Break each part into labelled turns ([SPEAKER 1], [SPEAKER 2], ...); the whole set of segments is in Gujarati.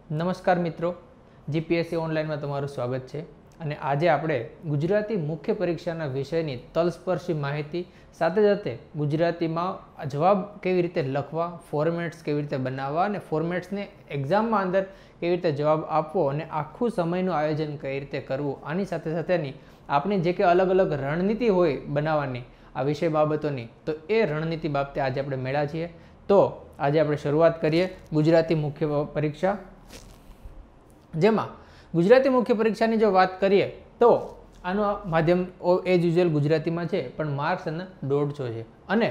[SPEAKER 1] नमस्कार मित्रों, जीपीएससी ऑनलाइन में तमारुं स्वागत है। અને આજે આપણે ગુજરાતી મુખ્ય પરીક્ષાના વિષયની તલસ્પર્શી માહિતી સાથે સાથે ગુજરાતીમાં જવાબ કેવી રીતે લખવા, ફોર્મેટ્સ કેવી રીતે બનાવવા અને ફોર્મેટ્સને એક્ઝામમાં અંદર કેવી રીતે જવાબ આપવો અને આખું સમયનું આયોજન કઈ રીતે કરવું, આની સાથે સાથેની આપણી જે કે અલગ અલગ રણનીતિ હોય બનાવવાની આ વિષય બાબતોની, તો એ રણનીતિ બાબતે આજે આપણે મેળા છીએ। તો આજે આપણે શરૂઆત કરીએ ગુજરાતી મુખ્ય પરીક્ષા, જેમાં गुजराती मुख्य परीक्षा की जो बात करिए तो आनो माध्यम एज यूजुअल गुजराती में है, पण मार्क्स 150 है अने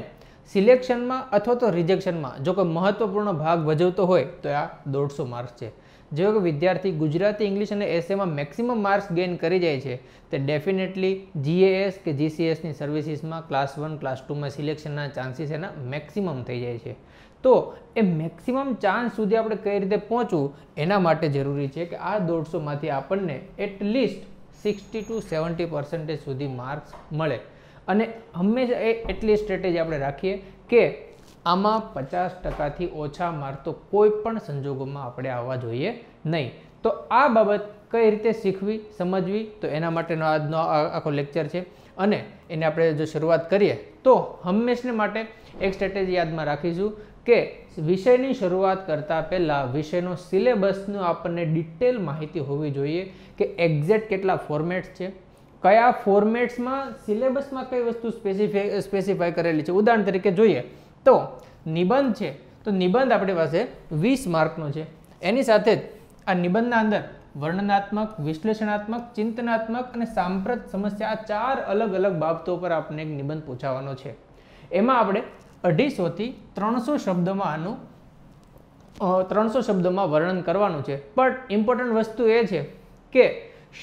[SPEAKER 1] सिलेक्शन में अथवा तो रिजेक्शन में जो कोई महत्वपूर्ण भाग भजवतो होय तो आ 150 मार्क्स है। जो विद्यार्थी गुजराती इंग्लिश और एसे में मैक्सिमम मार्क्स गेन करी जाए छे ते डेफिनेटली जीएएस के जीसीएस नी सर्विसीस में क्लास 1 क्लास 2 में सिलेक्शन चांसीस एना मैक्सिमम थई जाए छे। तो ए मैक्सिमम चांस सुधी आपणे कई रीते पहोंचવું एना माटे जरूरी है कि आ 150 मांथी आपणने एटलीस्ट 60 to 70% सुधी मार्क्स मळे अने हमेशा एटली स्ट्रेटेजी आपणे राखीए कि आमां 50% थी ओछा मार्क तो कोईपण संजोगोमां आपणे आववा जोईए नहीं। तो आ बाबत कई रीते शीखवी समजवी, तो एना माटेनो आजनो आखो लेक्चर छे अने एने आपणे जो शुरुआत करीए तो हमेशा माटे एक स्ट्रेटेजी यादमां राखीशुं कि विषयनी शुरुआत करता पहला विषयनो सिलेबसनो आपने डिटेल माहिती होवी जोईए कि एक्जेक्ट केटला फॉर्मेट्स छे, कया फॉर्मेट्स में सिलेबस में कई वस्तु स्पेसिफाई करेली छे। उदाहरण तरीके जोईए तो निबंध छे तो निबंध आपणी पासे 20 मार्कनो छे, एनी साथे आ निबंधना अंदर वर्णनात्मक, विश्लेषणात्मक, चिंतनात्मक और सांप्रत समस्या आ 4 अलग अलग बाबतों पर आपने एक निबंध पूछावानो छे। एमां आपणे 250 થી 300 शब्दों आनु 300 शब्दों में वर्णन करवानुं छे। बट इम्पोर्टंट वस्तु ए छे कि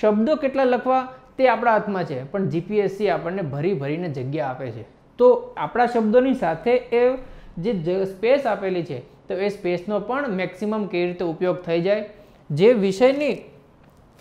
[SPEAKER 1] शब्दों केटला लखवा ते आपणा हाथमां छे, पण जीपीएससी आपणने भरी भरीने जग्या आपे छे। तो आपणा शब्दोनी साथे ए जे स्पेस आपेली छे तो ए स्पेसनो पण मैक्सिमम केवी रीते उपयोग थई जाय, जे विषयनी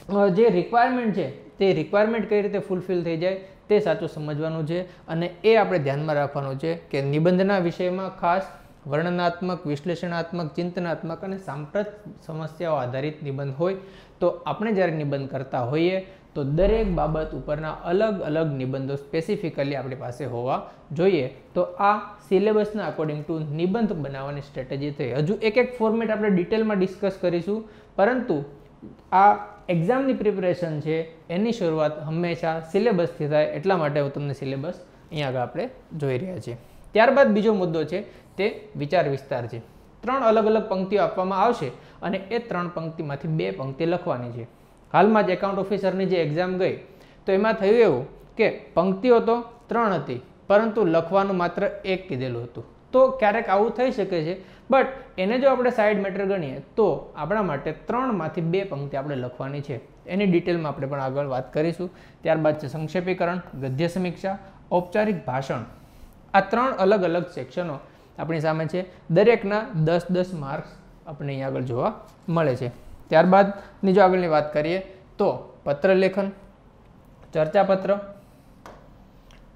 [SPEAKER 1] जे रिक्वायरमेंट छे ते रिक्वायरमेंट कई रीते फूलफिल थई जाय ते साचुं समझवानुं छे। अने ए आपणे ध्यानमां राखवानुं छे कि निबंधना विषयमां खास वर्णनात्मक, विश्लेषणात्मक, चिंतनात्मक और सांप्रत समस्याओं आधारित निबंध होय। तो आपणे ज्यारे निबंध करता होईए तो दरेक बाबत उपरना अलग अलग निबंधों स्पेसिफिकली आपणी पासे होवा जोईए। तो आ सिलेबसना अकोर्डिंग टू निबंध बनाववानी स्ट्रेटेजी थई। हजू एक एक फॉर्मेट आपणे डिटेल में डिस्कस करीशुं, परंतु आ एक्जामनी प्रिपरेशन है एनी शुरुआत हमेशा सिलेबस थी थाय, एटला माटे हूँ तमने सिलेबस अहीं आगळ आपणे जोई रह्या छीए। त्यारबाद बीजो मुद्दो है ते विचार विस्तार है। 3 अलग अलग पंक्तिओ आपवामां आवशे अने ए 3 पंक्तिमांथी 2 पंक्ति लखवानी छे। हालमां ज एकाउंट ऑफिसरनी जे एक्जाम गई तो एमां थयुं एवुं कि पंक्तिओ तो 3 हती परंतु लखवानुं मात्र 1 कीधेलुं हतुं। तो क्यारेक आवुं थई शके छे, बट एने जो आपणे साइड मेटर गणीए तो आपणा माटे 3 मांथी 2 पंक्ति आपणे लखवानी छे। एनी डिटेल में आपणे पण आगळ वात करीशुं। त्यारबाद छे संक्षेपीकरण, गद्य समीक्षा, औपचारिक भाषण। आ 3 अलग अलग सेक्शनो आपणी सामे छे। दरेकना 10-10 मार्क्स आपणे अहीं आगळ जोवा मळे छे। त्यारबादनी जो आगळनी वात करीए तो पत्रलेखन, चर्चापत्र,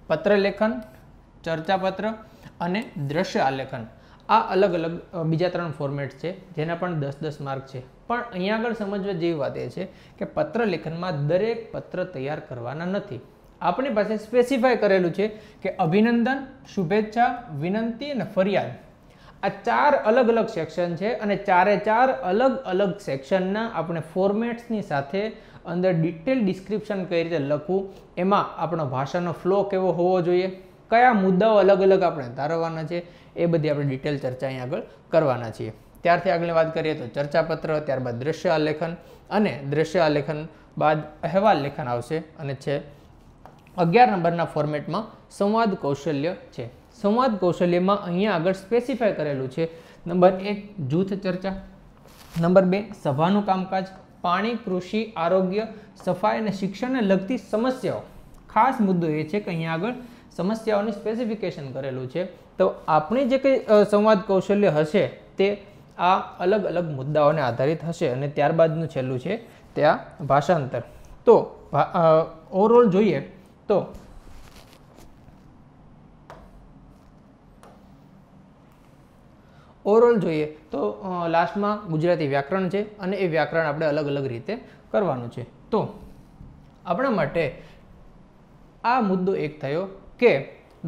[SPEAKER 1] पत्रलेखन, चर्चापत्र अने दृश्य आलेखन। आ अलग अलग बीजा 3 फॉर्मेट्स है जेना पण 10-10 मार्क है। पण अहीं आगळ समजवा जेवी वात ए छे कि पत्रलेखનમાં दरेक पत्र तैयार करवाना नथी। आपणी पासे स्पेसिफाई करेलुं छे कि अभिनंदन, शुभेच्छा, विनंती अने फरियाद आ 4 अलग अलग सेक्शन है अने 4 अलग अलग सेक्शनना आपणे फॉर्मेट्सनी साथे अंदर डिटेल डिस्क्रिप्शन कई रीते लखવું, एमां आपणो भाषानो फ्लो केवो होवो जोईए, कया मुद्दाओ अलग अलग आपणे तारववाना छे, ए बधी आपणे डिटेल चर्चा अहीं आगळ करवाना छीए। त्यारथी आगळनी वात करीए तो चर्चापत्र, त्यारबाद दृश्य आलेखन अने दृश्य आलेखन बाद अहेवाल लेखन आवशे अने छे 11 नंबरना फॉर्मेटमां संवाद कौशल्य छे। संवाद कौशल्यमां अहींया आगळ स्पेसिफाय करेलुं छे। नंबर 1 जूथ चर्चा, नंबर 2 सभानुं कामकाज, पाणी, कृषि, आरोग्य, सफाई अने शिक्षणने लगती समस्याओ। खास मुद्दो ए छे के अहीं आगळ समस्याओनी स्पेसिफिकेशन करेलुं छे। तो आपणे जे कंई संवाद कौशल्य हशे ते आ अलग अलग मुद्दाओने आधारित हशे अने त्यारबादनुं छेल्लुं छे ते आ भाषांतर। तो ओवरऑल जोईए तो ઓવરઓલ જોઈએ તો લાસ્ટમાં ગુજરાતી વ્યાકરણ છે અને એ વ્યાકરણ આપણે અલગ અલગ રીતે કરવાનું છે. તો આપણા માટે આ મુદ્દો એક થયો કે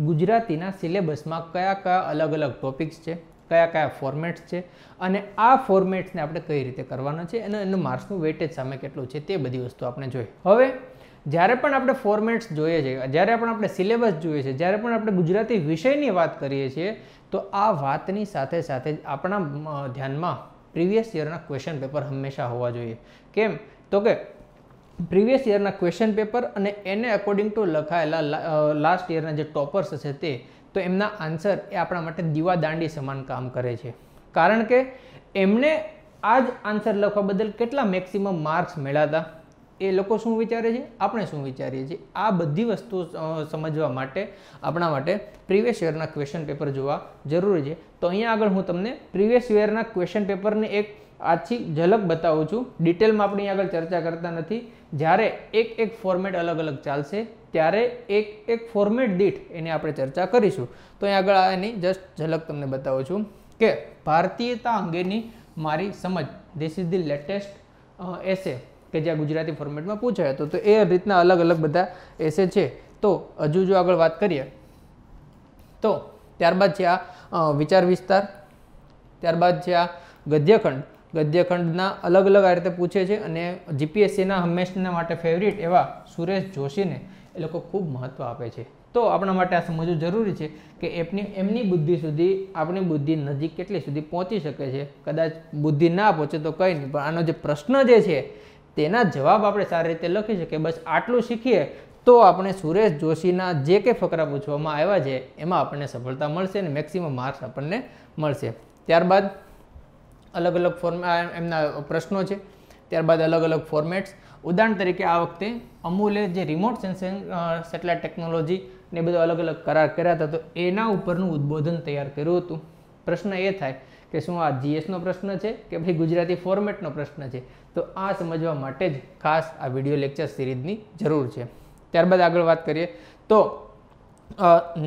[SPEAKER 1] ગુજરાતીના સિલેબસમાં કયા કયા અલગ અલગ ટોપિક્સ છે, કયા કયા ફોર્મેટ્સ છે અને આ ફોર્મેટ્સને આપણે કઈ રીતે કરવાના છે અને એનું માર્ક્સનું વેટેજ સામે કેટલું છે તે બધી વસ્તુ આપણે જોઈએ. હવે જ્યારે પણ આપણે ફોર્મેટ્સ જોઈએ છીએ, જ્યારે પણ આપણે સિલેબસ જોઈએ છે, જ્યારે પણ આપણે ગુજરાતી વિષયની વાત કરીએ છીએ, તો આ વાતની સાથે સાથે જ આપણા ધ્યાનમાં પ્રીવિયસ યરના ક્વેશ્ચન પેપર હંમેશા હોવા જોઈએ. કેમ તો કે પ્રીવિયસ યરના ક્વેશ્ચન પેપર અને એને અકોર્ડિંગ ટુ લખાયેલા લાસ્ટ યરના જે ટોપર્સ છે તે, તો એમના આન્સર એ આપણા માટે દીવાદાંડી સમાન કામ કરે છે. કારણ કે એમને આ જ આન્સર લખવા બદલ કેટલા મેક્સિમમ માર્ક્સ મળ્યા હતા, એ લોકો શું વિચારે છે, આપણે શું વિચારીએ છીએ, આ બધી વસ્તુ સમજવા માટે આપણા માટે પ્રીવિયસ યરના ક્વેશ્ચન પેપર જોવા જરૂરી છે. તો અહીંયા આગળ હું તમને પ્રીવિયસ યરના ક્વેશ્ચન પેપરની એક આછી ઝલક બતાવું છું. ડિટેલમાં આપણે આગળ ચર્ચા કરતા નથી. જ્યારે એક ફોર્મેટ અલગ અલગ ચાલશે ત્યારે એક ફોર્મેટ દીઠ એની આપણે ચર્ચા કરીશું. તો અહીં આગળ એની જસ્ટ ઝલક તમને બતાવું છું કે ભારતીયતા અંગેની મારી સમજ, ધીસ ઇઝ ધી લેટેસ્ટ એસે કે જ્યાં ગુજરાતી ફોર્મેટમાં પૂછાયો હતો. તો એ રીતના અલગ અલગ બધા એસે છે. તો હજુ જો આગળ વાત કરીએ તો ત્યારબાદ છે આ વિચાર વિસ્તાર, ત્યારબાદ છે આ ગદ્યખંડ. ગદ્યખંડના અલગ અલગ આ રીતે પૂછે છે અને જીપીએસસીના હંમેશના માટે ફેવરિટ એવા સુરેશ જોશીને એ લોકો ખૂબ મહત્ત્વ આપે છે. તો આપણા માટે આ સમજવું જરૂરી છે કે એમની બુદ્ધિ સુધી આપણી બુદ્ધિ નજીક કેટલી સુધી પહોંચી શકે છે. કદાચ બુદ્ધિ ના પહોંચે તો કંઈ નહીં, પણ આનો જે પ્રશ્ન જે છે તેના જવાબ આપણે સારી રીતે લખી શકીએ. બસ આટલું શીખીએ તો આપણે સુરેશ જોશીના જે કંઈ ફકરા પૂછવામાં આવ્યા છે એમાં આપણને સફળતા મળશે અને મેક્સિમમ માર્ક્સ આપણને મળશે. ત્યારબાદ અલગ અલગ એમના પ્રશ્નો છે, ત્યારબાદ અલગ અલગ ફોર્મેટ્સ. ઉદાહરણ તરીકે આ વખતે અમૂલે જે રિમોટ સેન્સિંગ સેટેલાઇટ ટેકનોલોજી ને બધો અલગ અલગ કરાર કર્યા હતા, તો એના ઉપરનું ઉદ્બોધન તૈયાર કર્યું હતું. પ્રશ્ન એ થાય કે શું આ જીએસનો પ્રશ્ન છે કે ભાઈ ગુજરાતી ફોર્મેટનો પ્રશ્ન છે? તો આ સમજવા માટે જ ખાસ આ વિડીયો લેક્ચર સિરીઝની જરૂર છે. ત્યારબાદ આગળ વાત કરીએ તો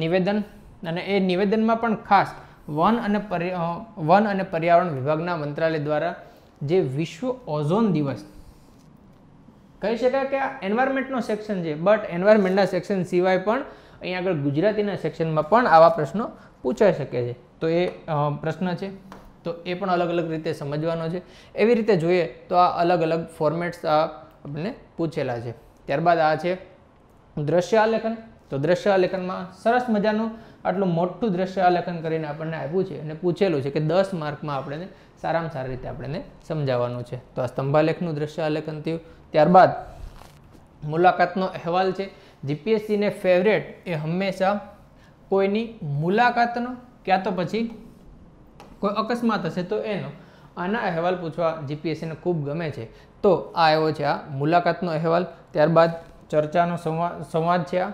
[SPEAKER 1] નિવેદન, અને એ નિવેદનમાં પણ ખાસ વન અને પર્યાવરણ વિભાગના મંત્રાલય દ્વારા જે વિશ્વ ઓઝોન દિવસ કહી શકાય કે આ એન્વાયરમેન્ટનો સેક્શન છે, બટ એન્વાયરમેન્ટના સેક્શન સિવાય પણ અહીંયા આગળ ગુજરાતીના સેક્શનમાં પણ આવા પ્રશ્નો પૂછાઈ શકે છે. તો એ પ્રશ્ન છે, તો એ પણ અલગ અલગ રીતે સમજવાનો છે. એવી રીતે જોઈએ તો આ અલગ અલગ ફોર્મેટ્સ આ આપણને પૂછેલા છે. ત્યારબાદ આ છે દ્રશ્ય આલેખન. તો દ્રશ્ય આલેખનમાં સરસ મજાનું આટલું મોટું દ્રશ્ય આલેખન કરીને આપણને આપ્યું છે અને પૂછેલું છે કે 10 માર્કમાં આપણને સારામાં સારી રીતે આપણને સમજાવવાનું છે. તો આ સ્તંભાલેખનું દ્રશ્ય આલેખન થયું. ત્યારબાદ મુલાકાતનો અહેવાલ છે. જીપીએસસીને ફેવરેટ એ હંમેશા કોઈની મુલાકાતનો ક્યાં તો પછી કોઈ અકસ્માત હશે તો એનો આના અહેવાલ પૂછવા જીપીએસસીને ખૂબ ગમે છે. તો આ આવ્યો છે આ મુલાકાતનો અહેવાલ. ત્યારબાદ ચર્ચાનો સંવાદ છે આ.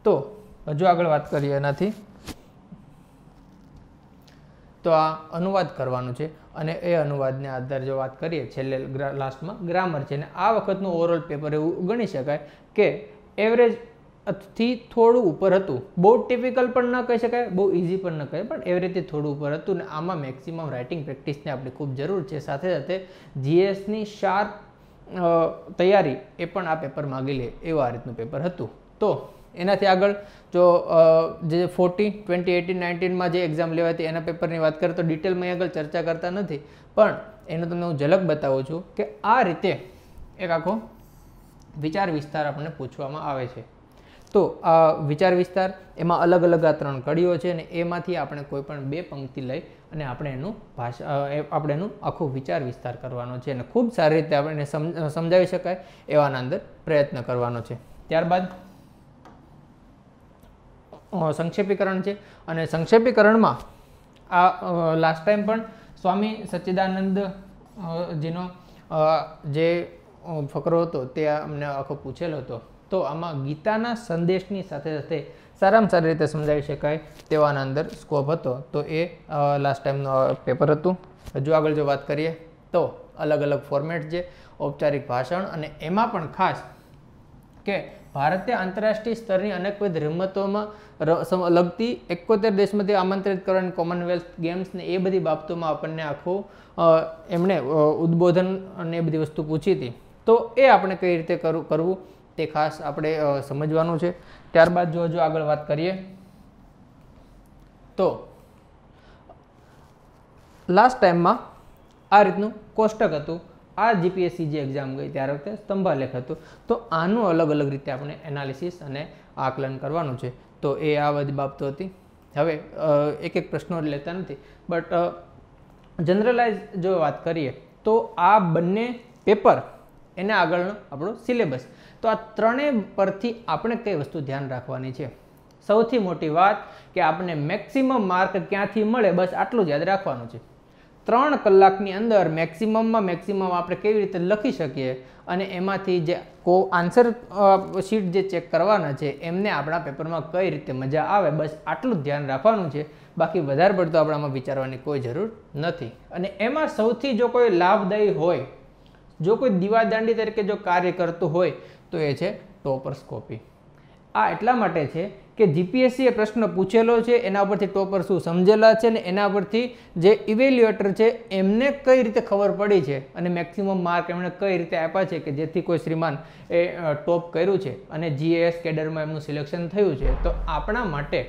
[SPEAKER 1] તો હજુ આગળ વાત કરીએ એનાથી તો આ અનુવાદ કરવાનું છે અને એ અનુવાદને આધારે જો વાત કરીએ છેલ્લે લાસ્ટમાં ગ્રામર છે. અને આ વખતનું ઓવરઓલ પેપર એવું ગણી શકાય કે એવરેજ થી થોડું ઉપર હતું. બહુ ટિપિકલ પણ ન કહી શકાય, બહુ ઇઝી પણ ન કહે, પણ એવરેજથી થોડું ઉપર હતું. ને આમાં મેક્સિમમ રાઇટિંગ પ્રેક્ટિસની આપણી ખૂબ જરૂર છે. સાથે સાથે જીએસની શાર્પ તૈયારી એ પણ આ પેપર માગી લે એવું આ રીતનું પેપર હતું. તો એનાથી આગળ જો જે 2018-19માં જે એક્ઝામ લેવાય હતી એના પેપરની વાત કરીએ તો ડિટેલમાં આગળ ચર્ચા કરતા નથી, પણ એનો તમને હું ઝલક બતાવું છું કે આ રીતે એક આખો વિચાર વિસ્તાર આપણને પૂછવામાં આવે છે. તો આ વિચાર વિસ્તાર એમાં અલગ અલગ આ 3 કડીઓ છે અને એમાંથી આપણે કોઈ પણ 2 પંક્તિ લઈ અને આપણે એનું આખો વિચાર વિસ્તાર કરવાનો છે અને ખૂબ સારી રીતે આપણે સમજાવી શકાય એવાના અંદર પ્રયત્ન કરવાનો છે. ત્યારબાદ સંક્ષેપીકરણ છે અને સંક્ષેપીકરણમાં આ લાસ્ટ ટાઈમ પણ સ્વામી સચ્ચિદાનંદ જીનો જે ફકરો હતો તે અમને આખો પૂછેલો હતો. તો આમાં ગીતાના સંદેશની સાથે સાથે સારામાં સારી રીતે સમજાવી શકાય તેવાના અંદર સ્કોપ હતો. તો એ લાસ્ટ ટાઈમનું પેપર હતું. હજુ આગળ જો વાત કરીએ તો અલગ અલગ ફોર્મેટ છે, ઔપચારિક ભાષણ, અને એમાં પણ ખાસ કે ભારતે આંતરરાષ્ટ્રીય સ્તરની અનેકવિધ રમતોમાં લગતી 71 દેશમાંથી આમંત્રિત કરવાની કોમનવેલ્થ ગેમ્સ ને એ બધી બાબતોમાં આપણને આખું એમણે ઉદ્બોધન અને એ બધી વસ્તુ પૂછી હતી. તો એ આપણે કઈ રીતે કરવું તે ખાસ આપણે સમજવાનું છે. ત્યારબાદ જો આગળ વાત કરીએ તો લાસ્ટ ટાઈમમાં આ રીતનું કોષ્ટક હતું. આ જીપીએસસી જે એક્ઝામ ગઈ ત્યારે વખતે સ્તંભાલેખ હતું. તો આનું અલગ અલગ રીતે આપણે એનાલિસિસ અને આકલન કરવાનું છે. તો એ આ બધી બાબતો હતી. હવે એક એક પ્રશ્નો લેતા નથી, બટ જનરલાઇઝ જો વાત કરીએ તો આ બંને પેપર એને આગળનો આપણો સિલેબસ, તો આ ત્રણેય પરથી આપણે કઈ વસ્તુ ધ્યાન રાખવાની છે. સૌથી મોટી વાત કે આપણે મેક્સિમમ માર્ક ક્યાંથી મળે, બસ આટલું જ યાદ રાખવાનું છે. 3 કલાકની અંદર મેક્સિમમમાં મેક્સિમમ આપણે કેવી રીતે લખી શકીએ અને એમાંથી જે આન્સર શીટ જે ચેક કરવાના છે એમને આપણા પેપરમાં કઈ રીતે મજા આવે, બસ આટલું જ ધ્યાન રાખવાનું છે. બાકી વધારે પડતો આપણામાં વિચારવાની કોઈ જરૂર નથી. અને એમાં સૌથી જો કોઈ લાભદાયી હોય, જો કોઈ દીવાદાંડી તરીકે જો કાર્ય કરતું હોય તો એ છે ટોપર્સ કોપી. આ એટલા માટે છે કે જીપીએસસી એ પ્રશ્ન પૂછેલો છે, એના પરથી ટોપર શું સમજેલા છે ને એના પરથી જે ઇવેલ્યુએટર છે એમને કઈ રીતે ખબર પડી છે અને મેક્સિમમ માર્ક એમણે કઈ રીતે આપ્યા છે કે જેથી કોઈ શ્રીમાન એ ટોપ કર્યું છે અને જીએએસ કેડરમાં એમનું સિલેક્શન થયું છે. તો આપણા માટે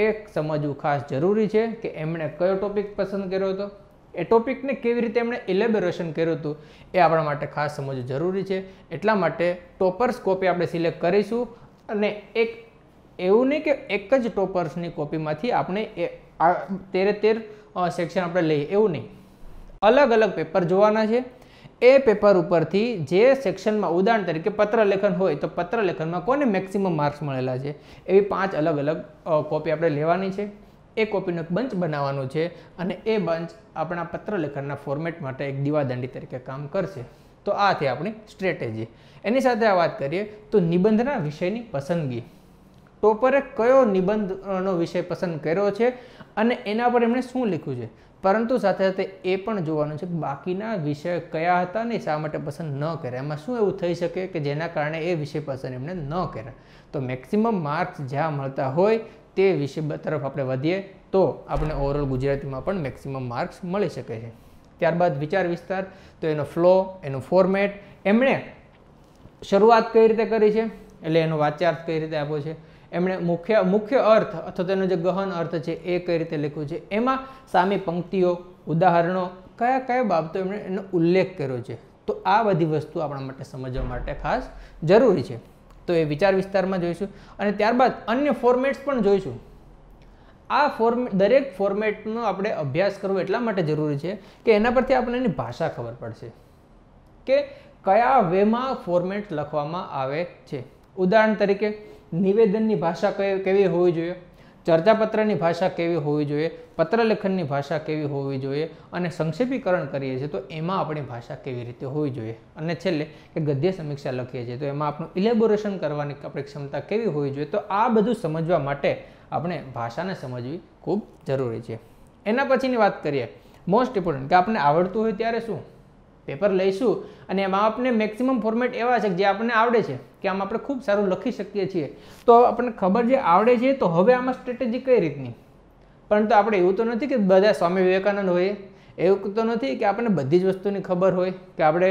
[SPEAKER 1] એક સમજવું ખાસ જરૂરી છે કે એમણે કયો ટોપિક પસંદ કર્યો હતો, એ ટોપિકને કેવી રીતે એમણે ઇલેબોરેશન કર્યું હતું, એ આપણા માટે ખાસ સમજવું જરૂરી છે. એટલા માટે ટોપર્સ કોપી આપણે સિલેક્ટ કરીશું. અને એક એવું નહીં કે એક જ ટોપર્સની કોપીમાંથી આપણે 13 સેક્શન આપણે લઈએ, એવું નહીં. અલગ અલગ પેપર જોવાના છે. એ પેપર ઉપરથી જે સેક્શનમાં ઉદાહરણ તરીકે પત્રલેખન હોય તો પત્રલેખનમાં કોને મેક્સિમમ માર્ક્સ મળેલા છે એવી 5 અલગ અલગ કોપી આપણે લેવાની છે. એ કોપીનો એક બંચ બનાવવાનું છે અને એ બંચ આપણા પત્રલેખનના ફોર્મેટ માટે એક દીવાદાંડી તરીકે કામ કરશે. તો આ છે આપણી સ્ટ્રેટેજી. એની સાથે આ વાત કરીએ તો નિબંધના વિષયની પસંદગી. ટોપરે કયો નિબંધનો વિષય પસંદ કર્યો છે અને એના પર એમણે શું લખ્યું છે, પરંતુ સાથે સાથે એ પણ જોવાનું છે કે બાકીના વિષય કયા હતા ને શા માટે પસંદ ન કર્યા, એમાં શું એવું થઈ શકે કે જેના કારણે એ વિષય પસંદ એમણે ન કર્યા. તો મેક્સિમમ માર્ક્સ જ્યાં મળતા હોય તે વિષય તરફ આપણે વધીએ તો આપણે ઓવરઓલ ગુજરાતીમાં પણ મેક્સિમમ માર્ક્સ મળી શકે છે. ત્યારબાદ વિચાર વિસ્તાર, તો એનો ફ્લો, એનું ફોર્મેટ, એમણે શરૂઆત કઈ રીતે કરી છે એટલે એનો વાચ્યાર્થ કઈ રીતે આપ્યો છે, એમણે મુખ્ય અર્થ અથવા તેનો જે ગહન અર્થ છે એ કઈ રીતે લખ્યું છે, એમાં સામી પંક્તિઓ, ઉદાહરણો, કયા બાબતો એમણે એનો ઉલ્લેખ કર્યો છે. તો આ બધી વસ્તુ આપણા માટે સમજવા માટે ખાસ જરૂરી છે. તો એ વિચાર વિસ્તારમાં જોઈશું. અને ત્યારબાદ અન્ય ફોર્મેટ્સ પણ જોઈશું. આ દરેક ફોર્મેટનો આપણે અભ્યાસ કરવો એટલા માટે જરૂરી છે કે એના પરથી આપણને એની ભાષા ખબર પડશે કે કયા વેમાં ફોર્મેટ લખવામાં આવે છે. ઉદાહરણ તરીકે નિવેદનની ભાષા કેવી હોવી જોઈએ, ચર્ચાપત્રની ભાષા કેવી હોવી જોઈએ, પત્રલેખનની ભાષા કેવી હોવી જોઈએ, અને સંક્ષેપીકરણ કરીએ છીએ તો એમાં આપણી ભાષા કેવી રીતે હોવી જોઈએ, અને છેલ્લે કે ગદ્ય સમીક્ષા લખીએ છીએ તો એમાં આપણું ઇલેબોરેશન કરવાની આપણી ક્ષમતા કેવી હોવી જોઈએ. તો આ બધું સમજવા માટે આપણે ભાષાને સમજવી ખૂબ જરૂરી છે. એના પછીની વાત કરીએ, મોસ્ટ ઇમ્પોર્ટન્ટ, કે આપણે આવડતું હોય ત્યારે શું પેપર લઈશું અને એમાં આપણે મેક્સિમમ ફોર્મેટ એવા છે કે જે આપણને આવડે છે કે આમ આપણે ખૂબ સારું લખી શકીએ છીએ. તો આપણને ખબર જે આવડે છે તો હવે આમાં સ્ટ્રેટેજી કઈ રીતની. પરંતુ આપણે એવું તો નથી કે બધા સ્વામી વિવેકાનંદ હોય, એવું તો નથી કે આપણને બધી જ વસ્તુની ખબર હોય કે આપણે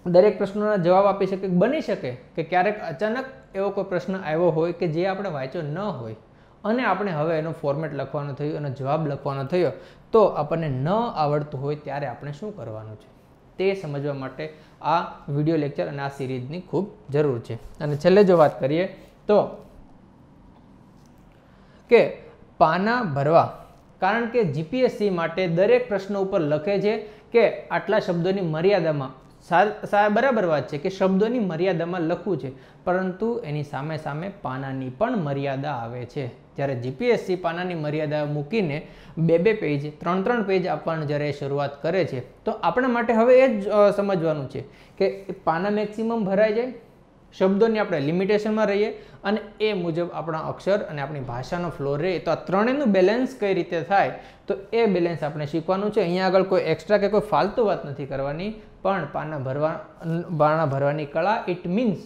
[SPEAKER 1] દરેક પ્રશ્નોના જવાબ આપી શકીએ. બની શકે કે ક્યારેક અચાનક એવો કોઈ પ્રશ્ન આવ્યો હોય કે જે આપણે વાંચ્યો ન હોય અને આપણે હવે એનો ફોર્મેટ લખવાનો થયો અને જવાબ લખવાનો થયો, તો આપણને ન આવડતું હોય ત્યારે આપણે શું કરવાનું છે તે સમજવા માટે આ વિડીયો લેક્ચર અને આ સિરીઝની ખૂબ જરૂર છે. અને છેલ્લે જો વાત કરીએ તો કે પાના ભરવા, કારણ કે જીપીએસસી માટે દરેક પ્રશ્ન ઉપર લખે છે કે આટલા શબ્દોની મર્યાદામાં, બરાબર વાત છે કે શબ્દોની મર્યાદામાં લખવું છે, પરંતુ એની સામે સામે પાનાની પણ મર્યાદા આવે છે. જ્યારે જીપીએસસી પાનાની મર્યાદા મૂકીને 2 પેજ 3 પેજ આપવાનું જ્યારે શરૂઆત કરે છે તો આપણા માટે હવે એ જ સમજવાનું છે કે પાના મેક્સિમમ ભરાઈ જાય, શબ્દોની આપણે લિમિટેશનમાં રહીએ અને એ મુજબ આપણા અક્ષર અને આપણી ભાષાનો ફ્લો રહે. તો આ ત્રણેયનું બેલેન્સ કઈ રીતે થાય તો એ બેલેન્સ આપણે શીખવાનું છે. અહીંયા આગળ કોઈ એક્સ્ટ્રા કે કોઈ ફાલતુ વાત નથી કરવાની, પણ પાના ભરવાની કળા, ઇટ મીન્સ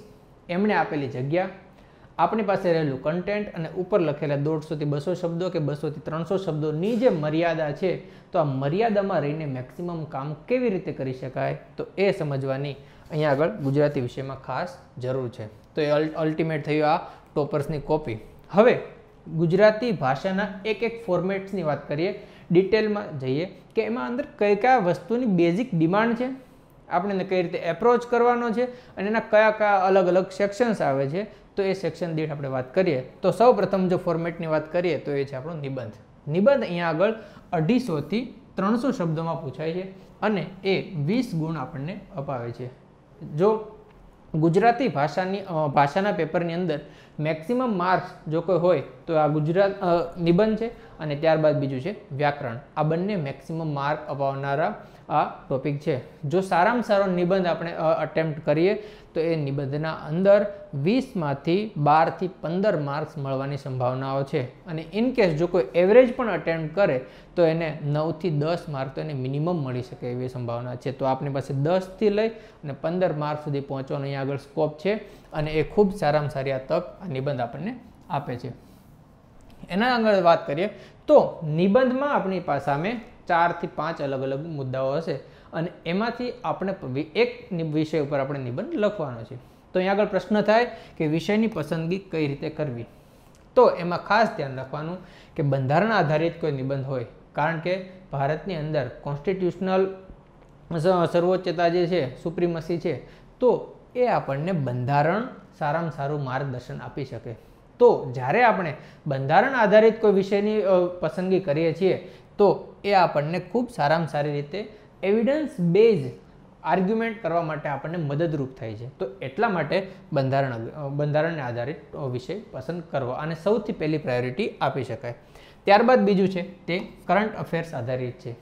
[SPEAKER 1] એમણે આપેલી જગ્યા, આપણી પાસે રહેલું કન્ટેન્ટ અને ઉપર લખેલા 150 થી 200 શબ્દો કે 200 થી 300 શબ્દોની જે મર્યાદા છે, તો આ મર્યાદામાં રહીને મેક્સિમમ કામ કેવી રીતે કરી શકાય, તો એ સમજવાની અહીંયા આગળ ગુજરાતી વિષયમાં ખાસ જરૂર છે. તો એ અલ્ટિમેટ થયું આ ટોપર્સની કોપી. હવે ગુજરાતી ભાષાના એક ફોર્મેટ્સની વાત કરીએ, ડિટેલમાં જઈએ કે એમાં અંદર કઈ કયા વસ્તુની બેઝિક ડિમાન્ડ છે, આપણે એને કઈ રીતે એપ્રોચ કરવાનો છે અને એના કયા કયા અલગ અલગ સેક્શન્સ આવે છે. તો એ સેક્શન દીઠ આપણે વાત કરીએ તો સૌ પ્રથમ જો ફોર્મેટની વાત કરીએ તો એ છે આપણો નિબંધ. નિબંધ અહીંયા આગળ 250 થી 300 શબ્દોમાં પૂછાય છે અને એ 20 ગુણ આપણને અપાવે છે. જો ગુજરાતી ભાષાના પેપરની અંદર મેક્સિમમ માર્ક્સ જો કોઈ હોય તો આ નિબંધ છે અને ત્યારબાદ બીજું છે વ્યાકરણ. આ બંને મેક્સિમમ માર્ક અપાવનારા આ ટોપિક છે. જો સારામાં સારો નિબંધ આપણે અટેમ્પ્ટ કરીએ તો એ નિબંધના અંદર 20 માંથી 12 થી 15 માર્ક્સ મળવાની સંભાવનાઓ છે અને ઇન કેસ જો કોઈ એવરેજ પણ અટેમ્પ્ટ કરે તો એને 9 થી 10 માર્ક તો એને મિનિમમ મળી શકે એવી સંભાવના છે. તો આપણી પાસે 10 થી લઈ અને 15 માર્ક સુધી પહોંચવાનો અહીંયા આગળ સ્કોપ છે અને એ ખૂબ સારામાં સારી આ તક આ નિબંધ આપણને આપે છે. એના આગળ વાત કરીએ તો નિબંધમાં આપણી સામે 4 થી 5 અલગ અલગ મુદ્દાઓ હશે અને એમાંથી આપણે એક વિષય ઉપર આપણે નિબંધ લખવાનો છે. તો અહીંયા આગળ પ્રશ્ન થાય કે વિષયની પસંદગી કઈ રીતે કરવી. તો એમાં ખાસ ધ્યાન રાખવાનું કે બંધારણ આધારિત કોઈ નિબંધ હોય, કારણ કે ભારતની અંદર કોન્સ્ટિટ્યુશનલ સર્વોચ્ચતા જે છે, સુપ્રીમસી છે, તો એ આપણને બંધારણ સારામાં સારું માર્ગદર્શન આપી શકે. તો જ્યારે આપણે બંધારણ આધારિત કોઈ વિષયની પસંદગી કરીએ છીએ તો એ આપણને ખૂબ સારામાં સારી રીતે એવિડન્સ બેઝ આર્ગ્યુમેન્ટ કરવા માટે આપણને મદદરૂપ થાય છે. તો એટલા માટે બંધારણને આધારિત વિષય પસંદ કરવો અને સૌથી પહેલી પ્રાયોરિટી આપી શકાય. ત્યારબાદ બીજું છે તે કરંટ અફેર્સ આધારિત છે.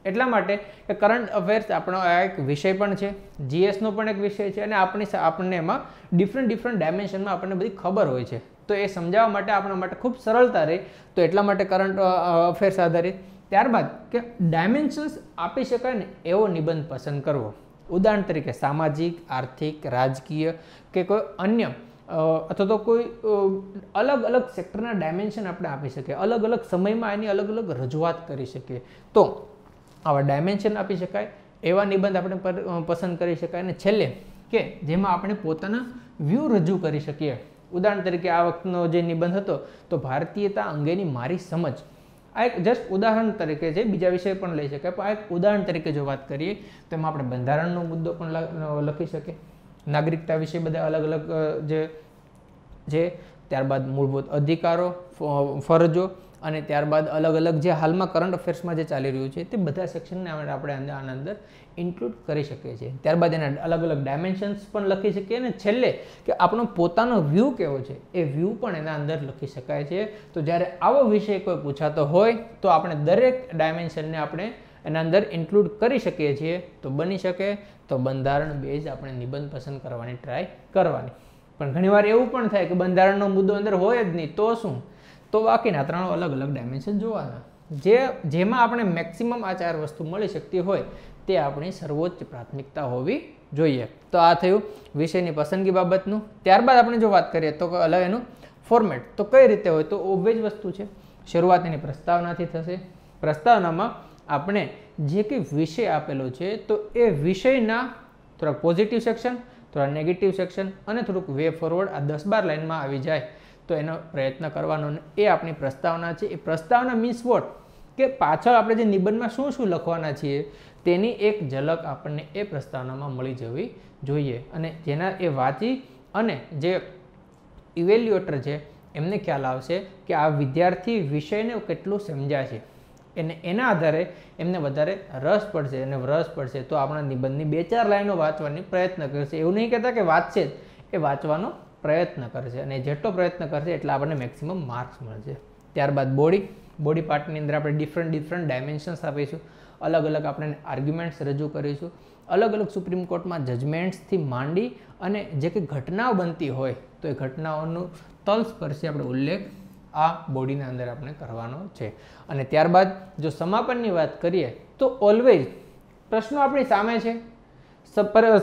[SPEAKER 1] એટલા માટે કે કરંટ અફેર્સ આપણો એક વિષય પણ છે, જીએસનો પણ એક વિષય છે અને આપણને એમાં ડિફરન્ટ ડાયમેન્શનમાં આપણને બધી ખબર હોય છે. તો એ સમજાવવા માટે આપણા માટે ખૂબ સરળતા રહે. તો એટલા માટે કરંટ અફેર્સ આધારિત. ત્યારબાદ કે ડાયમેન્શન્સ આપી શકાય ને એવો નિબંધ પસંદ કરવો. ઉદાહરણ તરીકે સામાજિક, આર્થિક, રાજકીય કે કોઈ અન્ય અથવા તો કોઈ અલગ અલગ સેક્ટરના ડાયમેન્શન આપણે આપી શકીએ, અલગ અલગ સમયમાં એની અલગ અલગ રજૂઆત કરી શકીએ. તો આવા ડાયમેન્શન આપી શકાય એવા નિબંધ આપણે પસંદ કરી શકાય. અને છેલ્લે કે જેમાં આપણે પોતાના વ્યૂ રજૂ કરી શકીએ. ઉદાહરણ તરીકે આ વખતનો જે નિબંધ હતો તો ભારતીયતા અંગેની મારી સમજ. આ એક જસ્ટ ઉદાહરણ તરીકે છે, બીજા વિષય પણ લઈ શકાય, પણ આ એક ઉદાહરણ તરીકે જો વાત કરીએ તો એમાં આપણે બંધારણનો મુદ્દો પણ લખી શકીએ, નાગરિકતા વિશે બધા અલગ અલગ જે છે, ત્યારબાદ મૂળભૂત અધિકારો, ફરજો અને ત્યારબાદ અલગ અલગ જે હાલમાં કરંટ અફેર્સમાં જે ચાલી રહ્યું છે તે બધા સેક્શનને આપણે આના અંદર ઇન્ક્લુડ કરી શકીએ છીએ. ત્યારબાદ એના અલગ અલગ ડાયમેન્શન્સ પણ લખી શકીએ અને છેલ્લે કે આપણો પોતાનો વ્યૂ કેવો છે એ વ્યૂ પણ એના અંદર લખી શકાય છે. તો જ્યારે આવો વિષય કોઈ પૂછાતો હોય તો આપણે દરેક ડાયમેન્શનને આપણે એના અંદર ઇન્ક્લુડ કરી શકીએ છીએ. તો બની શકે તો બંધારણ બેઝ આપણે નિબંધ પસંદ કરવાની ટ્રાય કરવાની. પણ ઘણીવાર એવું પણ થાય કે બંધારણનો મુદ્દો અંદર હોય જ નહીં તો શું, તો બાકીના 3 અલગ અલગ ડાયમેન્શન જોવાના. જેમાં આપણે મેક્સિમમ આ 4 વસ્તુ મળી શકતી હોય તે આપણી સર્વોચ્ચ પ્રાથમિકતા હોવી જોઈએ. તો આ થયું વિષયની પસંદગી બાબતનું. ત્યારબાદ આપણે જો વાત કરીએ તો અલગ એનું ફોર્મેટ તો કઈ રીતે હોય, તો ઓબ્વિયસ વસ્તુ છે. શરૂઆત એની પ્રસ્તાવનાથી થશે. પ્રસ્તાવનામાં આપણે જે કંઈ વિષય આપેલો છે તો એ વિષયના થોડાક પોઝિટિવ સેક્શન, થોડા નેગેટિવ સેક્શન અને થોડુંક વે ફોરવર્ડ આ 10-12 લાઇનમાં આવી જાય તો એનો પ્રયત્ન કરવાનો. એ આપણી પ્રસ્તાવના છે. એ પ્રસ્તાવના મીન્સ વોટ, કે પાછળ આપણે જે નિબંધમાં શું શું લખવાના છીએ તેની એક ઝલક આપણને એ પ્રસ્તાવનામાં મળી જવી જોઈએ. અને જેના એ વાંચી અને જે ઇવેલ્યુએટર છે એમને ખ્યાલ આવશે કે આ વિદ્યાર્થી વિષયને કેટલું સમજ્યા છે, એના આધારે એમને વધારે રસ પડશે. અને રસ પડશે તો આપણા નિબંધની 2-4 લાઈનો વાંચવાની પ્રયત્ન કરશે. એવું નહીં કહેતા કે વાંચશે જ, એ વાંચવાનો પ્રયત્ન કરશે અને જેટલો પ્રયત્ન કરશે એટલે આપણને મેક્સિમમ માર્ક્સ મળશે. ત્યારબાદ બોડી પાર્ટની અંદર આપણે ડિફરન્ટ ડાયમેન્શન્સ આપીશું, અલગ અલગ આપણે આર્ગ્યુમેન્ટ્સ રજૂ કરીશું, અલગ અલગ સુપ્રીમ કોર્ટમાં જજમેન્ટ્સથી માંડી અને જે કંઈ ઘટનાઓ બનતી હોય તો એ ઘટનાઓનું તલસ્પર્શી આપણે ઉલ્લેખ આ બોડીના અંદર આપણે કરવાનો છે. અને ત્યારબાદ જો સમાપનની વાત કરીએ તો ઓલવેઝ પ્રશ્નો આપણી સામે છે,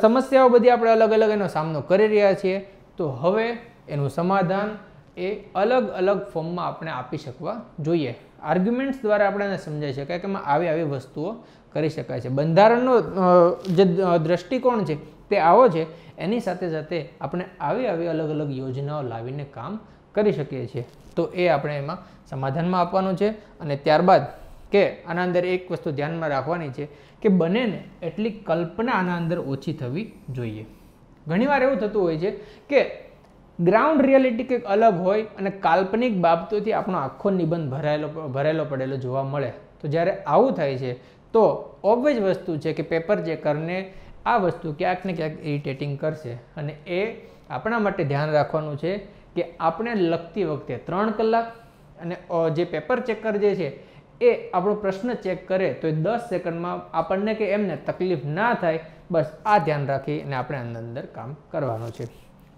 [SPEAKER 1] સમસ્યાઓ બધી આપણે અલગ અલગ એનો સામનો કરી રહ્યા છીએ, તો હવે એનું સમાધાન એ અલગ અલગ ફોર્મમાં આપણે આપી શકવા જોઈએ. આર્ગ્યુમેન્ટ્સ દ્વારા આપણે એને સમજાવી શકાય કે આવી આવી વસ્તુઓ કરી શકાય છે. બંધારણનો જે દ્રષ્ટિકોણ છે તે આવો છે. એની સાથે સાથે આપણે આવી આવી અલગ અલગ યોજનાઓ લાવીને કામ કરી શકીએ છીએ. તો એ આપણે એમાં સમાધાનમાં આપવાનું છે. અને ત્યારબાદ કે આના અંદર એક વસ્તુ ધ્યાનમાં રાખવાની છે કે બંનેને એટલી કલ્પના આના અંદર ઓછી થવી જોઈએ. ઘણીવાર એવું થતું હોય છે કે ગ્રાઉન્ડ રિયાલિટી કંઈક અલગ હોય અને કાલ્પનિક બાબતોથી આપણો આખો નિબંધ ભરેલો પડેલો જોવા મળે. તો જ્યારે આવું થાય છે તો ઓબ્વિયસ વસ્તુ છે કે પેપર ચેકરને આ વસ્તુ ક્યાંક ને ક્યાંક ઇરિટેટિંગ કરશે. અને એ આપણા માટે ધ્યાન રાખવાનું છે કે આપણે લખતી વખતે 3 કલાક અને જે પેપર ચેકર જે છે એ આપણો પ્રશ્ન ચેક કરે તો એ 10 સેકન્ડમાં આપણને કે એમને તકલીફ ના થાય. બસ આ ધ્યાન રાખી અને આપણે અંદર કામ કરવાનું છે.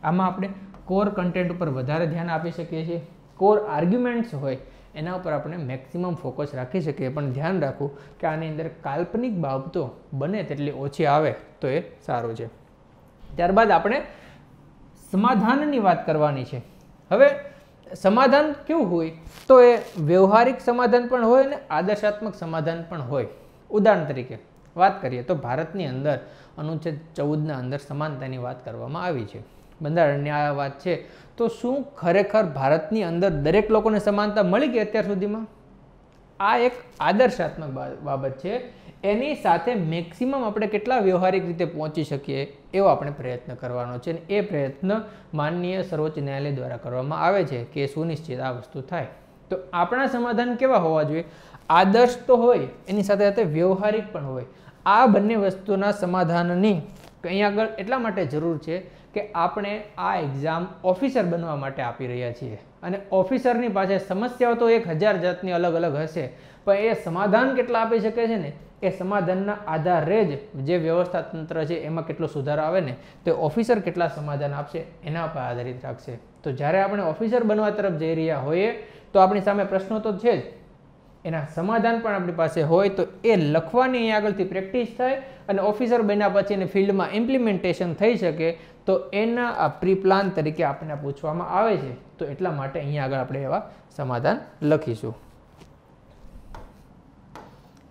[SPEAKER 1] આમાં આપણે કોર કન્ટેન્ટ ઉપર વધારે ધ્યાન આપી શકીએ છીએ. કોર આર્ગ્યુમેન્ટ્સ હોય એના ઉપર આપણે મેક્સિમમ ફોકસ રાખી શકીએ. પણ ધ્યાન રાખવું કે આની અંદર કાલ્પનિક બાબતો બને તેટલી ઓછી આવે તો એ સારું છે. ત્યારબાદ આપણે સમાધાનની વાત કરવાની છે. હવે સમાધાન કેવું હોય તો એ વ્યવહારિક સમાધાન પણ હોય અને આદર્શાત્મક સમાધાન પણ હોય. ઉદાહરણ તરીકે વાત કરીએ તો ભારતની અંદર અનુચ્છેદ 14ના અંદર સમાનતાની વાત કરવામાં આવી છે. બંધારણની આ વાત છે. તો શું ખરેખર ભારતની અંદર દરેક લોકોને સમાનતા મળી ગઈ અત્યાર સુધીમાં? આ એક આદર્શાત્મક બાબત છે. એની સાથે મેક્સિમમ આપણે કેટલા વ્યવહારિક રીતે પહોંચી શકીએ એવો આપણે પ્રયત્ન કરવાનો છે. અને એ પ્રયત્ન માનનીય સર્વોચ્ચ ન્યાયાલય દ્વારા કરવામાં આવે છે કે સુનિશ્ચિત આ વસ્તુ થાય. તો આપણા સમાધાન કેવા હોવા જોઈએ? આદર્શ તો હોય, એની સાથે સાથે વ્યવહારિક પણ હોય. આ બંને વસ્તુના સમાધાનની અહીં આગળ એટલા માટે જરૂર છે કે આપણે આ એક્ઝામ ઓફિસર બનવા માટે આપી રહ્યા છીએ. અને ઓફિસરની પાસે સમસ્યાઓ તો 1000 જાતની અલગ અલગ હશે, પણ એ સમાધાન કેટલા આપી શકે છે ને એ સમાધાનના આધારે જ જે વ્યવસ્થા તંત્ર છે એમાં કેટલો સુધારો આવે ને તો ઓફિસર કેટલા સમાધાન આપશે એના પર આધારિત રાખશે. તો જ્યારે આપણે ઓફિસર બનવા તરફ જઈ રહ્યા હોઈએ તો આપણી સામે પ્રશ્નો તો છે જ, એના સમાધાન પણ આપણી પાસે હોય તો એ લખવાની અહીં આગળથી પ્રેક્ટિસ થાય અને ઓફિસર બન્યા પછી એને ફિલ્ડમાં ઇમ્પ્લિમેન્ટેશન થઈ શકે. તો એના આ પ્રી પ્લાન તરીકે આપણને પૂછવામાં આવે છે. તો એટલા માટે અહીંયા આગળ આપણે એવા સમાધાન લખીશું.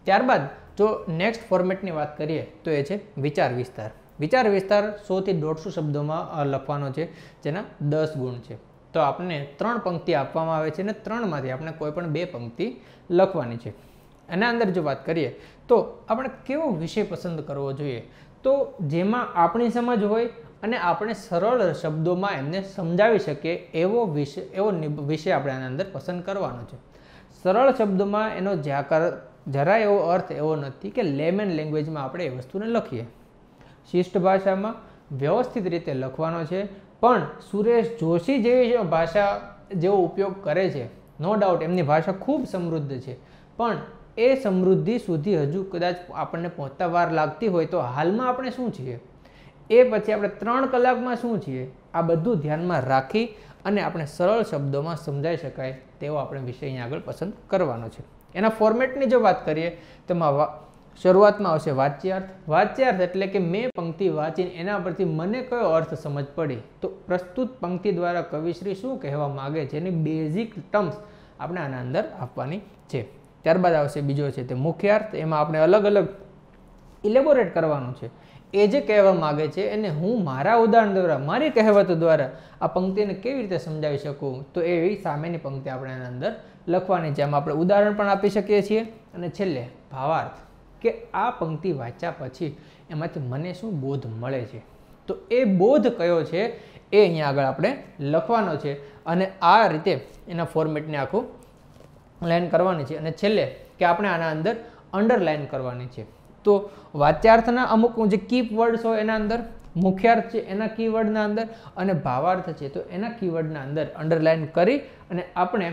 [SPEAKER 1] ત્યારબાદ જો નેક્સ્ટ ફોર્મેટની વાત કરીએ તો એ છે વિચાર વિસ્તાર. વિચાર વિસ્તાર 100 થી 150 શબ્દોમાં લખવાનો છે, જેના 10 ગુણ છે. તો આપણને 3 પંક્તિ આપવામાં આવે છે અને 3માંથી આપણે કોઈ પણ 2 પંક્તિ લખવાની છે. એના અંદર જો વાત કરીએ તો આપણે કેવો વિષય પસંદ કરવો જોઈએ? તો જેમાં આપણી સમજ હોય અને આપણે સરળ શબ્દોમાં એમને સમજાવી શકીએ એવો વિષય આપણે આના અંદર પસંદ કરવાનો છે. સરળ શબ્દોમાં એનો જરા એવો અર્થ એવો નથી કે લેમેન લેંગ્વેજમાં આપણે એ વસ્તુને લખીએ. શિષ્ટ ભાષામાં વ્યવસ્થિત રીતે લખવાનો છે. પણ સુરેશ જોશી જેવી ભાષા જેવો ઉપયોગ કરે છે, નો ડાઉટ એમની ભાષા ખૂબ સમૃદ્ધ છે, પણ એ સમૃદ્ધિ સુધી હજુ કદાચ આપણને પહોંચતા વાર લાગતી હોય તો હાલમાં આપણે શું છીએ, એ પછી આપણે 3 કલાકમાં શું છીએ, આ બધું ધ્યાનમાં રાખી અને આપણે સરળ શબ્દોમાં સમજાઈ શકાય તેવો આપણે વિષય અહીં આગળ પસંદ કરવાનો છે. એના ફોર્મેટની જો વાત કરીએ તો શરૂઆતમાં આવશે વાચ્યાર્થ. વાચ્યાર્થ એટલે કે મેં પંક્તિ વાંચીને એના પરથી મને કયો અર્થ સમજ પડી. તો પ્રસ્તુત પંક્તિ દ્વારા કવિશ્રી શું કહેવા માગે છે એની બેઝિક ટર્મ્સ આપણે આના અંદર આપવાની છે. ત્યારબાદ આવશે બીજો છે તે મુખ્યાર્થ. એમાં આપણે અલગ અલગ ઇલેબોરેટ કરવાનું છે. એ જે કહેવા માગે છે એને હું મારા ઉદાહરણ દ્વારા, મારી કહેવતો દ્વારા આ પંક્તિને કેવી રીતે સમજાવી શકું, તો એવી સામેની પંક્તિ આપણે એના અંદર લખવાની છે. આમાં આપણે ઉદાહરણ પણ આપી શકીએ છીએ. અને છેલ્લે ભાવાર્થ, કે આ પંક્તિ વાંચ્યા પછી એમાંથી મને શું બોધ મળે છે, તો એ બોધ કયો છે એ અહીંયા આગળ આપણે લખવાનો છે. અને આ રીતે એના ફોર્મેટને આખું લાઈન કરવાની છે. અને છેલ્લે કે આપણે આના અંદર અંડરલાઈન કરવાની છે. તો વાચ્યાર્થના અમુક જે કી વર્ડ્સ હોય એના અંદર, મુખ્યાર્થ છે એના કીવર્ડના અંદર, અને ભાવાર્થ છે તો એના કીવર્ડના અંદર અંડરલાઈન કરી અને આપણે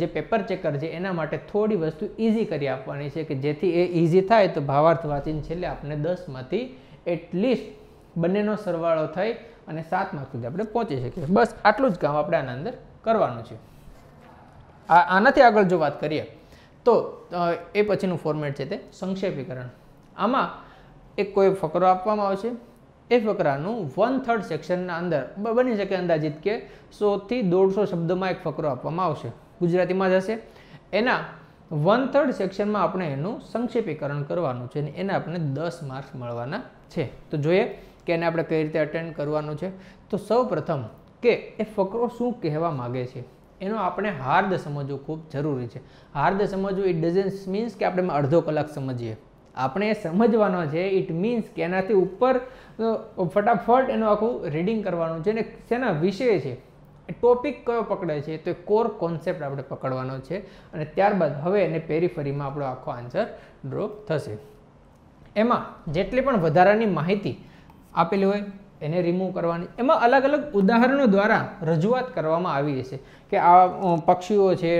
[SPEAKER 1] જે પેપર ચેકર છે એના માટે થોડી વસ્તુ ઇઝી કરી આપવાની છે કે જેથી એ ઇઝી થાય તો ભાવાર્થ વાંચીને છેલ્લે આપણે 10માંથી એટલીસ્ટ બંનેનો સરવાળો થઈ અને 7 માર્ક સુધી આપણે પહોંચી શકીએ. બસ આટલું જ કામ આપણે આના અંદર કરવાનું છે. આનાથી આગળ જો વાત કરીએ તો એ પછીનું ફોર્મેટ છે તે સંક્ષેપીકરણ. આમાં એક કોઈ ફકરો આપવામાં આવશે, એ ફકરાનું 1/3 સેક્શનના અંદર બની શકે અંદાજિત કે 100 થી 150 શબ્દોમાં એક ફકરો આપવામાં આવશે, ગુજરાતીમાં જ હશે. એના 1/3 સેક્શનમાં આપણે એનું સંક્ષેપીકરણ કરવાનું છે અને એને આપણે 10 માર્ક્સ મળવાના છે. તો જોઈએ કે એને આપણે કઈ રીતે અટેન્ડ કરવાનું છે. તો સૌ પ્રથમ કે એ ફકરો શું કહેવા માગે છે એનો આપણે હાર્દ સમજવું ખૂબ જરૂરી છે. હાર્દ સમજવું ઇટ ડઝન્ટ મીન્સ કે આપણે અડધો કલાક સમજીએ, આપણે એ સમજવાનો છે. ઇટ મીન્સ કે એનાથી ઉપર ફટાફટ એનું આખું રીડિંગ કરવાનું છે. ને શેના વિષય છે, ટોપિક કયો પકડે છે, તો એ કોર કોન્સેપ્ટ આપણે પકડવાનો છે. અને ત્યારબાદ હવે એને પેરીફરીમાં આપણો આખો આન્સર ડ્રો થશે. એમાં જેટલી પણ વધારાની માહિતી આપેલી હોય એને રિમૂવ કરવાની. એમાં અલગ અલગ ઉદાહરણો દ્વારા રજૂઆત કરવામાં આવી છે કે આ પક્ષીઓ છે,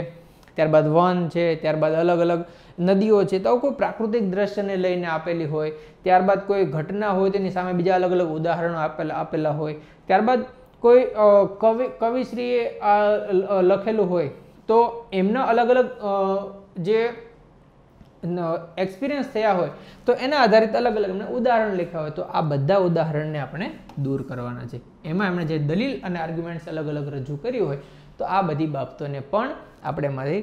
[SPEAKER 1] ત્યારબાદ વન છે, ત્યારબાદ અલગ અલગ નદીઓ છે, તો કોઈ પ્રાકૃતિક દ્રશ્યને લઈને આપેલી હોય, ત્યારબાદ કોઈ ઘટના હોય તેની સામે બીજા અલગ અલગ ઉદાહરણો આપેલા હોય, ત્યારબાદ કોઈ કવિશ્રીએ લખેલું હોય તો એમના અલગ અલગ જે એક્સપિરિયન્સ થયા હોય તો એના આધારિત અલગ અલગ એમને ઉદાહરણ લખ્યા હોય, તો આ બધા ઉદાહરણને આપણે દૂર કરવાના છે. એમાં એમણે જે દલીલ અને આર્ગ્યુમેન્ટ્સ અલગ અલગ રજૂ કરી હોય તો આ બધી બાબતોને પણ આપણે એમાંથી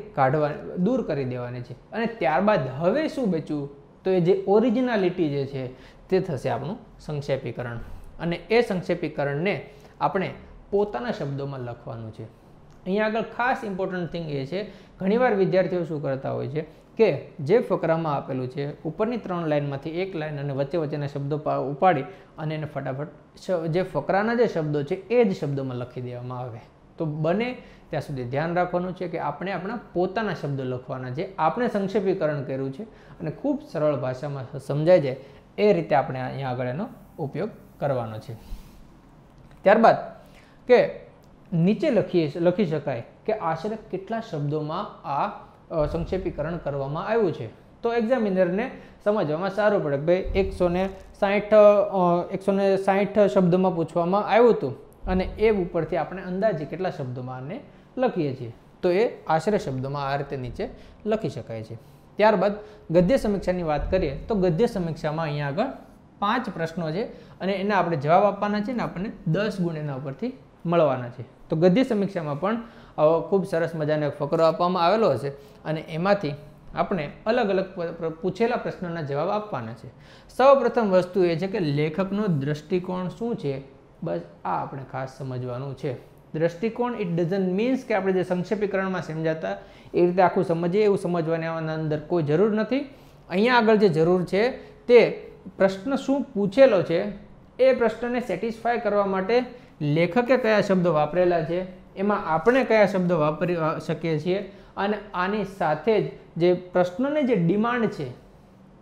[SPEAKER 1] દૂર કરી દેવાની છે. અને ત્યારબાદ હવે શું બચ્યું તો એ જે ઓરિજિનાલિટી જે છે તે થશે આપણું સંક્ષેપીકરણ. અને એ સંક્ષેપીકરણને આપણે પોતાના શબ્દોમાં લખવાનું છે. અહીંયા આગળ ખાસ ઇમ્પોર્ટન્ટ થિંગ એ છે, ઘણીવાર વિદ્યાર્થીઓ શું કરતા હોય છે કે જે ફકરામાં આપેલું છે ઉપરની 3 લાઇનમાંથી એક લાઇન અને વચ્ચે વચ્ચેના શબ્દો ઉપાડી અને એને ફટાફટ જે ફકરાના જે શબ્દો છે એ જ શબ્દોમાં લખી દેવામાં આવે. તો બને ત્યાં સુધી ધ્યાન રાખવાનું છે કે આપણે આપણા પોતાના શબ્દો લખવાના છે. આપણે સંક્ષેપીકરણ કર્યું છે અને ખૂબ સરળ ભાષામાં સમજાય જાય એ રીતે આપણે અહીંયા આગળ એનો ઉપયોગ કરવાનો છે. ત્યારબાદ કે નીચે લખી શકાય કે આશરે કેટલા શબ્દોમાં આ સંક્ષેપીકરણ કરવામાં આવ્યું છે. તો એક્ઝામિનરને સમજવામાં સારું પડે કે ભાઈ 160 શબ્દોમાં પૂછવામાં આવ્યું હતું અને એ ઉપરથી આપણે અંદાજે કેટલા શબ્દોમાં આને લખીએ છીએ, તો એ આશરે શબ્દોમાં આ રીતે નીચે લખી શકાય છે. ત્યારબાદ ગદ્ય સમીક્ષાની વાત કરીએ તો ગદ્ય સમીક્ષામાં અહીંયા આગળ 5 પ્રશ્નો છે અને એના આપણે જવાબ આપવાના છે ને આપણને 10 ગુણ એના ઉપરથી મળવાના છે. તો ગદ્ય સમીક્ષામાં પણ ખૂબ સરસ મજાનો એક ફકરો આપવામાં આવેલો હશે અને એમાંથી આપણે અલગ અલગ પૂછેલા પ્રશ્નોના જવાબ આપવાના છે. સૌ પ્રથમ વસ્તુ એ છે કે લેખકનો દ્રષ્ટિકોણ શું છે, બસ આ આપણે ખાસ સમજવાનું છે. દ્રષ્ટિકોણ ઇટ ડઝન્ટ મીન્સ કે આપણે જે સંક્ષેપીકરણમાં સમજાતા એ રીતે આખું સમજીએ એવું સમજવાની અંદર કોઈ જરૂર નથી. અહીંયા આગળ જે જરૂર છે તે પ્રશ્ન શું પૂછેલો છે એ પ્રશ્નને સેટિસ્ફાય કરવા માટે લેખકે કયા શબ્દો વાપરેલા છે, એમાં આપણે કયા શબ્દો વાપરી શકીએ છીએ અને આની સાથે જ જે પ્રશ્નની જે ડિમાન્ડ છે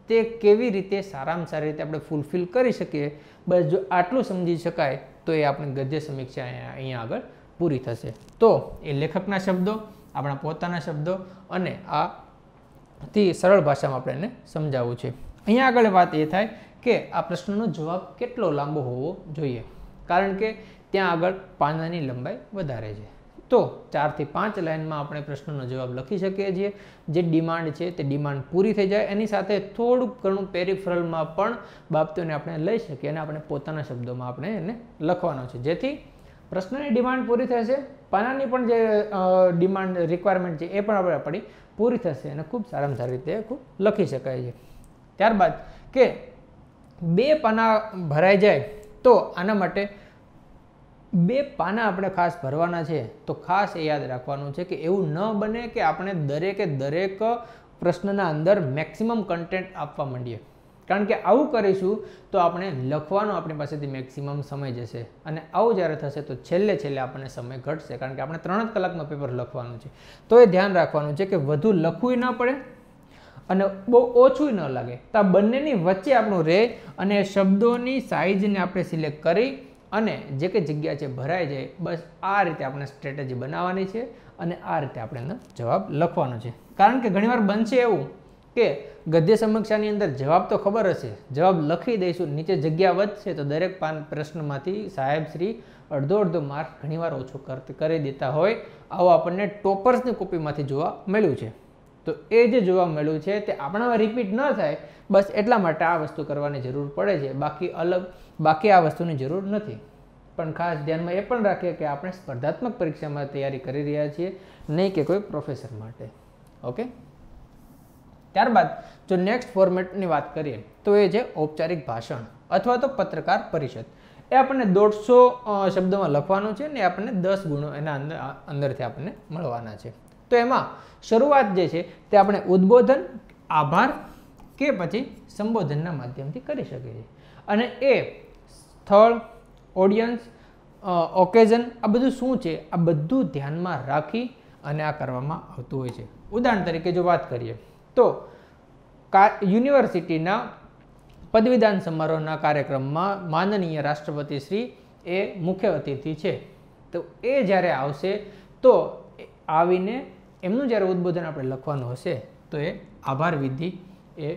[SPEAKER 1] તે કેવી રીતે સારામાં સારી રીતે આપણે ફૂલફિલ કરી શકીએ. બસ જો આટલું સમજી શકાય તો એ આપણી ગદ્ય સમીક્ષા અહીંયા આગળ પૂરી થશે. તો એ લેખકના શબ્દો, આપણા પોતાના શબ્દો અને આથી સરળ ભાષામાં આપણે એને સમજાવવું છે. અહીંયા આગળ વાત એ થાય કે આ પ્રશ્નનો જવાબ કેટલો લાંબો હોવો જોઈએ, કારણ કે ત્યાં આગળ પાનાની લંબાઈ વધારે છે. તો 4 થી 5 લાઇનમાં આપણે પ્રશ્નનો જવાબ લખી શકીએ છીએ. જે ડિમાન્ડ છે તે ડિમાન્ડ પૂરી થઈ જાય, એની સાથે થોડુંક ઘણું પેરિફરલમાં પણ બાબતોને આપણે લઈ શકીએ અને આપણે પોતાના શબ્દોમાં આપણે એને લખવાનો છે, જેથી પ્રશ્નની ડિમાન્ડ પૂરી થશે, પાનાની પણ જે ડિમાન્ડ રિક્વાયરમેન્ટ છે એ પણ આપણી પૂરી થશે અને ખૂબ સારામાં સારી રીતે ખૂબ લખી શકાય છે. ત્યારબાદ કે 2 પાના ભરાઈ જાય તો આના માટે 2 પાના આપણે ખાસ ભરવાના છે. તો ખાસ એ યાદ રાખવાનું છે કે એવું ન બને કે આપણે દરેક પ્રશ્નના અંદર મેક્સિમમ કન્ટેન્ટ આપવા માંડીએ, કારણ કે આવું કરીશું તો આપણે લખવાનો આપણી પાસેથી મેક્સિમમ સમય જશે અને આવું જ્યારે થશે તો છેલ્લે આપણને સમય ઘટશે, કારણ કે આપણે 3 જ કલાકમાં પેપર લખવાનું છે. તો એ ધ્યાન રાખવાનું છે કે વધુ લખવું ન પડે અને બહુ ઓછું ન લાગે, તો આ બંનેની વચ્ચે આપણું રહે અને શબ્દોની સાઇઝને આપણે સિલેક્ટ કરી અને જે કંઈ જગ્યા છે ભરાઈ જાય. બસ આ રીતે આપણે સ્ટ્રેટેજી બનાવવાની છે અને આ રીતે આપણે એનો જવાબ લખવાનો છે. કારણ કે ઘણીવાર બનશે એવું કે ગદ્ય સમીક્ષાની અંદર જવાબ તો ખબર હશે, જવાબ લખી દઈશું, નીચે જગ્યા વધશે તો દરેક પ્રશ્નમાંથી સાહેબશ્રી અડધો માર્ક ઘણીવાર ઓછો કરી દેતા હોય. આવું આપણને ટોપર્સની કોપીમાંથી જોવા મળ્યું છે. તો તો એ જે જોવા મળ્યું છે તે આપણામાં રિપીટ ન થાય બસ એટલા માટે આ વસ્તુ કરવાની જરૂર પડે છે, બાકી આ વસ્તુની જરૂર નથી. પણ ખાસ ધ્યાનમાં એ પણ રાખીએ કે આપણે સ્પર્ધાત્મક પરીક્ષામાં તૈયારી કરી રહ્યા છીએ, નહીં કે કોઈ પ્રોફેસર માટે. ઓકે, ત્યારબાદ જો નેક્સ્ટ ફોર્મેટની વાત કરીએ તો એ છે ઔપચારિક ભાષણ અથવા તો પત્રકાર પરિષદ. એ આપણને 150 શબ્દોમાં લખવાનું છે ને આપણને 10 ગુણો એના અંદરથી આપણને મળવાના છે. તો એમાં શરૂઆત જે છે તે આપણે ઉદ્બોધન, આભાર કે પછી સંબોધનના માધ્યમથી કરી શકીએ છીએ. અને એ સ્થળ, ઓડિયન્સ, ઓકેઝન આ બધું શું છે આ બધું ધ્યાનમાં રાખી અને આ કરવામાં આવતું હોય છે. ઉદાહરણ તરીકે જો વાત કરીએ તો યુનિવર્સિટીના પદવીદાન સમારોહના કાર્યક્રમમાં માનનીય રાષ્ટ્રપતિ શ્રી એ મુખ્ય અતિથિ છે. તો એ જ્યારે આવશે તો આવીને એમનું જ્યારે ઉદ્બોધન આપણે લખવાનું હશે તો એ આભાર વિધિ એ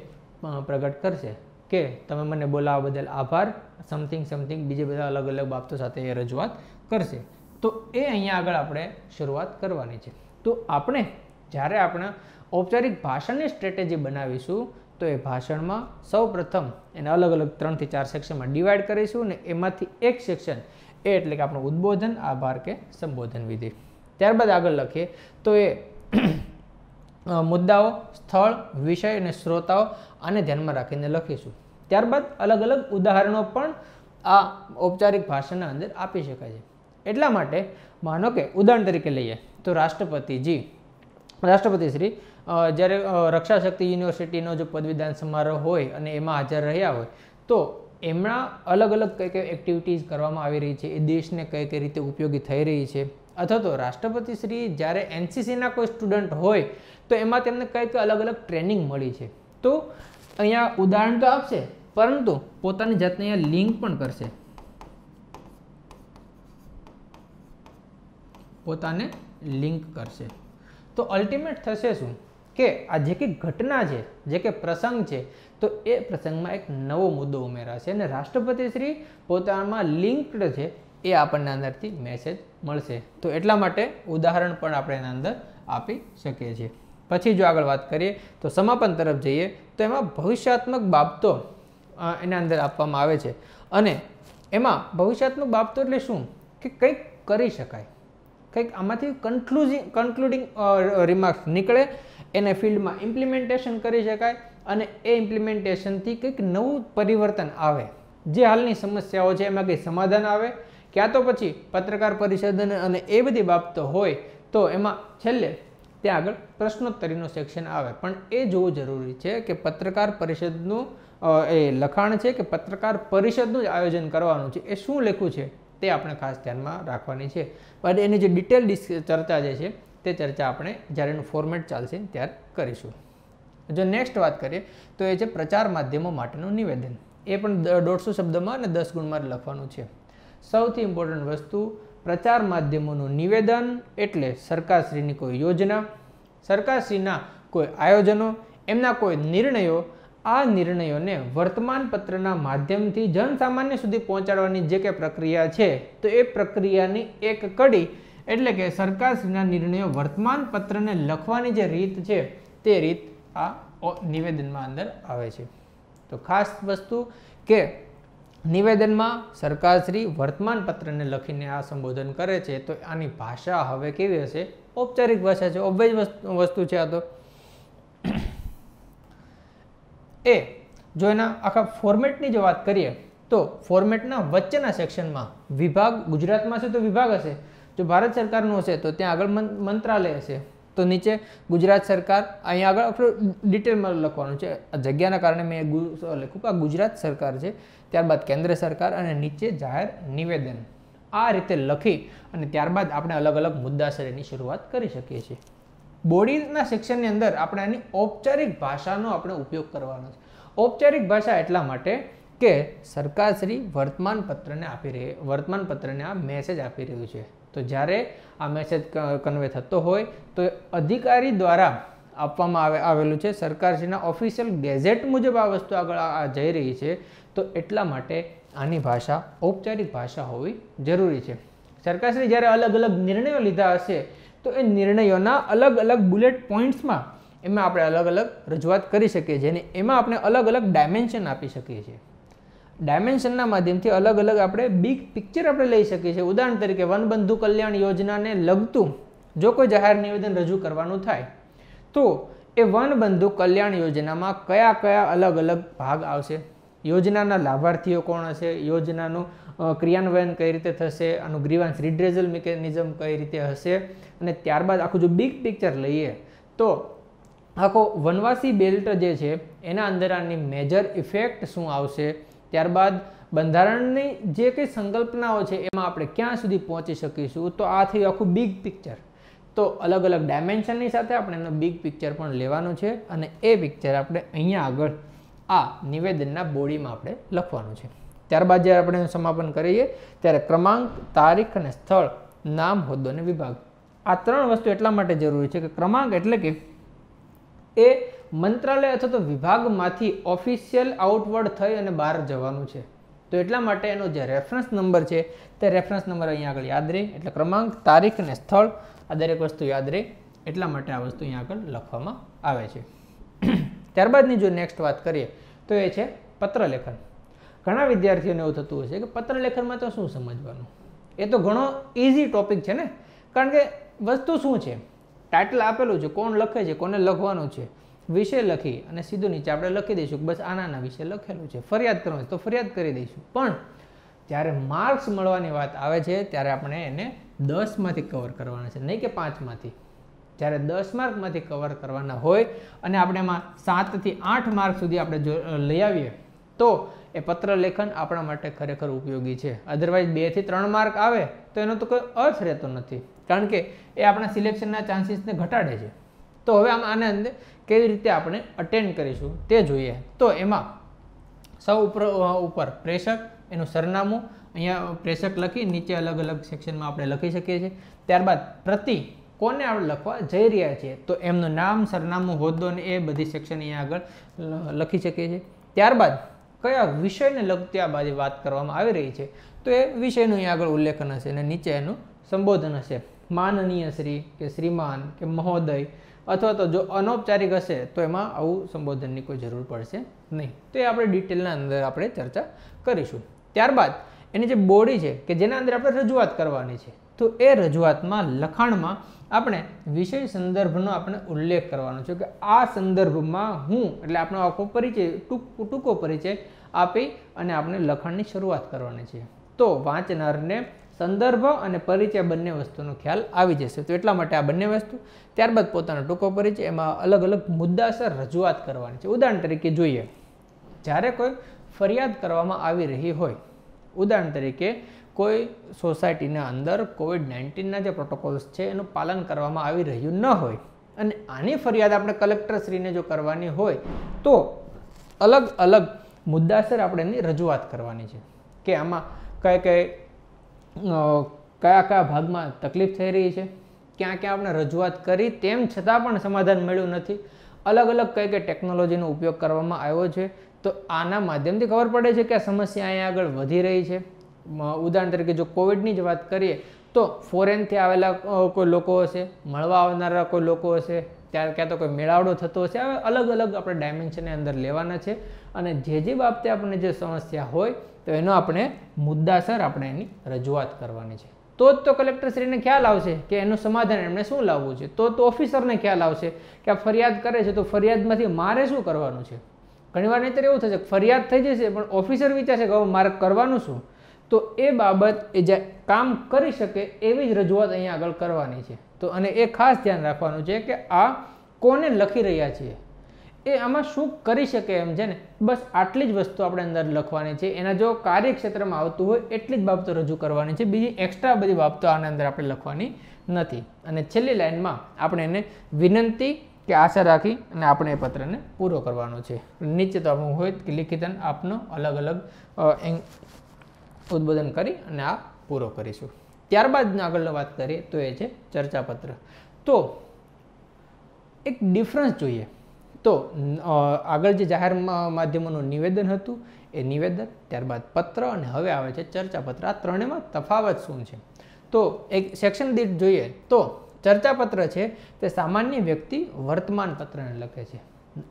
[SPEAKER 1] પ્રગટ કરશે કે તમે મને બોલાવવા બદલ આભાર, સમથિંગ બીજે બધા અલગ અલગ બાબતો સાથે એ રજૂઆત કરશે. તો એ અહીંયા આગળ આપણે શરૂઆત કરવાની છે. તો આપણે જ્યારે આપણા ઔપચારિક ભાષણની સ્ટ્રેટેજી બનાવીશું તો એ ભાષણમાં સૌ પ્રથમ એને અલગ અલગ 3 થી 4 સેક્શનમાં ડિવાઈડ કરીશું અને એમાંથી એક સેક્શન એટલે કે આપણું ઉદ્બોધન, આભાર કે સંબોધન વિધિ. ત્યારબાદ આગળ લખીએ તો એ મુદ્દાઓ, સ્થળ, વિષય અને શ્રોતાઓ આને ધ્યાનમાં રાખીને લખીશું. ત્યારબાદ અલગ અલગ ઉદાહરણો પણ આ ઔપચારિક ભાષણના અંદર આપી શકાય છે. એટલા માટે માનો કે ઉદાહરણ તરીકે લઈએ તો રાષ્ટ્રપતિ શ્રી જ્યારે રક્ષા શક્તિ યુનિવર્સિટીનો જો પદવીદાન સમારોહ હોય અને એમાં હાજર રહ્યા હોય તો એમના અલગ અલગ કઈ કઈ એક્ટિવિટીઝ કરવામાં આવી રહી છે, એ દેશને કઈ કઈ રીતે ઉપયોગી થઈ રહી છે, અથવા તો રાષ્ટ્રપતિ શ્રી જ્યારે એનસીસીના કોઈ સ્ટુડન્ટ હોય તો એમાં તેમને કઈ કઈ અલગ અલગ ટ્રેનિંગ મળી છે. તો અહીંયા ઉદાહરણ તો આપશે પરંતુ પોતાની જાતને અહીંયા લિંક પણ કરશે, પોતાને લિંક કરશે. તો અલ્ટિમેટ થશે શું કે આ જે કંઈ ઘટના છે, જે કે પ્રસંગ છે, તો એ પ્રસંગમાં એક નવો મુદ્દો ઉમેરાશે અને રાષ્ટ્રપતિ શ્રી પોતામાં લિંક્ડ છે એ આપણને અંદરથી મેસેજ મળશે. તો એટલા માટે ઉદાહરણ પણ આપણે એના અંદર આપી શકીએ છીએ. પછી જો આગળ વાત કરીએ તો સમાપન તરફ જઈએ તો એમાં ભવિષ્યાત્મક બાબતો એના અંદર આપવામાં આવે છે અને એમાં ભવિષ્યાત્મક બાબતો એટલે શું કે કંઈક કરી શકાય, કંઈક આમાંથી કન્ક્લુડિંગ રિમાર્ક્સ નીકળે, એને ફિલ્ડમાં ઇમ્પ્લિમેન્ટેશન કરી શકાય અને એ ઇમ્પ્લિમેન્ટેશનથી કંઈક નવું પરિવર્તન આવે, જે હાલની સમસ્યાઓ છે એમાં કંઈ સમાધાન આવે, ક્યાં તો પછી પત્રકાર પરિષદ અને એ બધી બાબતો હોય તો એમાં છેલ્લે ત્યાં આગળ પ્રશ્નોત્તરીનો સેક્શન આવે. પણ એ જોવું જરૂરી છે કે પત્રકાર પરિષદનું એ લખાણ છે કે પત્રકાર પરિષદનું જ આયોજન કરવાનું છે, એ શું લખ્યું છે તે આપણે ખાસ ધ્યાનમાં રાખવાની છે. પણ એની જે ડિટેલ ચર્ચા જે છે તે ચર્ચા આપણે જ્યારે એનું ફોર્મેટ ચાલશે ત્યારે કરીશું. જો નેક્સ્ટ વાત કરીએ તો એ છે પ્રચાર માધ્યમો માટેનું નિવેદન. એ પણ 150 શબ્દમાં અને 10 ગુણમાં લખવાનું છે. સૌથી ઇમ્પોર્ટન્ટ વસ્તુ, પ્રચાર માધ્યમોનું નિવેદન એટલે સરકારશ્રીની કોઈ યોજના, સરકારશ્રીના કોઈ આયોજનો, એમના કોઈ નિર્ણયો, આ નિર્ણયોને વર્તમાનપત્રના માધ્યમથી જનસામાન્ય સુધી પહોંચાડવાની જે કંઈ પ્રક્રિયા છે તો એ પ્રક્રિયાની એક કડી એટલે કે સરકારશ્રીના નિર્ણયો વર્તમાનપત્રને લખવાની જે રીત છે તે રીત આ નિવેદનમાં અંદર આવે છે. તો ખાસ વસ્તુ કે નિવેદનમાં સરકારશ્રી વર્તમાનપત્રને લખીને આ સંબોધન કરે છે તો આની ભાષા હવે કેવી હશે? ઔપચારિક ભાષા છે, ઓબ્વિયસ વસ્તુ છે આ. તો એ જો એના આખા ફોર્મેટની જો વાત કરીએ તો ફોર્મેટના વચ્ચેના સેક્શનમાં વિભાગ, ગુજરાતમાં છે તો વિભાગ હશે, જો ભારત સરકારનું હશે તો ત્યાં આગળ મંત્રાલય હશે, તો નીચે ગુજરાત સરકાર, અહીંયા આગળ ડિટેલમાં લખવાનું છે, જગ્યાના કારણે મેં લખ્યું કે આ ગુજરાત સરકાર છે, ત્યારબાદ કેન્દ્ર સરકાર અને નીચે જાહેર નિવેદન. આ રીતે લખી અને ત્યારબાદ આપણે અલગ અલગ મુદ્દાસર એની શરૂઆત કરી શકીએ છીએ. બોડીના સેક્શનની અંદર આપણે આની ઔપચારિક ભાષાનો આપણે ઉપયોગ કરવાનો છે. ઔપચારિક ભાષા એટલા માટે કે સરકારશ્રી વર્તમાનપત્રને આ મેસેજ આપી રહ્યું છે. તો જ્યારે આ મેસેજ કન્વે થતો હોય તો અધિકારી દ્વારા આપવામાં આવેલું છે, સરકારશ્રીના ઓફિશિયલ ગેઝેટ મુજબ આ વસ્તુ આગળ જઈ રહી છે. તો એટલા માટે આની ભાષા ઔપચારિક ભાષા હોવી જરૂરી છે. સરકારશ્રી જ્યારે અલગ અલગ નિર્ણયો લીધા હશે તો એ નિર્ણયોના અલગ અલગ બુલેટ પોઈન્ટ્સમાં એમાં આપણે અલગ અલગ રજૂઆત કરી શકીએ છીએ અને એમાં આપણે અલગ અલગ ડાયમેન્શન આપી શકીએ છીએ. ડાયમેન્શનના માધ્યમથી અલગ અલગ આપણે બિગ પિક્ચર આપણે લઈ શકીએ છીએ. ઉદાહરણ તરીકે વનબંધુ કલ્યાણ યોજનાને લગતું જો કોઈ જાહેર નિવેદન રજૂ કરવાનું થાય તો એ વનબંધુ કલ્યાણ યોજનામાં કયા કયા અલગ અલગ ભાગ આવશે, યોજનાના લાભાર્થીઓ કોણ હશે, યોજનાનું ક્રિયાન્વયન કઈ રીતે થશે, આનું ગ્રીવાન્સ રિડ્રેઝલ મિકેનિઝમ કઈ રીતે હશે, અને ત્યારબાદ આખું જો બિગ પિક્ચર લઈએ તો આખો વનવાસી બેલ્ટ જે છે એના અંદર આની મેજર ઇફેક્ટ શું આવશે, ત્યારબાદ બંધારણની જે કંઈ સંકલ્પનાઓ છે એમાં આપણે ક્યાં સુધી પહોંચી શકીશું. તો આ થયું આખું બિગ પિક્ચર. તો અલગ અલગ ડાયમેન્શનની સાથે આપણે એનો બિગ પિક્ચર પણ લેવાનું છે અને એ પિક્ચર આપણે અહીંયા આગળ આ નિવેદનના બોડીમાં આપણે લખવાનું છે. ત્યારબાદ જ્યારે આપણે સમાપન કરીએ ત્યારે ક્રમાંક, તારીખ અને સ્થળ, નામ, હોદ્દો અને વિભાગ, આ 3 વસ્તુ એટલા માટે જરૂરી છે કે ક્રમાંક એટલે કે એ મંત્રાલય અથવા તો વિભાગમાંથી ઓફિશિયલ આઉટવર્ડ થઈ અને બહાર જવાનું છે. તો એટલા માટે એનો જે રેફરન્સ નંબર છે તે રેફરન્સ નંબર અહીંયા આગળ યાદ રહે. એટલે ક્રમાંક, તારીખ અને સ્થળ આ દરેક વસ્તુ યાદ રહે એટલા માટે આ વસ્તુ અહીંયા આગળ લખવામાં આવે છે. ત્યારબાદની જો નેક્સ્ટ વાત કરીએ તો એ છે પત્રલેખન. ઘણા વિદ્યાર્થીઓને એવું થતું હશે કે પત્રલેખનમાં તો શું સમજવાનું, એ તો ઘણો ઇઝી ટોપિક છે ને, કારણ કે વસ્તુ શું છે, ટાઇટલ આપેલું છે, કોણ લખે છે, કોને લખવાનું છે, વિષય લખી અને સીધું નીચે આપણે લખી દઈશું બસ આના વિશે લખેલું છે, ફરિયાદ કરવાની તો ફરિયાદ કરી દઈશું. પણ જ્યારે માર્ક્સ મળવાની વાત આવે છે ત્યારે આપણે એને 10માંથી કવર કરવાના છે, નહીં કે 5માંથી. જ્યારે 10 માર્કમાંથી કવર કરવાના હોય અને આપણે એમાં 7 થી 8 માર્ક સુધી આપણે જો લઈ આવીએ તો એ પત્રલેખન આપણા માટે ખરેખર ઉપયોગી છે. અધરવાઇઝ 2 થી 3 માર્ક આવે તો એનો તો કોઈ અર્થ રહેતો નથી, કારણ કે એ આપણા સિલેક્શનના ચાન્સીસને ઘટાડે છે. તો હવે આને અંદર કેવી રીતે આપણે અટેન્ડ કરીશું તે જોઈએ. તો એમાં સૌ ઉપર પ્રેષક, એનું સરનામું, અહીંયા પ્રેષક લખી નીચે અલગ અલગ સેક્શનમાં આપણે લખી શકીએ છીએ. ત્યારબાદ પ્રતિ, કોને આપણે લખવા જઈ રહ્યા છીએ તો એમનું નામ, સરનામું, હોદ્દો અને એ બધી સેક્શન અહીંયા આગળ લખી શકીએ છીએ. ત્યારબાદ કયા વિષયને લગતી આ બધી વાત કરવામાં આવી રહી છે તો એ વિષયનું અહીંયા આગળ ઉલ્લેખન હશે અને નીચે એનું સંબોધન હશે, માનનીય શ્રી કે શ્રીમાન કે મહોદય, અથવા તો જો અનૌપચારિક હશે તો એમાં આવું સંબોધનની કોઈ જરૂર પડશે નહીં. તો એ આપણે ડિટેલના અંદર આપણે ચર્ચા કરીશું. ત્યારબાદ એની જે બોડી છે કે જેના અંદર આપણે રજૂઆત કરવાની છે તો એ રજૂઆતમાં લખાણમાં આપણે વિષય સંદર્ભનો આપણે ઉલ્લેખ કરવાનો છે કે આ સંદર્ભમાં હું, એટલે આપણો આખો પરિચય, ટૂંકો પરિચય આપી અને આપણે લખાણની શરૂઆત કરવાની છે. તો વાંચનારને સંદર્ભ અને પરિચય બંને વસ્તુનો ખ્યાલ આવી જશે. તો એટલા માટે આ બંને વસ્તુ, ત્યારબાદ પોતાનો ટૂંકો પરિચય, એમાં અલગ અલગ મુદ્દાસર રજૂઆત કરવાની છે. ઉદાહરણ તરીકે જોઈએ, જ્યારે કોઈ ફરિયાદ કરવામાં આવી રહી હોય, ઉદાહરણ તરીકે કોઈ સોસાયટીના અંદર COVID-19ના જે પ્રોટોકોલ્સ છે એનું પાલન કરવામાં આવી રહ્યું ન હોય અને આની ફરિયાદ આપણે કલેક્ટરશ્રીને જો કરવાની હોય તો અલગ અલગ મુદ્દાસર આપણે એની રજૂઆત કરવાની છે કે આમાં કયા ભાગમાં તકલીફ થઈ રહી છે, ક્યાં ક્યાં આપણે રજૂઆત કરી તેમ છતાં પણ સમાધાન મળ્યું નથી, અલગ અલગ કઈ ટેકનોલોજીનો ઉપયોગ કરવામાં આવ્યો છે. તો આના માધ્યમથી ખબર પડે છે કે આ સમસ્યા અહીંયા આગળ વધી રહી છે. ઉદાહરણ તરીકે જો કોવિડની જ વાત કરીએ તો ફોરેનથી આવેલા કોઈ લોકો હશે, મળવા આવનારા કોઈ લોકો હશે, ક્યાં તો કોઈ મેળાવડો થતો હશે. હવે અલગ અલગ આપણે ડાયમેન્શનની અંદર લેવાના છે અને જે બાબતે આપણને જે સમસ્યા હોય તો એનો આપણે મુદ્દાસર આપણે એની રજૂઆત કરવાની છે. તો જ તો કલેક્ટરશ્રીને ખ્યાલ આવશે કે એનું સમાધાન એમણે શું લાવવું છે. તો ઓફિસરને ખ્યાલ આવશે કે આ ફરિયાદ કરે છે તો ફરિયાદમાંથી મારે શું કરવાનું છે. ઘણીવાર નહીંતર એવું થશે ફરિયાદ થઈ જશે પણ ઓફિસર વિચારશે કે મારે કરવાનું શું. તો એ બાબત એ જે કામ કરી શકે એવી જ રજૂઆત અહીંયા આગળ કરવાની છે. તો અને એ ખાસ ધ્યાન રાખવાનું છે કે આ કોને લખી રહ્યા છીએ, એ આમાં શું કરી શકે એમ છે ને, બસ આટલી જ વસ્તુ આપણે અંદર લખવાની છે. એના જો કાર્યક્ષેત્રમાં આવતું હોય એટલી જ બાબતો રજૂ કરવાની છે, બીજી એક્સ્ટ્રા બધી બાબતો આના અંદર આપણે લખવાની નથી. અને છેલ્લી લાઇનમાં આપણે એને વિનંતી કે આશા રાખી અને આપણે એ પત્રને પૂરો કરવાનો છે. નીચે તો આપણું હોય કે લિખિતન આપનો અલગ અલગ ઉદ્બોધન કરી અને આ પૂરો કરીશું. ત્યારબાદ આગળ વાત કરીએ તો એ છે ચર્ચાપત્ર. તો એક ડિફરન્સ જોઈએ તો આગળ જે જાહેર માધ્યમોનું નિવેદન હતું એ નિવેદન, ત્યારબાદ પત્ર અને હવે આવે છે ચર્ચાપત્ર. આ ત્રણેયમાં તફાવત શું છે? તો એક સેક્શન દીઠ જોઈએ તો ચર્ચાપત્ર છે તે સામાન્ય વ્યક્તિ વર્તમાન પત્રને લખે છે.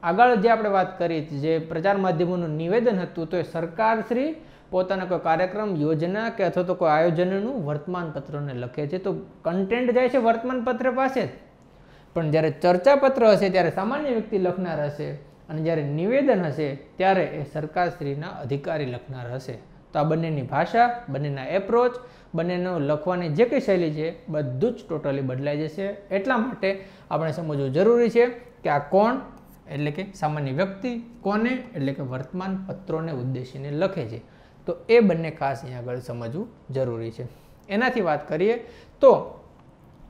[SPEAKER 1] આગળ જે આપણે વાત કરી જે પ્રચાર માધ્યમોનું નિવેદન હતું તો એ સરકારશ્રી પોતાના કોઈ કાર્યક્રમ યોજના કે અથવા તો કોઈ આયોજનનું વર્તમાન પત્રને લખે છે. તો કન્ટેન્ટ જાય છે વર્તમાન પત્ર પાસે જ, પણ જ્યારે ચર્ચાપત્ર હશે ત્યારે સામાન્ય વ્યક્તિ લખનાર હશે અને જ્યારે નિવેદન હશે ત્યારે એ સરકારશ્રીના અધિકારી લખનાર હશે. તો આ બંનેની ભાષા, બંનેના એપ્રોચ, બંનેનો લખવાની જે કંઈ શૈલી છે બધું જ ટોટલી બદલાઈ જશે. એટલા માટે આપણે સમજવું જરૂરી છે કે આ કોણ એટલે કે સામાન્ય વ્યક્તિ, કોને એટલે કે વર્તમાન પત્રોને ઉદ્દેશીને લખે છે. તો એ બંને ખાસ અહીંયા આગળ સમજવું જરૂરી છે. એનાથી વાત કરીએ તો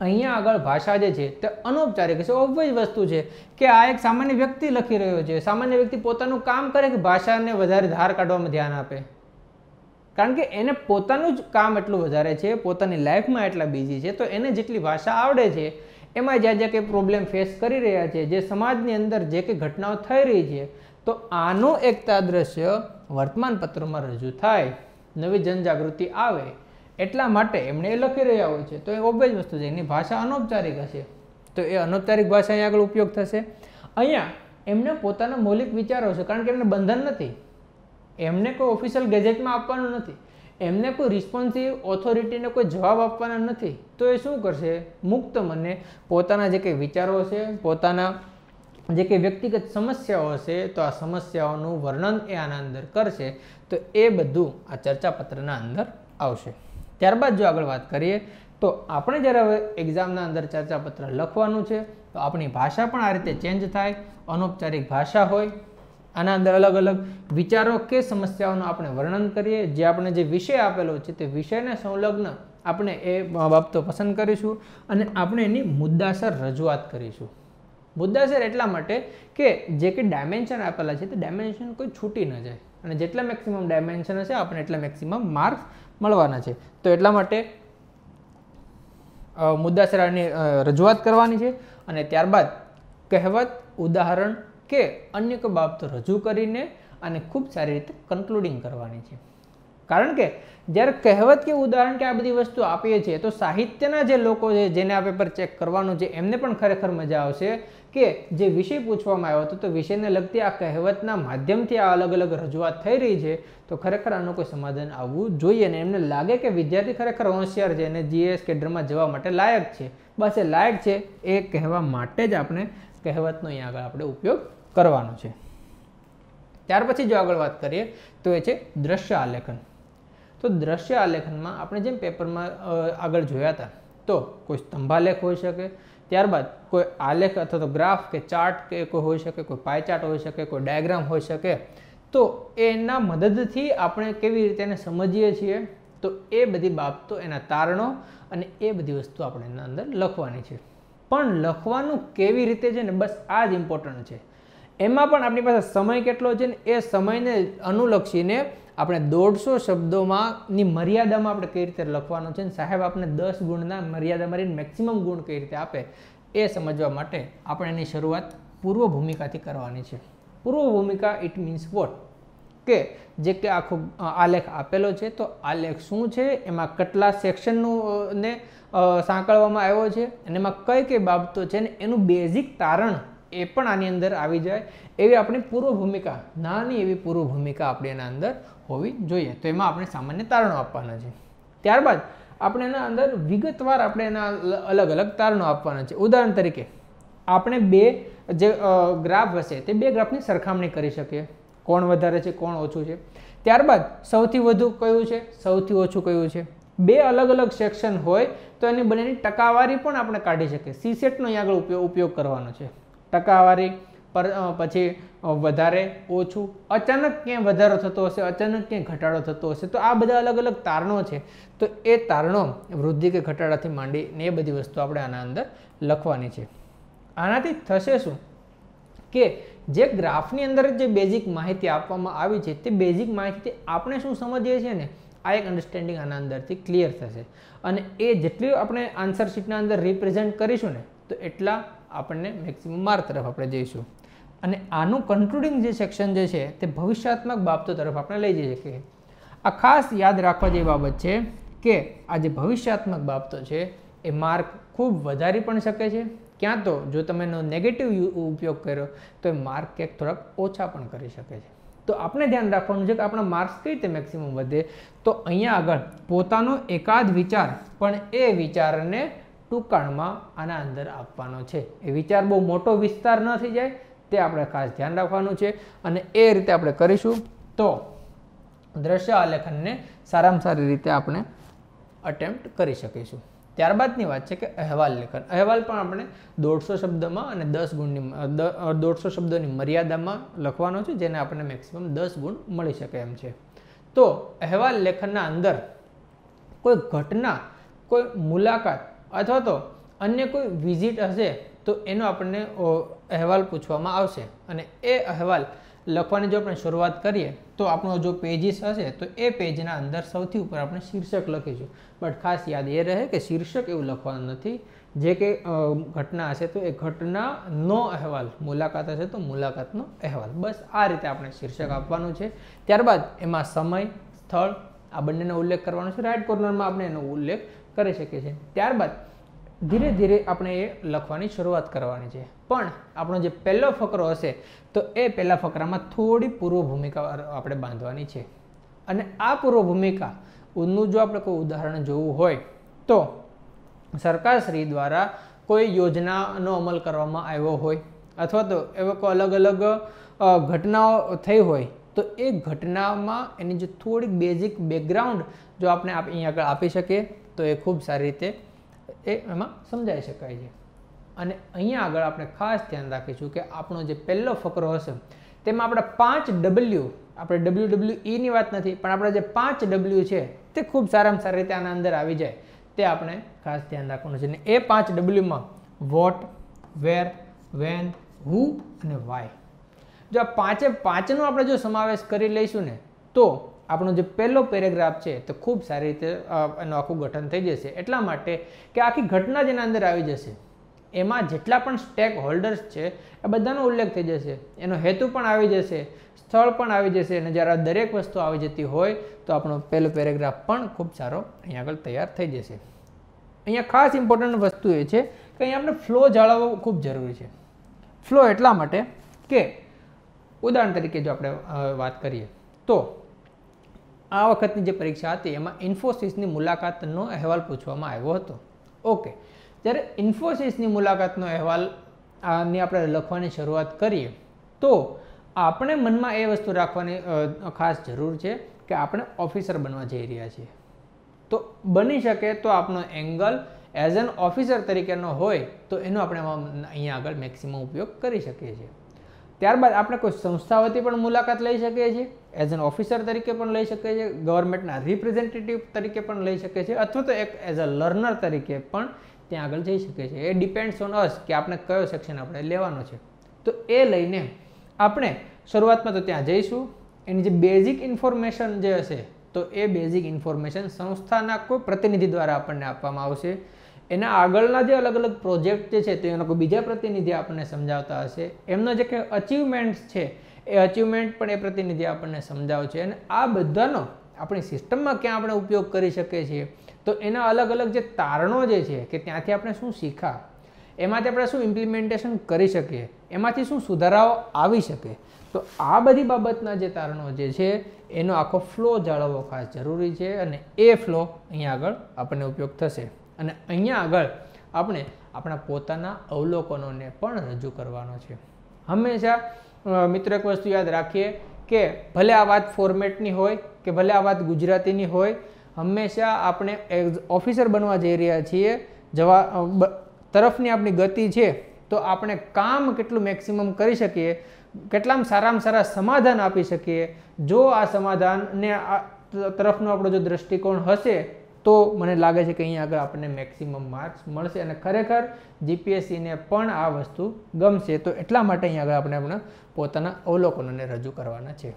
[SPEAKER 1] અહીંયા આગળ ભાષા જે છે તે અનૌપચારિક છે, ઓબ્વિયસ વસ્તુ છે કે આ એક સામાન્ય વ્યક્તિ લખી રહ્યો છે. સામાન્ય વ્યક્તિ પોતાનું કામ કરે કે ભાષાને વધારે ધાર કાઢવામાં ધ્યાન આપે, કારણ કે એને પોતાનું જ કામ એટલું વધારે છે, પોતાની લાઈફમાં એટલા બિઝી છે, તો એને જેટલી ભાષા આવડે છે એમાં જ્યાં કંઈ પ્રોબ્લેમ ફેસ કરી રહ્યા છે, જે સમાજની અંદર જે કંઈ ઘટનાઓ થઈ રહી છે, તો આનું એક તાદ્રશ્ય વર્તમાન પત્રમાં રજૂ થાય, નવી જનજાગૃતિ આવે એટલા માટે એમણે એ લખી રહ્યા હોય છે. તો એ ઓબ્વિયસ વસ્તુ છે, એની ભાષા અનૌપચારિક હશે, તો એ અનૌપચારિક ભાષા અહીંયા આગળ ઉપયોગ થશે. અહીંયા એમને પોતાના મૌલિક વિચારો છે, કારણ કે એમને બંધન નથી, એમને કોઈ ઓફિશિયલ ગેજેટમાં આપવાનું નથી, એમને કોઈ રિસ્પોન્સિવ ઓથોરિટીને કોઈ જવાબ આપવાના નથી. તો એ શું કરશે, મુક્ત મને પોતાના જે કંઈ વિચારો છે, પોતાના જે કંઈ વ્યક્તિગત સમસ્યાઓ હશે, તો આ સમસ્યાઓનું વર્ણન એ આના અંદર કરશે. તો એ બધું આ ચર્ચાપત્રના અંદર આવશે. ત્યારબાદ જો આગળ વાત કરીએ તો આપણે જ્યારે હવે એક્ઝામના અંદર ચર્ચાપત્ર લખવાનું છે તો આપણી ભાષા પણ આ રીતે ચેન્જ થાય, અનૌપચારિક ભાષા હોય, આના અંદર અલગ અલગ વિચારો કે સમસ્યાઓનું આપણે વર્ણન કરીએ, જે આપણે જે વિષય આપેલો છે તે વિષયને સંલગ્ન આપણે એ બાબતો પસંદ કરીશું અને આપણે એની મુદ્દાસર રજૂઆત કરીશું. મુદ્દાસર એટલા માટે કે જે કંઈ ડાયમેન્શન આપેલા છે તે ડાયમેન્શન કોઈ છૂટી ન જાય અને જેટલા મેક્સિમમ ડાયમેન્શન હશે આપણે એટલા મેક્સિમમ માર્ક્સ મળવાના છે. તો એટલા માટે મુદ્દાસરની રજૂઆત કરવાની છે અને ત્યારબાદ કહેવત, ઉદાહરણ કે અન્ય કોઈ બાબતો રજૂ કરીને અને ખૂબ સારી રીતે કન્ક્લુડિંગ કરવાની છે. કારણ કે જ્યારે કહેવત કે ઉદાહરણ કે આ બધી વસ્તુ આપીએ છીએ તો સાહિત્યના જે લોકો છે જેને આ પેપર ચેક કરવાનું છે એમને પણ ખરેખર મજા આવશે કે જે વિષય પૂછવામાં આવ્યો હતો તો વિષયને લગતી આ કહેવતના માધ્યમથી આ અલગ અલગ રજૂઆત થઈ રહી છે, તો ખરેખર આનું કોઈ સમાધાન આવવું જોઈએ ને એમને લાગે કે વિદ્યાર્થી ખરેખર હોશિયાર છે અને જીએસ કેડરમાં જવા માટે લાયક છે. બસ એ લાયક છે એ કહેવા માટે જ આપણે કહેવતનો અહીંયા આગળ આપણે ઉપયોગ કરવાનો છે. ત્યાર પછી જો આગળ વાત કરીએ તો એ છે દ્રશ્ય આલેખન. તો દ્રશ્ય આલેખનમાં આપણે જેમ પેપરમાં આગળ જોયા હતા તો કોઈ સ્તંભાલેખ હોઈ શકે, ત્યારબાદ કોઈ આલેખ અથવા તો ગ્રાફ કે ચાર્ટ કે કોઈ હોઈ શકે, કોઈ પાય ચાર્ટ હોઈ શકે, કોઈ ડાયાગ્રામ હોઈ શકે. તો એના મદદથી આપણે કેવી રીતે એને સમજીએ છીએ તો એ બધી બાબતો, એના તારણો અને એ બધી વસ્તુ આપણે એના અંદર લખવાની છે. પણ લખવાનું કેવી રીતે છે ને બસ આ જ ઇમ્પોર્ટન્ટ છે. એમાં પણ આપણી પાસે સમય કેટલો છે ને એ સમયને અનુલક્ષીને આપણે 150 શબ્દોમાંની મર્યાદામાં આપણે કઈ રીતે લખવાનું છે ને સાહેબ આપણે 10 ગુણના મર્યાદા મારીને મેક્સિમમ ગુણ કઈ રીતે આપે એ સમજવા માટે આપણે એની શરૂઆત પૂર્વ ભૂમિકાથી કરવાની છે. પૂર્વ ભૂમિકા ઇટ મીન્સ વોટ, કે જે કે આખો આલેખ આપેલો છે તો આલેખ શું છે, એમાં કેટલા સેક્શનનું ને સાંકળવામાં આવ્યો છે અને એમાં કઈ કઈ બાબતો છે ને એનું બેઝિક તારણ એ પણ આની અંદર આવી જાય એવી આપણી પૂર્વ ભૂમિકા, નાની એવી પૂર્વ ભૂમિકા આપણે એના અંદર હોવી જોઈએ. તો એમાં આપણે સામાન્ય તારણો આપવાના છે. ત્યારબાદ આપણે એના અંદર વિગતવાર આપણે એના અલગ અલગ તારણો આપવાના છે. ઉદાહરણ તરીકે આપણે બે જે ગ્રાફ હશે તે બે ગ્રાફની સરખામણી કરી શકીએ, કોણ વધારે છે કોણ ઓછું છે. ત્યારબાદ સૌથી વધુ કયું છે, સૌથી ઓછું કયું છે. બે અલગ અલગ સેક્શન હોય તો એની બંનેની ટકાવારી પણ આપણે કાઢી શકીએ. સીસેટનો અહીં આગળ ઉપયોગ કરવાનો છે. ટકાવારી પર પછી વધારે ઓછું, અચાનક ક્યાંય વધારો થતો હશે, અચાનક ક્યાંય ઘટાડો થતો હશે, તો આ બધા અલગ અલગ તારણો છે. તો એ તારણો વૃદ્ધિ કે ઘટાડાથી માંડીને એ બધી વસ્તુ આપણે આના અંદર લખવાની છે. આનાથી થશે શું કે જે ગ્રાફની અંદર જે બેઝિક માહિતી આપવામાં આવી છે તે બેઝિક માહિતી આપણે શું સમજીએ છીએ ને આ એક અન્ડરસ્ટેન્ડિંગ આના અંદરથી ક્લિયર થશે અને એ જેટલી આપણે આન્સર શીટના અંદર રિપ્રેઝેન્ટ કરીશું ને તો એટલા આપણને મેક્સિમમ માર્ક તરફ આપણે જઈશું. અને આનું કન્ક્લુડિંગ જે સેક્શન જે છે તે ભવિષ્યાત્મક બાબતો તરફ આપણે લઈ જઈ શકીએ. આ ખાસ યાદ રાખવા જેવી બાબત છે કે આ જે ભવિષ્યાત્મક બાબતો છે એ માર્ક ખૂબ વધારી પણ શકે છે, ક્યાં તો જો તમે એનો નેગેટિવ ઉપયોગ કર્યો તો એ માર્ક ક્યાંક થોડાક ઓછા પણ કરી શકે છે. તો આપણે ધ્યાન રાખવાનું છે કે આપણા માર્ક્સ કઈ રીતે મેક્સિમમ વધે. તો અહીંયા આગળ પોતાનો એકાદ વિચાર પણ એ વિચારને ટૂંકાણમાં આના અંદર આપવાનો છે. એ વિચાર બહુ મોટો વિસ્તાર ન થઈ જાય તે આપણે ખાસ ધ્યાન રાખવાનું છે, અને એ રીતે આપણે કરીશું તો દ્રશ્ય આલેખનને સારામાં સારી રીતે આપણે અટેમ્પ્ટ કરી શકીશું. ત્યારબાદની વાત છે કે અહેવાલ લેખન. અહેવાલ પણ આપણે 150 શબ્દમાં અને 10 ગુણની 150 શબ્દોની મર્યાદામાં લખવાનો છે, જેને આપણને મેક્સિમમ 10 ગુણ મળી શકે એમ છે. તો અહેવાલ લેખનના અંદર કોઈ ઘટના, કોઈ મુલાકાત અથવા તો અન્ય કોઈ વિઝિટ હશે તો એનો આપણને અહેવાલ પૂછવામાં આવશે, અને એ અહેવાલ લખવાની જો આપણે શરૂઆત કરીએ તો આપણો જો પેજીસ હશે તો એ પેજના અંદર સૌથી ઉપર આપણે શીર્ષક લખીશું. બટ ખાસ યાદ એ રહે કે શીર્ષક એવું લખવાનું નથી. જે કે ઘટના હશે તો એ ઘટનાનો અહેવાલ, મુલાકાત હશે તો મુલાકાતનો અહેવાલ, બસ આ રીતે આપણે શીર્ષક આપવાનું છે. ત્યારબાદ એમાં સમય, સ્થળ આ બંનેનો ઉલ્લેખ કરવાનો છે. રાઇટ કોર્નરમાં આપણે એનો ઉલ્લેખ કરી શકીએ છીએ. ત્યારબાદ ધીરે ધીરે આપણે એ લખવાની શરૂઆત કરવાની છે. પણ આપણો જે પહેલો ફકરો હશે તો એ પહેલા ફકરામાં થોડી પૂર્વ ભૂમિકા આપણે બાંધવાની છે, અને આ પૂર્વ ભૂમિકાનું જો આપણે કોઈ ઉદાહરણ જોવું હોય તો સરકારશ્રી દ્વારા કોઈ યોજનાનો અમલ કરવામાં આવ્યો હોય અથવા તો એવા કોઈ અલગ અલગ ઘટનાઓ થઈ હોય તો એ ઘટનામાં એની જે થોડીક બેઝિક બેકગ્રાઉન્ડ જો આપણે અહીંયા આગળ આપી શકીએ તો એ ખૂબ સારી રીતે એમાં સમજાઈ શકાય છે. અને અહીંયા આગળ આપણે ખાસ ધ્યાન રાખીશું કે આપણો જે પહેલો ફકરો હશે તેમાં આપણા 5 W, આપણે WWEની વાત નથી પણ આપણા જે 5 W છે તે ખૂબ સારામાં સારી રીતે આના અંદર આવી જાય તે આપણે ખાસ ધ્યાન રાખવાનું છે. અને એ 5 Wમાં વોટ, વેર, વેન, હુ અને વાય, જો આ 5નો આપણે જો સમાવેશ કરી લઈશું ને તો આપણો જે પહેલો પેરેગ્રાફ છે તો ખૂબ સારી રીતે એનું આખું ગઠન થઈ જશે. એટલા માટે કે આખી ઘટના જેના અંદર આવી જશે એમાં જેટલા પણ સ્ટેક હોલ્ડર્સ છે એ બધાનો ઉલ્લેખ થઈ જશે, એનો હેતુ પણ આવી જશે, સ્થળ પણ આવી જશે, અને જ્યારે દરેક વસ્તુ આવી જતી હોય તો આપણો પહેલો પેરેગ્રાફ પણ ખૂબ સારો અહીંયા આગળ તૈયાર થઈ જશે. અહીંયા ખાસ ઇમ્પોર્ટન્ટ વસ્તુ એ છે કે અહીંયા આપણે ફ્લો જાળવવો ખૂબ જરૂરી છે. ફ્લો એટલા માટે કે ઉદાહરણ તરીકે જો આપણે વાત કરીએ તો આ વખતની જે પરીક્ષા હતી એમાં ઇન્ફોસિસની મુલાકાતનો અહેવાલ પૂછવામાં આવ્યો હતો. ઓકે, જ્યારે ઇન્ફોસિસની મુલાકાતનો અહેવાલ ની આપણે લખવાની શરૂઆત કરીએ તો આપણે મનમાં એ વસ્તુ રાખવાની ખાસ જરૂર છે કે આપણે ઓફિસર બનવા જઈ રહ્યા છીએ. તો બની શકે તો આપણો એંગલ એઝ એન ઓફિસર તરીકેનો હોય તો એનો આપણે અહીંયા આગળ મેક્સિમમ ઉપયોગ કરી શકીએ છીએ. ત્યારબાદ આપણે કોઈ સંસ્થા વતી પણ મુલાકાત લઈ શકીએ છીએ, એઝ એન ઓફિસર તરીકે પણ લઈ શકીએ છીએ, ગવર્મેન્ટના રિપ્રેઝેન્ટેટિવ તરીકે પણ લઈ શકીએ છીએ, અથવા તો એક એઝ અ લર્નર તરીકે પણ ત્યાં આગળ જઈ શકીએ છીએ. એ ડિપેન્ડ્સ ઓન અસ કે આપણે કયો સેક્શન આપણે લેવાનો છે. તો એ લઈને આપણે શરૂઆતમાં તો ત્યાં જઈશું. એની જે બેઝિક ઇન્ફોર્મેશન જે હશે તો એ બેઝિક ઇન્ફોર્મેશન સંસ્થાના કોઈ પ્રતિનિધિ દ્વારા આપણને આપવામાં આવશે. એના આગળના જે અલગ અલગ પ્રોજેક્ટ જે છે તો એનો કોઈ બીજા પ્રતિનિધિ આપણને સમજાવતા હશે. એમનો જે કે અચીવમેન્ટ્સ છે એ અચીવમેન્ટ પણ એ પ્રતિનિધિ આપણને સમજાવશે. અને આ બધાનો આપણી સિસ્ટમમાં ક્યાં આપણે ઉપયોગ કરી શકીએ છીએ તો એના અલગ અલગ જે તારણો જે છે કે ત્યાંથી આપણે શું શીખા, એમાંથી આપણે શું ઇમ્પ્લિમેન્ટેશન કરી શકીએ, એમાંથી શું સુધારાઓ આવી શકે. તો આ બધી બાબતના જે તારણો જે છે એનો આખો ફ્લો જાળવવો ખાસ જરૂરી છે, અને એ ફ્લો અહીંયા આગળ આપણને ઉપયોગ થશે. અને અહીંયા આગળ આપણે આપણા પોતાના અવલોકનોને પણ રજૂ કરવાનો છે. હંમેશા મિત્રો એક વસ્તુ યાદ રાખીએ કે ભલે આ વાત ફોર્મેટની હોય કે ભલે આ વાત ગુજરાતીની હોય, હંમેશા આપણે ઓફિસર બનવા જઈ રહ્યા છીએ તરફની આપણી ગતિ છે તો આપણે કામ કેટલું મેક્સિમમ કરી શકીએ, કેટલામાં સારા સમાધાન આપી શકીએ. જો આ સમાધાનને તરફનો આપણો જો દ્રષ્ટિકોણ હશે તો મને લાગે છે કે અહીંયા આગળ આપણને મેક્સિમમ માર્ક્સ મળશે, અને ખરેખર જીપીએસસીને પણ આ વસ્તુ ગમશે. તો એટલા માટે અહીંયા આગળ આપણે આપણા પોતાના અવલોકનોને રજૂ કરવાના છે.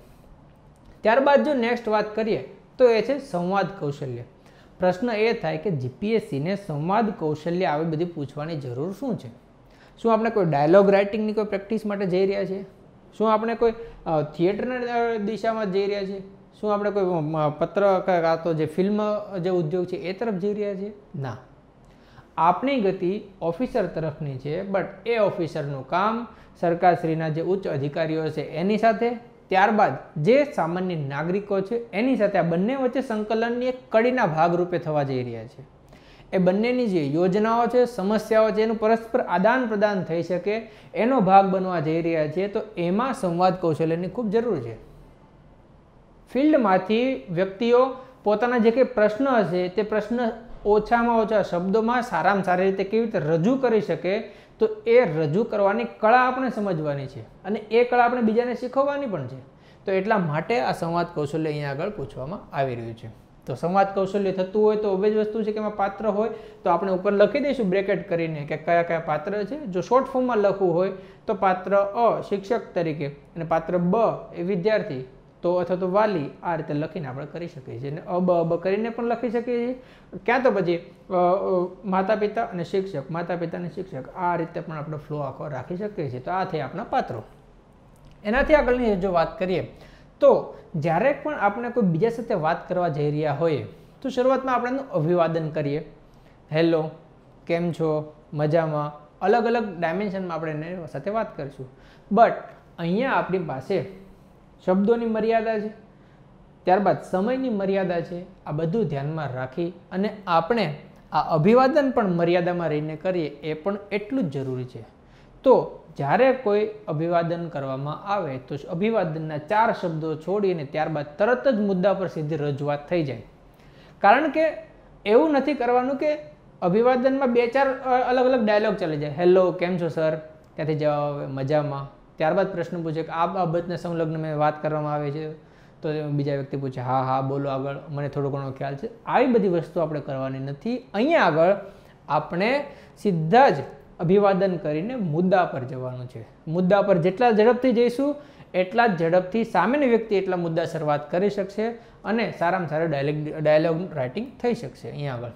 [SPEAKER 1] ત્યારબાદ જો નેક્સ્ટ વાત કરીએ તો એ છે સંવાદ કૌશલ્ય. પ્રશ્ન એ થાય કે જીપીએસસીને સંવાદ કૌશલ્ય આવી બધી પૂછવાની જરૂર શું છે? શું આપણે કોઈ ડાયલોગ રાઇટિંગની કોઈ પ્રેક્ટિસ માટે જઈ રહ્યા છીએ? શું આપણે કોઈ થિયેટરના દિશામાં જઈ રહ્યા છીએ? શું આપણે કોઈ પત્રકાર તો જે ફિલ્મ જે ઉદ્યોગ છે એ તરફ જઈ રહ્યા છીએ? ના, આપણી ગતિ ઓફિસર તરફની છે, બટ એ ઓફિસરનું કામ સરકારશ્રીના જે ઉચ્ચ અધિકારીઓ છે એની સાથે, ત્યારબાદ જે સામાન્ય નાગરિકો છે એની સાથે આ બંને વચ્ચે સંકલનની એક કડીના ભાગરૂપે થવા જઈ રહ્યા છે. એ બંનેની જે યોજનાઓ છે, સમસ્યાઓ છે, એનું પરસ્પર આદાન પ્રદાન થઈ શકે એનો ભાગ બનવા જઈ રહ્યા છે. તો એમાં સંવાદ કૌશલ્યની ખૂબ જરૂર છે. ફિલ્ડમાંથી વ્યક્તિઓ પોતાના જે કંઈ પ્રશ્ન હશે તે પ્રશ્ન ઓછામાં ઓછા શબ્દોમાં સારામાં સારી રીતે કેવી રીતે રજૂ કરી શકે, તો એ રજૂ કરવાની કળા આપણે સમજવાની છે અને એ કળા આપણે બીજાને શીખવવાની પણ છે. તો એટલા માટે આ સંવાદ કૌશલ્ય અહીંયા આગળ પૂછવામાં આવી રહ્યું છે. તો સંવાદ કૌશલ્ય થતું હોય તો ઓબેજ વસ્તુ છે કે એમાં પાત્ર હોય તો આપણે ઉપર લખી દઈશું બ્રેકેટ કરીને કે કયા કયા પાત્ર છે. જો શોર્ટ ફોર્મમાં લખવું હોય તો પાત્ર અ શિક્ષક તરીકે અને પાત્ર બ એ વિદ્યાર્થી તો અથવા તો વાલી, આ રીતે લખીને આપણે કરી શકીએ છીએ. અને અબ કરીને પણ લખી શકીએ છીએ, ક્યાં તો પછી માતા પિતા અને શિક્ષક, માતા પિતા અને શિક્ષક, આ રીતે પણ આપણે ફ્લો આખો રાખી શકીએ છીએ. તો આ થઈ આપણા પાત્રો. એનાથી આગળની જો વાત કરીએ તો જ્યારે પણ આપણે કોઈ બીજા સાથે વાત કરવા જઈ રહ્યા હોઈએ તો શરૂઆતમાં આપણે એનું અભિવાદન કરીએ, હેલો, કેમ છો, મજામાં, અલગ અલગ ડાયમેન્શનમાં આપણે એની સાથે વાત કરીશું. બટ અહીંયા આપણી પાસે શબ્દોની મર્યાદા છે, ત્યારબાદ સમયની મર્યાદા છે. આ બધું ધ્યાનમાં રાખી અને આપણે આ અભિવાદન પણ મર્યાદામાં રહીને કરીએ એ પણ એટલું જ જરૂરી છે. તો જ્યારે કોઈ અભિવાદન કરવામાં આવે તો અભિવાદનના 4 શબ્દો છોડીને ત્યારબાદ તરત જ મુદ્દા પર સીધી રજૂઆત થઈ જાય. કારણ કે એવું નથી કરવાનું કે અભિવાદનમાં 2-4 અલગ અલગ ડાયલોગ ચાલી જાય. હેલો, કેમ છો સર, ત્યાંથી જવાબ આવે મજામાં, ત્યારબાદ પ્રશ્ન પૂછે કે આ બાબતને સંલગ્ન મેં વાત કરવામાં આવે છે, તો બીજા વ્યક્તિ પૂછે હા હા બોલો આગળ, મને થોડો ઘણો ખ્યાલ છે. આવી બધી વસ્તુ આપણે કરવાની નથી. અહીંયા આગળ આપણે સીધા જ અભિવાદન કરીને મુદ્દા પર જવાનું છે. મુદ્દા પર જેટલા ઝડપથી જઈશું એટલા જ ઝડપથી સામેની વ્યક્તિ એટલા મુદ્દા શરૂઆત કરી શકશે અને સારામાં સારું ડાયલોગ રાઇટિંગ થઈ શકશે. અહીંયા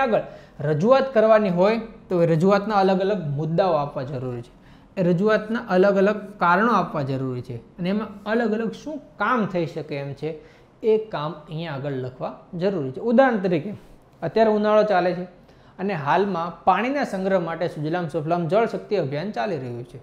[SPEAKER 1] આગળ રજૂઆત કરવાની હોય તો રજૂઆતના અલગ અલગ મુદ્દાઓ આપવા જરૂરી છે. એ રજૂઆતના અલગ અલગ કારણો આપવા જરૂરી છે અને એમાં અલગ અલગ શું કામ થઈ શકે એમ છે એ કામ અહીંયા આગળ લખવા જરૂરી છે. ઉદાહરણ તરીકે અત્યારે ઉનાળો ચાલે છે અને હાલમાં પાણીના સંગ્રહ માટે સુજલામ સુફલામ જળ શક્તિ અભિયાન ચાલી રહ્યું છે.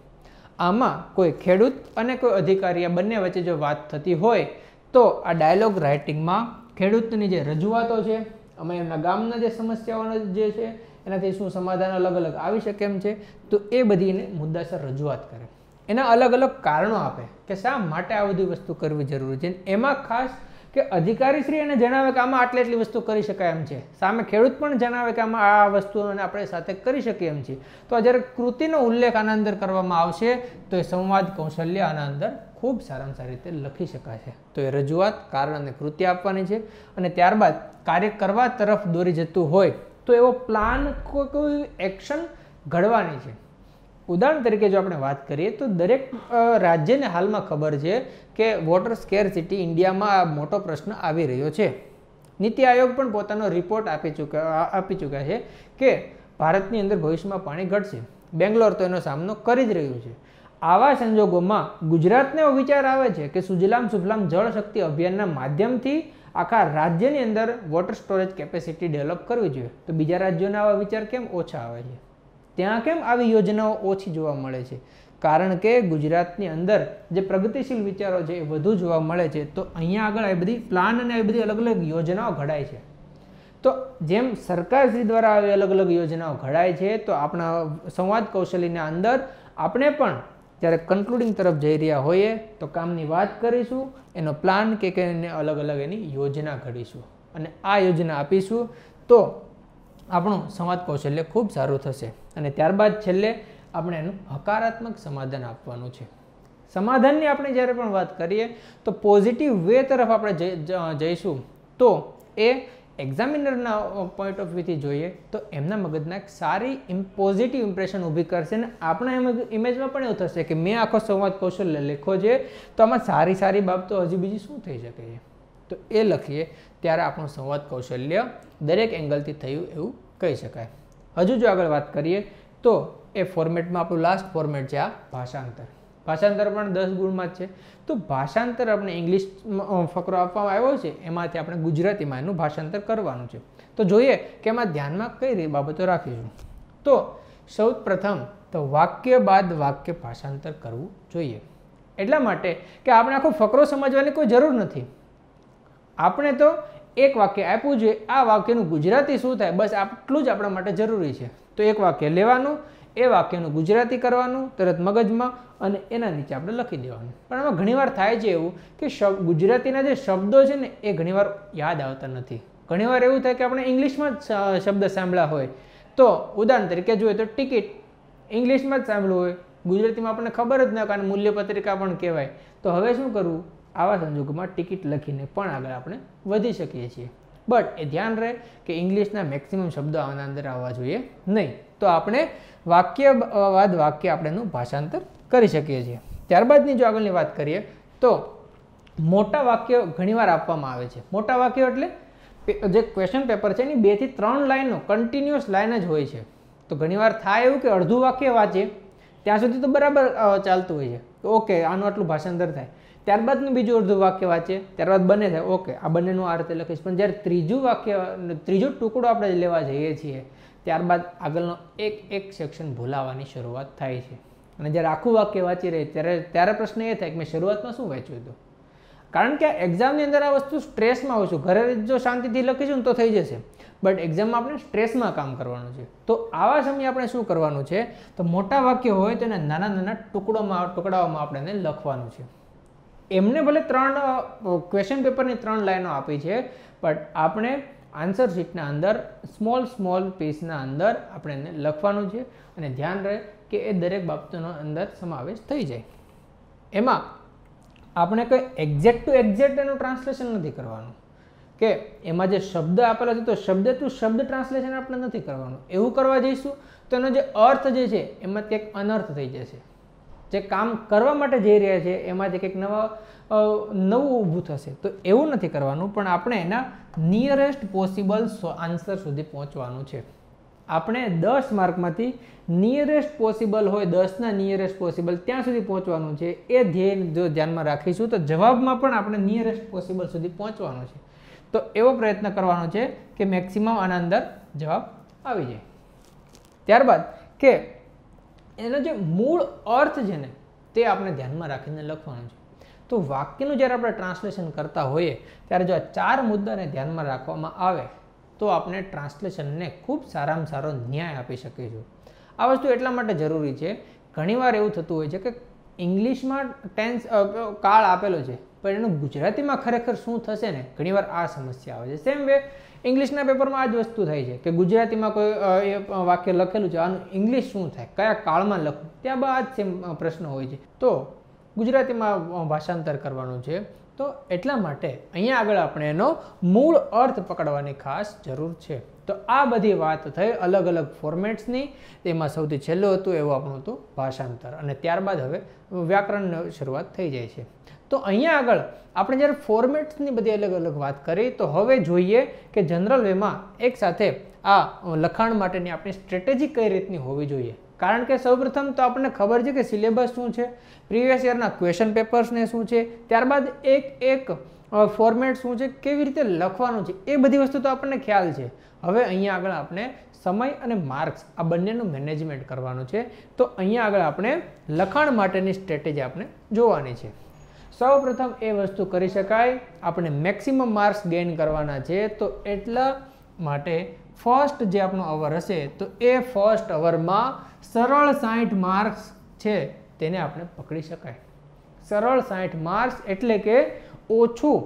[SPEAKER 1] આમાં કોઈ ખેડૂત અને કોઈ અધિકારી આ બંને વચ્ચે જો વાત થતી હોય તો આ ડાયલોગ રાઇટિંગમાં ખેડૂતની જે રજૂઆતો છે, અમે એમના ગામના જે સમસ્યાઓનો જે છે એનાથી શું સમાધાન અલગ અલગ આવી શકે એમ છે, તો એ બધીને મુદ્દાસર રજૂઆત કરે, એના અલગ અલગ કારણો આપે કે શા માટે આ બધી વસ્તુ કરવી જરૂરી છે. એમાં ખાસ કે અધિકારીશ્રી એને જણાવે કે આમાં આટલી વસ્તુ કરી શકાય એમ છે, સામે ખેડૂત પણ જણાવે કે આમાં આ વસ્તુઓને આપણે સાથે કરી શકીએ એમ છે. તો જ્યારે કૃતિનો ઉલ્લેખ આના અંદર કરવામાં આવશે તો એ સંવાદ કૌશલ્ય આના અંદર ખૂબ સારામાં સારી રીતે લખી શકાશે. તો એ રજૂઆત, કારણ અને કૃતિ આપવાની છે અને ત્યારબાદ કાર્ય કરવા તરફ દોરી જતું હોય તો એવો પ્લાન, કોઈ એક્શન ઘડવાની છે. ઉદાહરણ તરીકે જો આપણે વાત કરીએ તો દરેક રાજ્યને હાલમાં ખબર છે કે વોટર સ્કેરસિટી ઇન્ડિયામાં મોટો પ્રશ્ન આવી રહ્યો છે. નીતિ આયોગ પણ પોતાનો રિપોર્ટ આપી ચૂક્યા છે કે ભારતની અંદર ભવિષ્યમાં પાણી ઘટશે. બેંગ્લોર તો એનો સામનો કરી જ રહ્યું છે. આવા સંજોગોમાં ગુજરાતને એવો વિચાર આવે છે કે સુજલામ સુફલામ જળ શક્તિ અભિયાનના માધ્યમથી આખા રાજ્યની અંદર વોટર સ્ટોરેજ કેપેસિટી ડેવલપ કરવી જોઈએ. તો બીજા રાજ્યોના આવા વિચાર કેમ ઓછા આવે છે? ત્યાં કેમ આવી યોજનાઓ ઓછી જોવા મળે છે? કારણ કે ગુજરાતની અંદર જે પ્રગતિશીલ વિચારો છે એ વધુ જોવા મળે છે. તો અહીંયા આગળ આવી બધી પ્લાન અને આવી બધી અલગ અલગ યોજનાઓ ઘડાય છે. તો જેમ સરકારશ્રી દ્વારા આવી અલગ અલગ યોજનાઓ ઘડાય છે તો આપણા સંવાદ કૌશલ્યના અંદર આપણે પણ જ્યારે કન્ક્લુડિંગ તરફ જઈ રહ્યા હોઈએ તો કામની વાત કરીશું, એનો પ્લાન કે એને અલગ અલગ એની યોજના ઘડીશું અને આ યોજના આપીશું તો આપણું સંવાદ કૌશલ્ય ખૂબ સારું થશે. અને ત્યારબાદ છેલ્લે આપણે એનું હકારાત્મક સમાધાન આપવાનું છે. સમાધાનની આપણે જ્યારે પણ વાત કરીએ તો પોઝિટિવ વે તરફ આપણે જઈશું તો એ એક્ઝામિનરના પોઈન્ટ ઓફ વ્યૂથી જોઈએ તો એમના મગજના એક સારી પોઝિટિવ ઇમ્પ્રેશન ઊભી કરશે અને આપણા ઇમેજમાં પણ એવું થશે કે મેં આખો સંવાદ કૌશલ્ય લખ્યો છે તો આમાં સારી સારી બાબતો હજી બીજી શું થઈ શકે છે. તો એ લખીએ ત્યારે આપણું સંવાદ કૌશલ્ય દરેક એંગલથી થયું એવું કહી શકાય. હજુ જો આગળ વાત કરીએ તો એ ફોર્મેટમાં આપણું લાસ્ટ ફોર્મેટ છે આ ભાષાંતર. ભાષાંતર પણ 10 ગુણમાં જ છે. તો ભાષાંતર આપણે ઇંગ્લિશ ફકરો આપવામાં આવ્યો છે, એમાંથી આપણે ગુજરાતીમાં એનું ભાષાંતર કરવાનું છે. તો જોઈએ કે એમાં ધ્યાનમાં કઈ બાબતો રાખીશું. તો સૌ પ્રથમ તો વાક્ય બાદ વાક્ય ભાષાંતર કરવું જોઈએ. એટલા માટે કે આપણે આખો ફકરો સમજવાની કોઈ જરૂર નથી. આપણે તો એક વાક્ય આપ્યું છે, આ વાક્યનું ગુજરાતી શું થાય બસ આટલું જ આપણા માટે જરૂરી છે. તો એક વાક્ય લેવાનું, એ વાક્યનું ગુજરાતી કરવાનું તરત મગજમાં, અને એના નીચે આપણે લખી દેવાનું. પણ આમાં ઘણીવાર થાય છે એવું કે ગુજરાતીના જે શબ્દો છે ને એ ઘણીવાર યાદ આવતા નથી. ઘણીવાર એવું થાય કે આપણે ઇંગ્લિશમાં જ શબ્દ સાંભળ્યા હોય. તો ઉદાહરણ તરીકે જોઈએ તો ટિકિટ ઇંગ્લિશમાં જ સાંભળવું હોય, ગુજરાતીમાં આપણને ખબર જ ન, કારણ મૂલ્યપત્રિકા પણ કહેવાય. તો હવે શું કરવું? આવા સંજોગોમાં ટિકિટ લખીને પણ આગળ આપણે વધી શકીએ છીએ. બટ એ ધ્યાન રહે કે ઇંગ્લિશના મેક્સિમમ શબ્દો આના અંદર આવવા જોઈએ નહીં. તો આપણે વાક્ય બાદ વાક્ય આપણે એનું ભાષાંતર કરી શકીએ છીએ. ત્યારબાદની જો આગળની વાત કરીએ તો મોટા વાક્ય ઘણીવાર આપવામાં આવે છે. મોટા વાક્યો એટલે જે ક્વેશ્ચન પેપર છે એની 2 થી 3 લાઈનનો કન્ટિન્યુઅસ લાઈન જ હોય છે. તો ઘણીવાર થાય એવું કે અડધું વાક્ય વાંચીએ ત્યાં સુધી તો બરાબર ચાલતું હોય છે, તો ઓકે આનું આટલું ભાષાંતર થાય. ત્યારબાદનું બીજું અડધું વાક્ય વાંચે, ત્યારબાદ બંને થાય, ઓકે આ બંનેનું આ રીતે લખીશ. પણ જ્યારે ત્રીજો ટુકડો આપણે લેવા જઈએ છીએ ત્યારબાદ આગળનો એક સેક્શન ભૂલાવાની શરૂઆત થાય છે. અને જ્યારે આખું વાક્ય વાંચી રહે ત્યારે પ્રશ્ન એ થાય કે મેં શરૂઆતમાં શું વાંચ્યું હતું. કારણ કે એક્ઝામની અંદર આ વસ્તુ સ્ટ્રેસમાં હોઈશું. ઘરે જો શાંતિથી લખીશું ને તો થઈ જશે, બટ એક્ઝામમાં આપણે સ્ટ્રેસમાં કામ કરવાનું છે. તો આવા સમયે આપણે શું કરવાનું છે? તો મોટા વાક્ય હોય તો એને નાના નાના ટુકડાઓમાં આપણે એને લખવાનું છે. એમને ભલે 3 ક્વેશ્ચન પેપરની 3 લાઈનો આપી છે, બટ આપણે આન્સર શીટના અંદર સ્મોલ પીસના અંદર આપણે એને લખવાનું છે. અને ધ્યાન રહે કે એ દરેક બાબતોનો અંદર સમાવેશ થઈ જાય. એમાં આપણે કોઈ એક્ઝેક્ટ ટુ એક્ઝેક્ટ એનું ટ્રાન્સલેશન નથી કરવાનું, કે એમાં જે શબ્દ આપેલા છે તો શબ્દ ટુ શબ્દ ટ્રાન્સલેશન આપણે નથી કરવાનું. એવું કરવા જઈશું તો એનો જે અર્થ જે છે એમાં કંઈક અનર્થ થઈ જશે. જે કામ કરવા માટે જઈ રહ્યા છે એમાંથી કંઈક નવું ઊભું થશે. તો એવું નથી કરવાનું, પણ આપણે એના નિયરેસ્ટ પોસિબલ આન્સર સુધી પહોંચવાનું છે. આપણે 10 માર્કમાંથી નિયરેસ્ટ પોસિબલ હોય 10ના નિયરેસ્ટ પોસિબલ ત્યાં સુધી પહોંચવાનું છે. એ ધ્યેય જો ધ્યાનમાં રાખીશું તો જવાબમાં પણ આપણે નિયરેસ્ટ પોસિબલ સુધી પહોંચવાનું છે. તો એવો પ્રયત્ન કરવાનો છે કે મેક્સિમમ આના અંદર જવાબ આવી જાય. ત્યારબાદ કે એનો જે મૂળ અર્થ છે ને તે આપણે ધ્યાનમાં રાખીને લખવાનું છે. તો વાક્યનું જ્યારે આપણે ટ્રાન્સલેશન કરતા હોઈએ ત્યારે જો આ 4 મુદ્દાને ધ્યાનમાં રાખવામાં આવે તો આપણે ટ્રાન્સલેશનને ખૂબ સારામાં સારો ન્યાય આપી શકીશું. આ વસ્તુ એટલા માટે જરૂરી છે, ઘણીવાર એવું થતું હોય છે કે ઇંગ્લિશમાં ટેન્સ કાળ આપેલો છે પણ એનું ગુજરાતીમાં ખરેખર શું થશે ને ઘણીવાર આ સમસ્યા આવે છે. સેમ વે ઇંગ્લિશના પેપરમાં આ જ વસ્તુ થાય છે કે ગુજરાતીમાં કોઈ વાક્ય લખેલું છે, આનું ઇંગ્લિશ શું થાય, કયા કાળમાં લખવું, ત્યાં બા જ સેમ પ્રશ્ન હોય છે. તો ગુજરાતીમાં ભાષાંતર કરવાનું છે. તો એટલા માટે અહીંયા આગળ આપણે એનો મૂળ અર્થ પકડવાની ખાસ જરૂર છે. તો આ બધી વાત થઈ અલગ અલગ ફોર્મેટ્સની. તેમાં સૌથી છેલ્લું હતું એવું આપણું હતું ભાષાંતર, અને ત્યારબાદ હવે વ્યાકરણની શરૂઆત થઈ જાય છે. તો અહીંયા આગળ આપણે જ્યારે ફોર્મેટ્સની બધી અલગ અલગ વાત કરી તો હવે જોઈએ કે જનરલ વેમાં એક સાથે આ લખાણ માટેની આપણી સ્ટ્રેટેજી કઈ રીતની હોવી જોઈએ. કારણ કે સૌપ્રથમ તો આપણને ખબર છે કે સિલેબસ શું છે, પ્રીવિયસ યરના ક્વેશ્ચન પેપર્સને શું છે, ત્યારબાદ એક ફોર્મેટ શું છે, કેવી રીતે લખવાનું છે, એ બધી વસ્તુ તો આપણને ખ્યાલ છે. હવે અહીંયા આગળ આપણે સમય અને માર્ક્સ આ બંનેનું મેનેજમેન્ટ કરવાનું છે. તો અહીંયા આગળ આપણે લખાણ માટેની સ્ટ્રેટેજી આપણે જોવાની છે. સૌપ્રથમ એ વસ્તુ કરી શકાય, આપણે મેક્સિમમ માર્ક્સ ગેઇન કરવાના છે. તો એટલા માટે ફર્સ્ટ જે આપણો અવર હશે તો એ ફર્સ્ટ અવરમાં સરળ 60 માર્ક્સ છે તેને આપણે પકડી શકાય. સરળ 60 માર્ક્સ એટલે કે ઓછું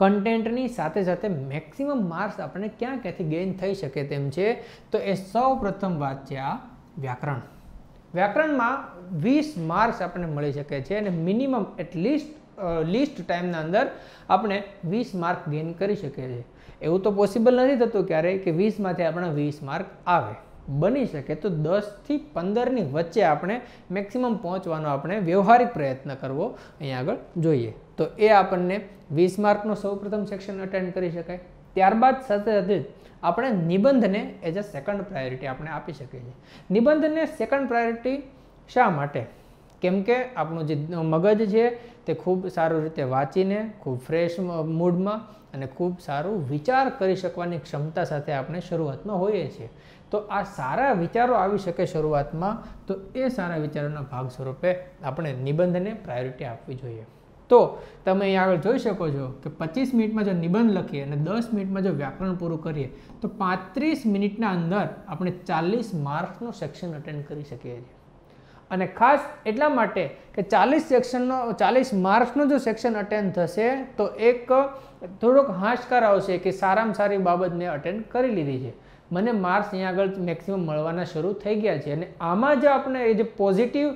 [SPEAKER 1] કન્ટેન્ટની સાથે સાથે મેક્સિમમ માર્ક્સ આપણે ક્યાંથી ગેઇન થઈ શકે તેમ છે. તો એ સૌ પ્રથમ વાત છે આ વ્યાકરણ. વ્યાકરણમાં 20 માર્ક્સ આપણને મળી શકે છે અને મિનિમમ એટલીસ્ટ લીસ્ટ ટાઈમના અંદર આપણે 20 માર્ક ગેઇન કરી શકીએ છીએ. એવું તો પોસિબલ નથી થતું ક્યારેય કે 20માંથી આપણે 20 માર્ક આવે. બની શકે તો 10 થી 15ની વચ્ચે આપણે મેક્સિમમ પહોંચવાનો આપણે વ્યવહારિક પ્રયત્ન કરવો અહીંયા આગળ જોઈએ. તો એ આપણને 20 માર્કનો સૌપ્રથમ સેક્શન અટેન્ડ કરી શકાય. ત્યારબાદ સાથે સાથે આપણે નિબંધને એઝ અ સેકન્ડ પ્રાયોરિટી આપણે આપી શકીએ છીએ. નિબંધને સેકન્ડ પ્રાયોરિટી શા માટે? કેમ કે આપણું જે મગજ છે તે ખૂબ સારી રીતે વાંચીને ખૂબ ફ્રેશ મૂડમાં અને ખૂબ સારું વિચાર કરી શકવાની ક્ષમતા સાથે આપણે શરૂઆતમાં હોઈએ છીએ. તો આ સારા વિચારો આવી શકે શરૂઆતમાં, તો એ સારા વિચારોના ભાગ સ્વરૂપે આપણે નિબંધને પ્રાયોરિટી આપવી જોઈએ. તો તમે અહીં આગળ જોઈ શકો છો કે 25 મિનિટમાં જો નિબંધ લખીએ અને 10 મિનિટમાં જો વ્યાકરણ પૂરું કરીએ તો 35 મિનિટના અંદર આપણે 40 માર્ક્સનું સેક્શન અટેન્ડ કરી શકીએ છીએ. અને ખાસ એટલા માટે કે 40 માર્ક્સનો જો સેક્શન અટેન્ડ થશે તો એક થોડોક હાશકાર આવશે કે સારામાં સારી બાબત મેં અટેન્ડ કરી લીધી છે, મને માર્ક્સ અહીંયા આગળ મેક્સિમમ મળવાના શરૂ થઈ ગયા છે. અને આમાં જો આપણે એ જે પોઝિટિવ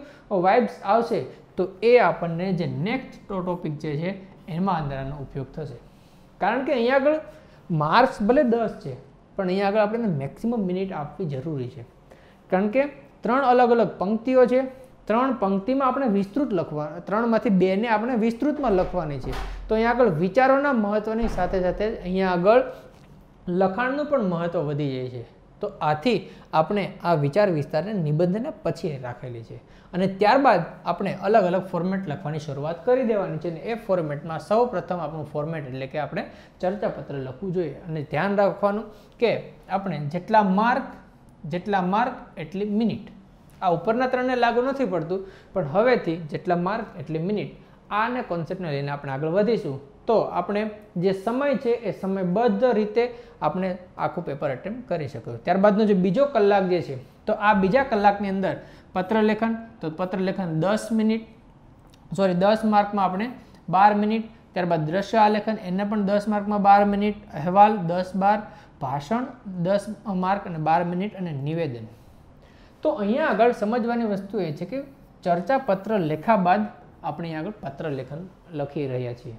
[SPEAKER 1] વાઇબ્સ આવશે તો એ આપણને જે નેક્સ્ટ ટોપિક જે છે એમાં અંદરનો ઉપયોગ થશે. કારણ કે અહીંયા આગળ માર્ક્સ ભલે 10 છે પણ અહીંયા આગળ આપણે મેક્સિમમ મિનિટ આપવી જરૂરી છે. કારણ કે 3 અલગ અલગ પંક્તિઓ છે, 3 પંક્તિમાં આપણે વિસ્તૃત લખવા, 3માંથી 2ને આપણે વિસ્તૃતમાં લખવાની છે. તો અહીંયા આગળ વિચારોના મહત્વની સાથે સાથે અહીંયા આગળ લખાણનું પણ મહત્વ વધી જાય છે. તો આથી આપણે આ વિચાર વિસ્તારને નિબંધને પછી રાખેલી છે અને ત્યારબાદ આપણે અલગ અલગ ફોર્મેટ લખવાની શરૂઆત કરી દેવાની છે. અને એ ફોર્મેટમાં સૌ પ્રથમ આપણું ફોર્મેટ એટલે કે આપણે ચર્ચાપત્ર લખવું જોઈએ. અને ધ્યાન રાખવાનું કે આપણે જેટલા માર્ક એટલી મિનિટ, આ ઉપરના 3ને લાગુ નથી પડતું, પણ હવેથી જેટલા માર્ક એટલી મિનિટ, આને કોન્સેપ્ટને લઈને આપણે આગળ વધીશું. તો આપણે જે સમય છે એ સમયબદ્ધ રીતે આપણે આખું પેપર અટેમ્પ્ટ કરી શકીએ. ત્યારબાદનો જે બીજો કલાક જે છે તો આ બીજા કલાકની અંદર પત્રલેખન, તો પત્રલેખન 10 માર્કમાં આપણે 12 મિનિટ, ત્યારબાદ દ્રશ્ય આલેખન એને પણ 10 માર્કમાં 12 મિનિટ, અહેવાલ 10-12, ભાષણ 10 માર્ક અને 12 મિનિટ અને નિવેદન. તો અહીંયા આગળ સમજવાની વસ્તુ એ છે કે ચર્ચાપત્ર લેખા બાદ આપણે અહીંયા આગળ પત્રલેખન લખી રહ્યા છીએ.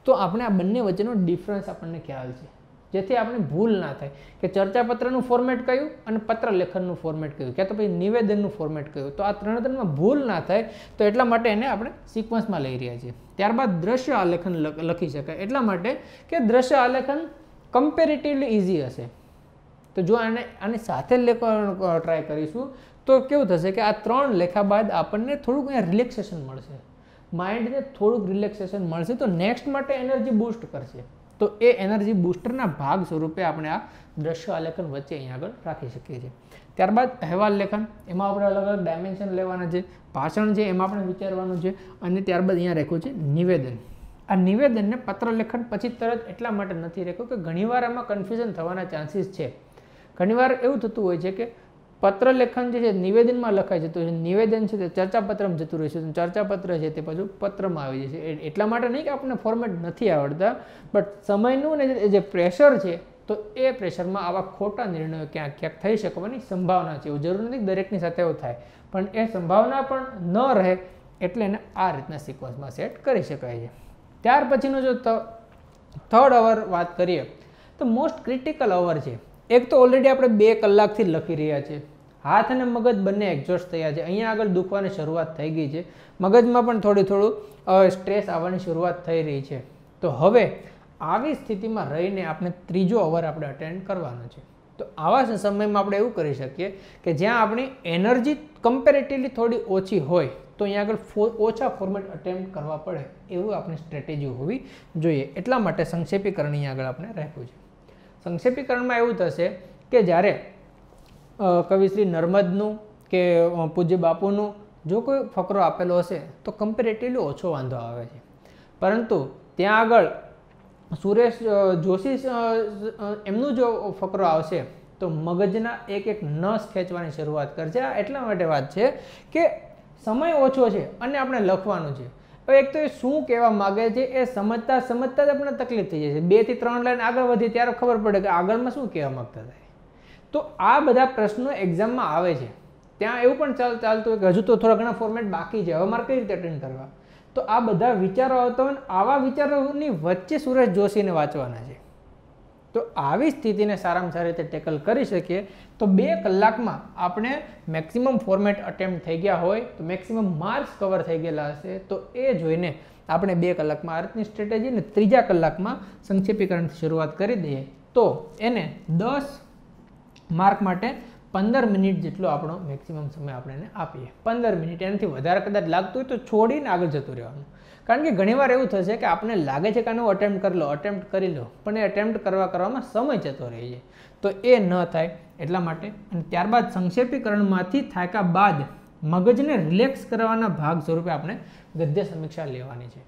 [SPEAKER 1] તો આપણે આ બંને વચ્ચેનો ડિફરન્સ આપણને ખ્યાલ છે, જેથી આપણે ભૂલ ના થાય કે ચર્ચાપત્રનું ફોર્મેટ કયું અને પત્રલેખનનું ફોર્મેટ કયું, ક્યાં તો પછી નિવેદનનું ફોર્મેટ કયું. તો આ ત્રણમાં ભૂલ ના થાય તો એટલા માટે એને આપણે સિક્વન્સમાં લઈ રહ્યા છીએ. ત્યારબાદ દ્રશ્ય આલેખન લખી શકાય એટલા માટે કે દ્રશ્ય આલેખન કમ્પેરેટિવલી ઇઝી હશે. તો જો આની સાથે લખવાનું ટ્રાય કરીશું તો કેવું થશે કે આ 3 લેખા બાદ આપણને થોડુંક અહીંયા રિલેક્સેશન મળશે, માઇન્ડને થોડુંક રિલેક્સેશન મળશે, તો નેક્સ્ટ માટે એનર્જી બૂસ્ટ કરશે. તો એ એનર્જી બૂસ્ટરના ભાગ સ્વરૂપે આપણે આ દ્રશ્ય આલેખન વચ્ચે અહીંયા આગળ રાખી શકીએ છીએ. ત્યારબાદ અહેવાલ લેખન, એમાં આપણે અલગ અલગ ડાયમેન્શન લેવાના છે, ભાષણ છે એમાં આપણે વિચારવાનું છે, અને ત્યારબાદ અહીંયા રાખ્યું છે નિવેદન. આ નિવેદનને પત્રલેખન પછી તરત એટલા માટે નથી રાખ્યું કે ઘણીવાર આમાં કન્ફ્યુઝન થવાના ચાન્સીસ છે. ઘણીવાર એવું થતું હોય છે કે પત્રલેખન જે છે નિવેદનમાં લખાય છે, તો નિવેદન છે તે ચર્ચાપત્રમાં જતું રહેશે, ચર્ચાપત્ર છે તે પાછું પત્રમાં આવી જશે. એટલા માટે નહીં કે આપણને ફોર્મેટ નથી આવડતા, બટ સમયનું ને જે પ્રેશર છે તો એ પ્રેશરમાં આવા ખોટા નિર્ણયો ક્યાંક થઈ શકવાની સંભાવના છે. એવું જરૂર નથી દરેકની સાથે એવું થાય, પણ એ સંભાવના પણ ન રહે એટલે એને આ રીતના સિક્વન્સમાં સેટ કરી શકાય છે. ત્યાર પછીનો જો થર્ડ અવર વાત કરીએ તો મોસ્ટ ક્રિટિકલ અવર છે. એક તો ઓલરેડી આપણે 2 કલાકથી લખી રહ્યા છીએ, હાથ અને મગજ બંને એક્ઝોસ્ટ થયા છે, અહીંયા આગળ દુખવાની શરૂઆત થઈ ગઈ છે, મગજમાં પણ થોડું સ્ટ્રેસ આવવાની શરૂઆત થઈ રહી છે. તો હવે આવી સ્થિતિમાં રહીને આપણે ત્રીજો અવર આપણે અટેન્ડ કરવાનો છે. તો આવા સમયમાં આપણે એવું કરી શકીએ કે જ્યાં આપણી એનર્જી કમ્પેરેટિવલી થોડી ઓછી હોય તો અહીંયા આગળ ઓછા ફોર્મેટ અટેમ્પ્ટ કરવા પડે એવું આપણી સ્ટ્રેટેજી હોવી જોઈએ. એટલા માટે સંક્ષેપીકરણ અહીંયા આગળ આપણે રાખ્યું છે. સંક્ષેપીકરણમાં એવું થશે કે જ્યારે કવિ શ્રી નર્મદનું કે પૂજ્ય બાપુનું જો કોઈ ફકરો આપેલો હશે તો કમ્પેરેટિવલી ઓછો વાંધો આવે છે, પરંતુ ત્યાં આગળ સુરેશ જોશી એમનું જો ફકરો આવશે તો મગજના એક નસ ખેંચવાની શરૂઆત કરશે. આ એટલા માટે વાત છે કે સમય ઓછો છે અને આપણે લખવાનું છે. હવે એક તો એ શું કહેવા માગે છે એ સમજતા જ આપણને તકલીફ થઈ જાય છે. 2 થી 3 લાઈન આગળ વધી ત્યારે ખબર પડે કે આગળમાં શું કહેવા માગતા હતા. તો આ બધા પ્રશ્નો એક્ઝામમાં આવે છે. ત્યાં એવું પણ ચાલતું હોય કે હજુ તો થોડા ઘણા ફોર્મેટ બાકી છે, હવે મારે કઈ રીતે અટેન્ડ કરવા. તો આ બધા વિચારો આવતા હોય, આવા વિચારોની વચ્ચે સુરેશ જોશીને વાંચવાના છે. તો આવી સ્થિતિને સારામાં સારી રીતે ટેકલ કરી શકીએ તો 2 કલાકમાં આપણે મેક્સિમમ ફોર્મેટ અટેમ્પ્ટ થઈ ગયા હોય તો મેક્સિમમ માર્ક્સ કવર થઈ ગયેલા હશે. તો એ જોઈને આપણે 2 કલાકમાં આ રીતની સ્ટ્રેટેજી ને ત્રીજા કલાકમાં સંક્ષેપીકરણથી શરૂઆત કરી દઈએ તો એને 10 માર્ક માટે 15 મિનિટ જેટલો આપણો મેક્સિમમ સમય આપણે એને આપીએ. 15 મિનિટ, એનાથી વધારે કદાચ લાગતું હોય તો છોડીને આગળ જતું રહેવાનું. કારણ કે ઘણીવાર એવું થશે કે આપણને લાગે છે કે આનું અટેમ્પ્ટ કરી લો, પણ એ અટેમ્પ્ટ કરવામાં સમય જતો રહે છે. તો એ ન થાય એટલા માટે. અને ત્યારબાદ સંક્ષેપીકરણમાંથી થાક્યા બાદ મગજને રિલેક્સ કરવાના ભાગ સ્વરૂપે આપણે ગદ્ય સમીક્ષા લેવાની છે.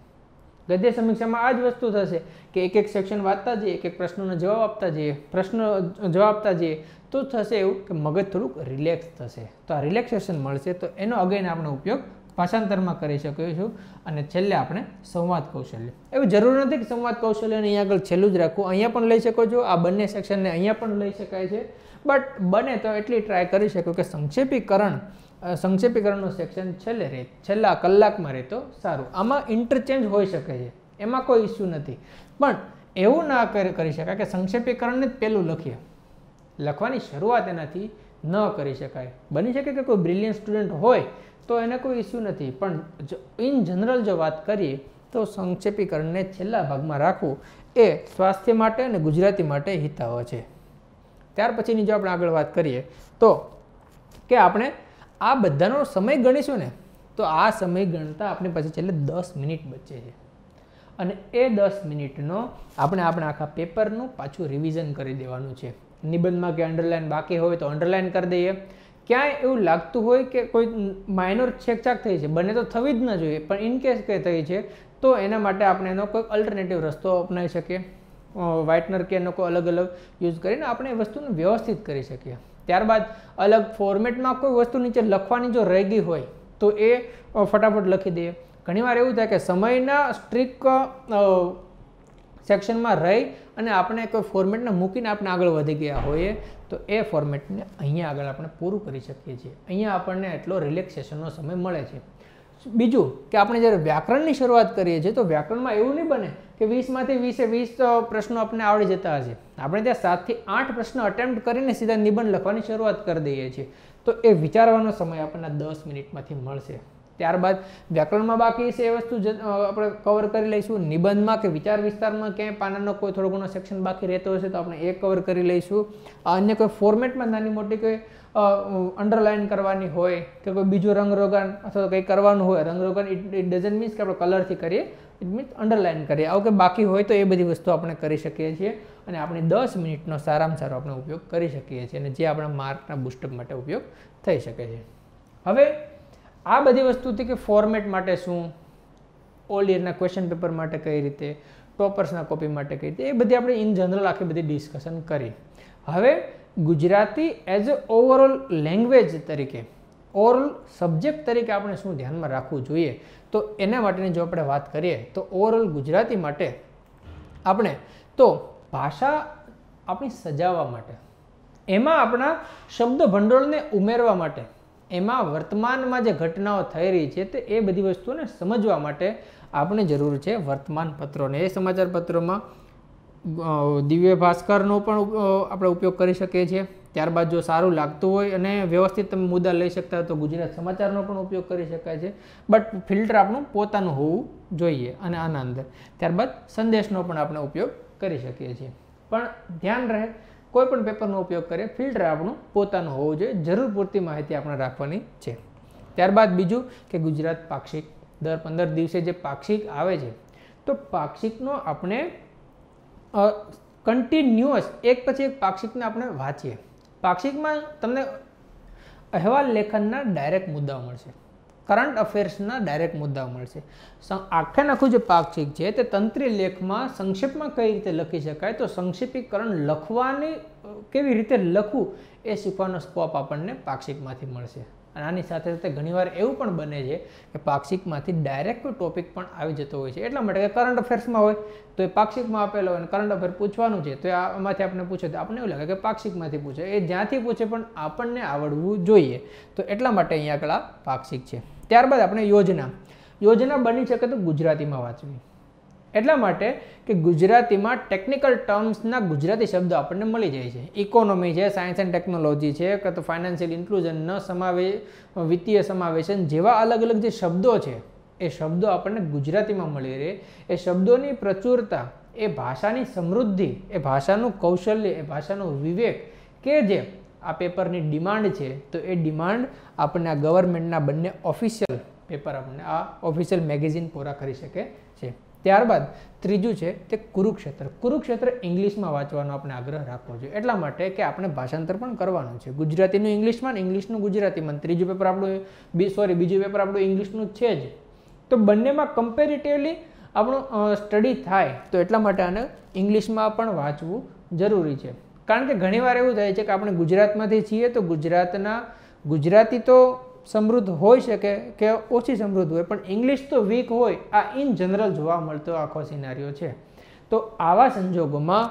[SPEAKER 1] ગદ્ય સમીક્ષામાં આ જ વસ્તુ થશે કે એક એક સેક્શન વાંચતા જઈએ, એક એક પ્રશ્નોનો જવાબ આપતા જઈએ, તો થશે એવું કે મગજ થોડુંક રિલેક્સ થશે. તો આ રિલેક્સેશન મળશે, તો એનો અગેન આપણે ઉપયોગ ભાષાંતરમાં કરી શકીશું. અને છેલ્લે આપણે સંવાદ કૌશલ્ય. એવું જરૂર નથી કે સંવાદ કૌશલ્યને અહીંયા આગળ છેલ્લું જ રાખવું, અહીંયા પણ લઈ શકો છો, આ બંને સેક્શનને અહીંયા પણ લઈ શકાય છે. બટ બને તો એટલી ટ્રાય કરી શકો કે સંક્ષેપીકરણનું સેક્શન છેલ્લા કલાકમાં રહે તો સારું. આમાં ઇન્ટરચેન્જ હોઈ શકે છે, એમાં કોઈ ઇસ્યુ નથી, પણ એવું ના કરી શકાય કે સંક્ષેપીકરણને જ પહેલું લખવાની શરૂઆત એનાથી ન કરી શકાય. બની શકે કે કોઈ બ્રિલિયન્ટ સ્ટુડન્ટ હોય તો એને કોઈ ઇસ્યુ નથી, પણ ઇન જનરલ જો વાત કરીએ તો સંક્ષેપીકરણને છેલ્લા ભાગમાં રાખવું એ સ્વાસ્થ્ય માટે અને ગુજરાતી માટે હિતાવહ છે. ત્યાર પછીની જો આપણે આગળ વાત કરીએ તો કે આપણે આ બધાનો સમય ગણીશું ને, તો આ સમય ગણતા આપણી પાસે છેલ્લે 10 મિનિટ બચે છે. અને એ 10 મિનિટનો આપણે આપણા આખા પેપરનું પાછું રિવિઝન કરી દેવાનું છે. નિબંધમાં કે અંડરલાઇન બાકી હોય તો અંડરલાઇન કરી દઈએ. ક્યાંય એવું લાગતું હોય કે કોઈ માઇનોર છેકછાક થઈ છે, બને તો થવી જ ન જોઈએ, પણ ઇનકેસ કે થઈ છે તો એના માટે આપણે એનો કોઈ અલ્ટરનેટિવ રસ્તો અપનાવી શકીએ. વ્હાઇટનર કે એનો કોઈ અલગ યુઝ કરીને આપણે એ વસ્તુને વ્યવસ્થિત કરી શકીએ. ત્યારબાદ અલગ ફોર્મેટમાં કોઈ વસ્તુ નીચે લખવાની જો રહી ગઈ હોય તો એ ફટાફટ લખી દઈએ. ઘણીવાર એવું થાય કે સમયના સ્ટ્રિક સેક્શનમાં રહી અને આપણે કોઈ ફોર્મેટને મૂકીને આપણે આગળ વધી ગયા હોઈએ તો એ ફોર્મેટને અહીંયા આગળ આપણે પૂરું કરી શકીએ છીએ. અહીંયા આપણને એટલો રિલેક્સેશનનો સમય મળે છે. બીજું કે આપણે જ્યારે વ્યાકરણની શરૂઆત કરીએ છીએ તો વ્યાકરણમાં એવું નહીં બને કે 20માંથી 20 પ્રશ્નો આપણે આવડી જતા હશે. આપણે ત્યાં 7 થી 8 પ્રશ્નો અટેમ્પ્ટ કરીને સીધા નિબંધ લખવાની શરૂઆત કરી દઈએ છીએ. તો એ વિચારવાનો સમય આપણને 10 મિનિટમાંથી મળશે. ત્યારબાદ વ્યાકરણમાં બાકી છે એ વસ્તુ આપણે કવર કરી લઈશું. નિબંધમાં કે વિચાર વિસ્તારમાં ક્યાંય પાનાનો કોઈ થોડો ઘણો સેક્શન બાકી રહેતો હશે તો આપણે એ કવર કરી લઈશું. અન્ય કોઈ ફોર્મેટમાં નાની મોટી કોઈ અંડરલાઇન કરવાની હોય કે કોઈ બીજું રંગરોગાન અથવા કંઈ કરવાનું હોય, રંગરોગાન ઇટ ડઝન્ટ મીન્સ કે આપણે કલરથી કરીએ, ઇટ મીન્સ અંડરલાઇન કરીએ. આવું કે બાકી હોય તો એ બધી વસ્તુ આપણે કરી શકીએ છીએ અને આપણે 10 મિનિટનો સારામાં સારો આપણે ઉપયોગ કરી શકીએ છીએ અને જે આપણા માર્કના બુસ્ટઅપ માટે ઉપયોગ થઈ શકે છે. હવે આ બધી વસ્તુથી કે ફોર્મેટ માટે શું, ઓલ યરના ક્વેશ્ચન પેપર માટે કઈ રીતે, ટોપર્સના કોપી માટે કઈ રીતે, એ બધી આપણે ઇન જનરલ આખી બધી ડિસ્કશન કરી. હવે Gujarati as a overall language તરીકે, ઓવરઓલ સબ્જેક્ટ તરીકે આપણે શું ધ્યાનમાં રાખવું જોઈએ, તો એના માટેની જો આપણે વાત કરીએ તો ઓવરઓલ ગુજરાતી માટે આપણે તો ભાષા આપણી સજાવવા માટે, એમાં આપણા શબ્દ ભંડોળને ઉમેરવા માટે, એમાં વર્તમાનમાં જે ઘટનાઓ થઈ રહી છે તે એ બધી વસ્તુઓને સમજવા માટે આપણે જરૂર છે વર્તમાન પત્રોને. એ સમાચાર પત્રોમાં દિવ્ય ભાસ્કરનો પણ આપણે ઉપયોગ કરી શકીએ છીએ. ત્યારબાદ જો સારું લાગતું હોય અને વ્યવસ્થિત તમે મુદ્દા લઈ શકતા હોય તો ગુજરાત સમાચારનો પણ ઉપયોગ કરી શકાય છે. બટ ફિલ્ટર આપણું પોતાનું હોવું જોઈએ અને આના અંદર ત્યારબાદ સંદેશનો પણ આપણે ઉપયોગ કરી શકીએ છીએ. પણ ધ્યાન રહે કોઈ પણ પેપરનો ઉપયોગ કરીએ ફિલ્ટર આપણું પોતાનું હોવું જોઈએ, જરૂર પૂરતી માહિતી આપણે રાખવાની છે. ત્યારબાદ બીજું કે ગુજરાત પાક્ષિક, દર 15 દિવસે જે પાક્ષિક આવે છે તો પાક્ષિકનો આપણે કન્ટિન્યુઅસ એક પછી એક પાક્ષિકને આપણે વાંચીએ. પાક્ષિકમાં તમને અહેવાલ લેખનના ડાયરેક્ટ મુદ્દાઓ મળશે, કરંટ અફેર્સના ડાયરેક્ટ મુદ્દાઓ મળશે. આખે આખું જે પાક્ષિક છે તે તંત્રી લેખમાં સંક્ષેપમાં કઈ રીતે લખી શકાય, તો સંક્ષેપીકરણ લખવાની કેવી રીતે લખવું એ શીખવાનો સ્કોપ આપણને પાક્ષિકમાંથી મળશે. અને આની સાથે સાથે ઘણીવાર એવું પણ બને છે કે પાક્ષિકમાંથી ડાયરેક્ટ ટોપિક પણ આવી જતો હોય છે. એટલા માટે કે કરંટ અફેર્સમાં હોય તો એ પાક્ષિકમાં આપેલો હોય અને કરંટ અફેર પૂછવાનું છે તો આમાંથી આપણે પૂછે તો આપણને એવું લાગે કે પાક્ષિકમાંથી પૂછે, એ જ્યાંથી પૂછે પણ આપણને આવડવું જોઈએ. તો એટલા માટે અહીંયા આગળ આ પાક્ષિક છે. ત્યારબાદ આપણે યોજના બની શકે તો ગુજરાતીમાં વાંચવી. એટલા માટે કે ગુજરાતીમાં ટેકનિકલ ટર્મ્સના ગુજરાતી શબ્દો આપણને મળી જાય છે. ઇકોનોમી છે, સાયન્સ એન્ડ ટેકનોલોજી છે, કે તો ફાઇનાન્શિયલ ઇન્ક્લુઝન, વિત્તીય સમાવેશન જેવા અલગ અલગ જે શબ્દો છે એ શબ્દો આપણને ગુજરાતીમાં મળી રહે. એ શબ્દોની પ્રચુરતા, એ ભાષાની સમૃદ્ધિ, એ ભાષાનું કૌશલ્ય, એ ભાષાનો વિવેક કે જે આ પેપરની ડિમાન્ડ છે તો એ ડિમાન્ડ આપણને આ ગવર્મેન્ટના બંને ઓફિશિયલ પેપર આપણને આ ઓફિશિયલ મેગેઝિન પૂરા કરી શકે છે. ત્યારબાદ ત્રીજું છે તે કુરુક્ષેત્ર. કુરુક્ષેત્ર ઇંગ્લિશમાં વાંચવાનો આપણે આગ્રહ રાખવો જોઈએ, એટલા માટે કે આપણે ભાષાંતર પણ કરવાનું છે. ગુજરાતીનું ઇંગ્લિશમાં, ઇંગ્લિશનું ગુજરાતીમાં. ત્રીજું પેપર આપણું બીજું પેપર આપણું ઇંગ્લિશનું છે જ, તો બંનેમાં કમ્પેરેટિવલી આપણું સ્ટડી થાય, તો એટલા માટે આને ઇંગ્લિશમાં પણ વાંચવું જરૂરી છે. કારણ કે ઘણીવાર એવું થાય છે કે આપણે ગુજરાતમાંથી છીએ તો ગુજરાતી તો સમૃદ્ધ હોઈ શકે કે ઓછી સમૃદ્ધ હોય, પણ ઇંગ્લિશ તો વીક હોય. આ ઇન જનરલ જોવા મળતો આખો સિનારીઓ છે. તો આવા સંજોગોમાં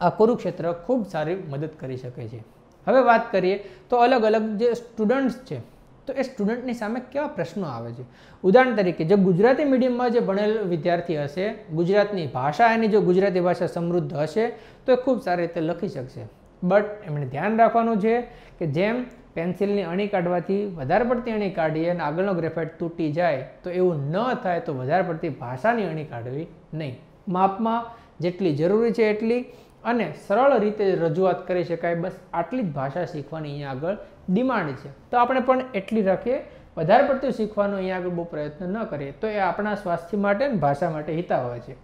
[SPEAKER 1] આ કુરુક્ષેત્ર ખૂબ સારી મદદ કરી શકે છે. હવે વાત કરીએ તો અલગ અલગ જે સ્ટુડન્ટ્સ છે તો એ સ્ટુડન્ટની સામે કેવા પ્રશ્નો આવે છે. ઉદાહરણ તરીકે જો ગુજરાતી મીડિયમમાં જે ભણેલ વિદ્યાર્થી હશે, ગુજરાતની ભાષા એની જો ગુજરાતી ભાષા સમૃદ્ધ હશે તો એ ખૂબ સારી રીતે લખી શકશે. બટ એમણે ધ્યાન રાખવાનું છે કે જેમ પેન્સિલની અણી કાઢવાથી વધારે પડતી અણી કાઢીએ અને આગળનો ગ્રેફાઇટ તૂટી જાય તો એવું ન થાય, તો વધારે પડતી ભાષાની અણી કાઢવી નહીં. માપમાં જેટલી જરૂરી છે એટલી અને સરળ રીતે રજૂઆત કરી શકાય, બસ આટલી જ ભાષા શીખવાની અહીંયા આગળ ડિમાન્ડ છે. તો આપણે પણ એટલી રાખીએ, વધારે પડતું શીખવાનો અહીંયા આગળ બહુ પ્રયત્ન ન કરીએ તો એ આપણા સ્વાસ્થ્ય માટે અને ભાષા માટે હિતાવહ છે.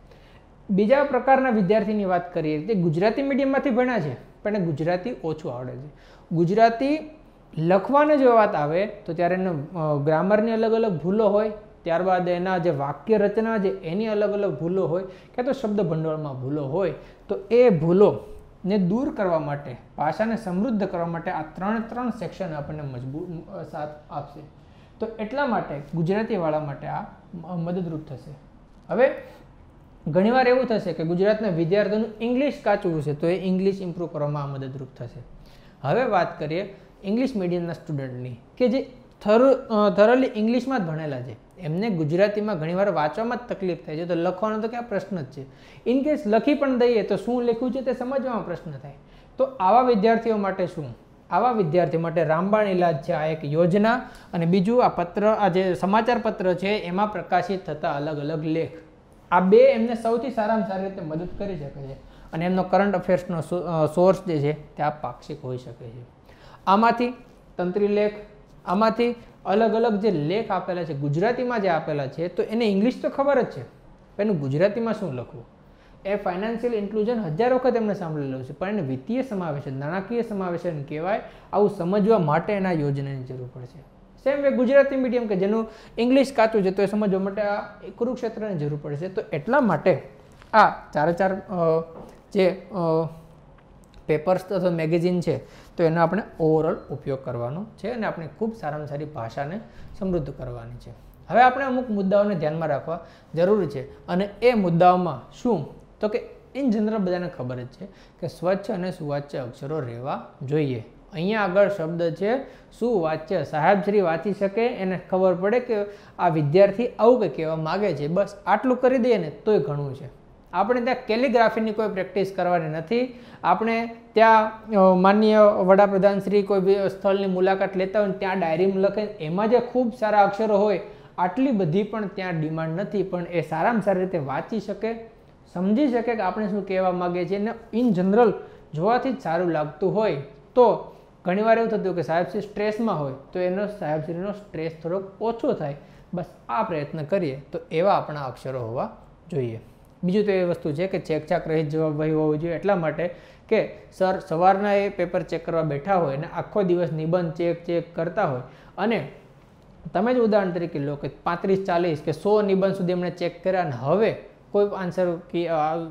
[SPEAKER 1] બીજા પ્રકારના વિદ્યાર્થીની વાત કરીએ તે ગુજરાતી મીડિયમમાંથી ભણ્યા છે પણ એ ગુજરાતી ઓછું આવડે છે. ગુજરાતી લખવાની જો વાત આવે તો ત્યારે એનો ગ્રામરની અલગ અલગ ભૂલો હોય, ત્યારબાદ એના જે વાક્ય રચના છે એની અલગ અલગ ભૂલો હોય, ક્યાં તો શબ્દ ભંડોળમાં ભૂલો હોય, તો એ ભૂલોને દૂર કરવા માટે, ભાષાને સમૃદ્ધ કરવા માટે આ ત્રણ સેક્શન આપણને મજબૂત સાથ આપશે. તો એટલા માટે ગુજરાતીવાળા માટે આ મદદરૂપ થશે. હવે ઘણીવાર એવું થશે કે ગુજરાતના વિદ્યાર્થીઓનું ઇંગ્લિશ કાચું છે તો એ ઇંગ્લિશ ઇમ્પ્રૂવ કરવામાં આ મદદરૂપ થશે. હવે વાત કરીએ ઇંગ્લિશ મીડિયમના સ્ટુડન્ટની કે જે થરોલી ઇંગ્લિશમાં જ ભણેલા છે, એમને ગુજરાતીમાં ઘણીવાર વાંચવામાં જ તકલીફ થાય છે, તો લખવાનો તો ક્યાં પ્રશ્ન જ છે. ઇનકેસ લખી પણ દઈએ તો શું લખ્યું છે તે સમજવામાં પ્રશ્ન થાય. તો આવા વિદ્યાર્થીઓ માટે શું? આવા વિદ્યાર્થીઓ માટે રામબાણ ઇલાજ છે આ એક યોજના, અને બીજું આ પત્ર, આ જે સમાચાર પત્ર છે એમાં પ્રકાશિત થતા અલગ અલગ લેખ, આ બે એમને સૌથી સારામાં સારી રીતે મદદ કરી શકે છે. અને એમનો કરંટ અફેર્સનો સોર્સ જે છે તે આ પાક્ષિક હોઈ શકે છે. આમાંથી તંત્રી લેખ, આમાંથી અલગ અલગ જે લેખ આપેલા છે ગુજરાતીમાં જે આપેલા છે તો એને ઇંગ્લિશ તો ખબર જ છે, પણ એનું ગુજરાતીમાં શું લખવું? એ ફાઇનાન્શિયલ ઇન્ક્લુઝન 1000 વખત એમને સાંભળેલું છે, પણ એને વિત્તીય સમાવેશન, નાણાકીય સમાવેશન કહેવાય. આવું સમજવા માટે એના યોજનાની જરૂર પડશે. સેમ વે ગુજરાતી મીડિયમ કે જેનું ઇંગ્લિશ કાચું છે તો એ સમજવા માટે આ કુરુક્ષેત્રની જરૂર પડશે. તો એટલા માટે આ ચાર જે પેપર્સ અથવા મેગેઝિન છે તો એનો આપણે ઓવરઓલ ઉપયોગ કરવાનો છે અને આપણે ખૂબ સારામાં સારી ભાષાને સમૃદ્ધ કરવાની છે. હવે આપણે અમુક મુદ્દાઓને ધ્યાનમાં રાખવા જરૂરી છે, અને એ મુદ્દાઓમાં શું તો કે ઇન જનરલ બધાને ખબર જ છે કે સ્વચ્છ અને સુવાચ્ય અક્ષરો રહેવા જોઈએ. અહીંયા આગળ શબ્દ છે સુવાચ્ય, સાહેબશ્રી વાંચી શકે, એને ખબર પડે કે આ વિદ્યાર્થી આવું કંઈ કહેવા માગે છે, બસ આટલું કરી દઈએ ને તોય ઘણું છે. આપણે ત્યાં કેલિગ્રાફીની કોઈ પ્રેક્ટિસ કરવાની નથી. આપણે ત્યાં માનનીય વડાપ્રધાન શ્રી કોઈ સ્થળની મુલાકાત લેતા હોય ત્યાં ડાયરીમાં લખે, એમાં જે ખૂબ સારા અક્ષરો હોય આટલી બધી પણ ત્યાં ડિમાન્ડ નથી, પણ એ સારામાં સારી રીતે વાંચી શકે, સમજી શકે કે આપણે શું કહેવા માગીએ છીએ, અને ઇન જનરલ જોવાથી જ સારું લાગતું હોય. તો ઘણીવાર એવું થતું કે સાહેબશ્રી સ્ટ્રેસમાં હોય તો એનો સાહેબશ્રીનો સ્ટ્રેસ થોડોક ઓછો થાય, બસ આ પ્રયત્ન કરીએ તો એવા આપણા અક્ષરો હોવા જોઈએ. બીજું તો એ વસ્તુ છે કે ચેકચાક રહિત જવાબવાહી હોવી જોઈએ, એટલા માટે કે સર સવારના એ પેપર ચેક કરવા બેઠા હોય અને આખો દિવસ નિબંધ ચેક કરતા હોય, અને તમે જ ઉદાહરણ તરીકે લો કે 35, 40 કે 100 નિબંધ સુધી એમણે ચેક કર્યા અને હવે કોઈ આન્સર કે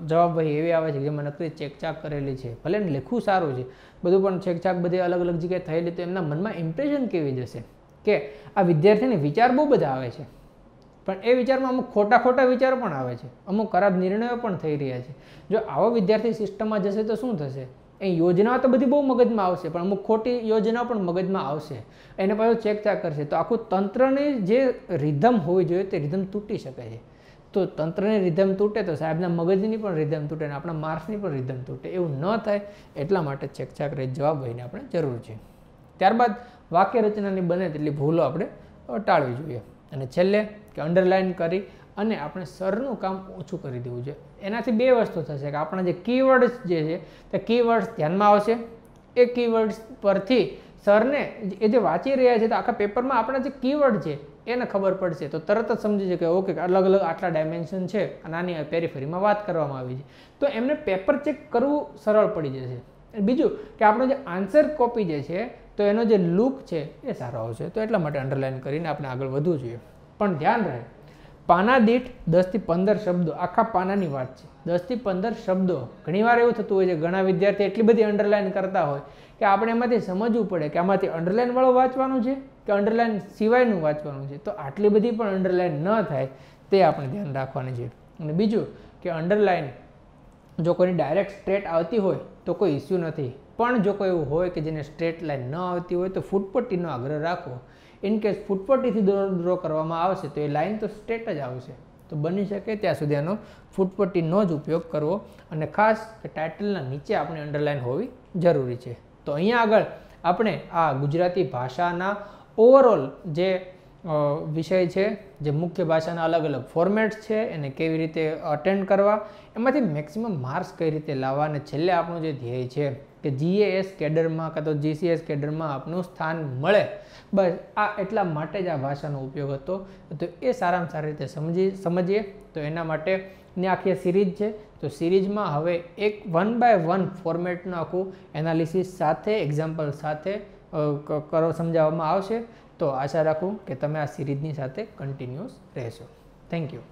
[SPEAKER 1] જવાબવાહી એવી આવે છે કે જેમાં નકરી ચેકચાક કરેલી છે, ભલે ને લખવું સારું છે બધું, પણ ચેકચાક બધી અલગ અલગ જગ્યાએ થયેલી, તો એમના મનમાં ઇમ્પ્રેશન કેવી જશે કે આ વિદ્યાર્થીને વિચાર બહુ બધા આવે છે, પણ એ વિચારમાં અમુક ખોટા વિચારો પણ આવે છે, અમુક ખરાબ નિર્ણયો પણ થઈ રહ્યા છે. જો આવો વિદ્યાર્થી સિસ્ટમમાં જશે તો શું થશે? એ યોજનાઓ તો બધી બહુ મગજમાં આવશે, પણ અમુક ખોટી યોજનાઓ પણ મગજમાં આવશે, એને પાછું ચેકચાક કરશે, તો આખું તંત્રની જે રિધમ હોવી જોઈએ તે રિધમ તૂટી શકે છે. તો તંત્રની રિધમ તૂટે તો સાહેબના મગજની પણ રિધમ તૂટે અને આપણા માર્ક્સની પણ રિધમ તૂટે. એવું ન થાય એટલા માટે ચેકચાક રહિત જવાબવાહીને આપણે જરૂર છે. ત્યારબાદ વાક્ય રચનાની બને તેટલી ભૂલો આપણે ટાળવી જોઈએ, અને છેલ્લે કે અંડરલાઇન કરી અને આપણે સરનું કામ ઓછું કરી દેવું જોઈએ. એનાથી બે વસ્તુ થશે કે આપણા જે કીવર્ડ્સ જે છે તે કીવર્ડ્સ ધ્યાનમાં આવશે, એ કીવર્ડ્સ પરથી સરને એ જે વાંચી રહ્યા છે તો આખા પેપરમાં આપણા જે કીવર્ડ છે એને ખબર પડશે, તો તરત જ સમજી છે કે ઓકે અલગ અલગ આટલા ડાયમેન્શન છે અને આની પેરીફેરીમાં વાત કરવામાં આવી છે, તો એમને પેપર ચેક કરવું સરળ પડી જશે. બીજું કે આપણો જે આન્સર કોપી જે છે તો એનો જે લુક છે એ સારો આવશે, તો એટલા માટે અંડરલાઇન કરીને આપણે આગળ વધવું જોઈએ. પણ ધ્યાન રહે, પાના દીઠ 10 થી 15 શબ્દો, આખા પાનાની વાત છે, 10 થી 15 શબ્દો. ઘણીવાર એવું થતું હોય છે, ઘણા વિદ્યાર્થી એટલી બધી અંડરલાઇન કરતા હોય કે આપણે એમાંથી સમજવું પડે કે આમાંથી અંડરલાઇન વાળું વાંચવાનું છે કે અંડરલાઇન સિવાયનું વાંચવાનું છે. તો આટલી બધી પણ અંડરલાઇન ન થાય તે આપણે ધ્યાન રાખવાની છે. અને બીજું કે અંડરલાઇન જો કોઈની ડાયરેક્ટ સ્ટ્રેટ આવતી હોય તો કોઈ ઇસ્યુ નથી, પણ જો કોઈ એવું હોય કે જેને સ્ટ્રેટ લાઇન ન આવતી હોય તો ફૂટપટ્ટીનો આગ્રહ રાખવો. ઇનકેસ ફૂટપટ્ટીથી ડ્રો કરવામાં આવશે તો એ લાઇન તો સ્ટ્રેટ જ આવશે, તો બની શકે ત્યાં સુધી આનો ફૂટપટ્ટીનો જ ઉપયોગ કરવો. અને ખાસ કે ટાઇટલના નીચે આપણે અંડરલાઇન હોવી જરૂરી છે. તો અહીંયા આગળ આપણે આ ગુજરાતી ભાષાના ઓવરઓલ જે વિષય છે, જે મુખ્ય ભાષાના અલગ અલગ ફોર્મેટ્સ છે એને કેવી રીતે અટેન્ડ કરવા, એમાંથી મેક્સિમમ માર્ક્સ કઈ રીતે લાવવા, અને છેલ્લે આપણું જે ધ્યેય છે કે GAS કેડરમાં કાં તો GCS કેડરમાં આપનું સ્થાન મળે, બસ આ એટલા માટે જ આ ભાષાનો ઉપયોગ હતો. તો એ સારામાં સારી રીતે સમજીએ. તો એના માટેની આખી સિરીઝ છે, તો સિરીઝમાં હવે એક 1 by 1 ફોર્મેટનું આખું એનાલિસિસ સાથે એક્ઝામ્પલ સાથે સમજાવવામાં આવશે. તો આશા રાખું કે તમે આ સિરીઝની સાથે કન્ટિન્યુઅસ રહેશો. Thank you.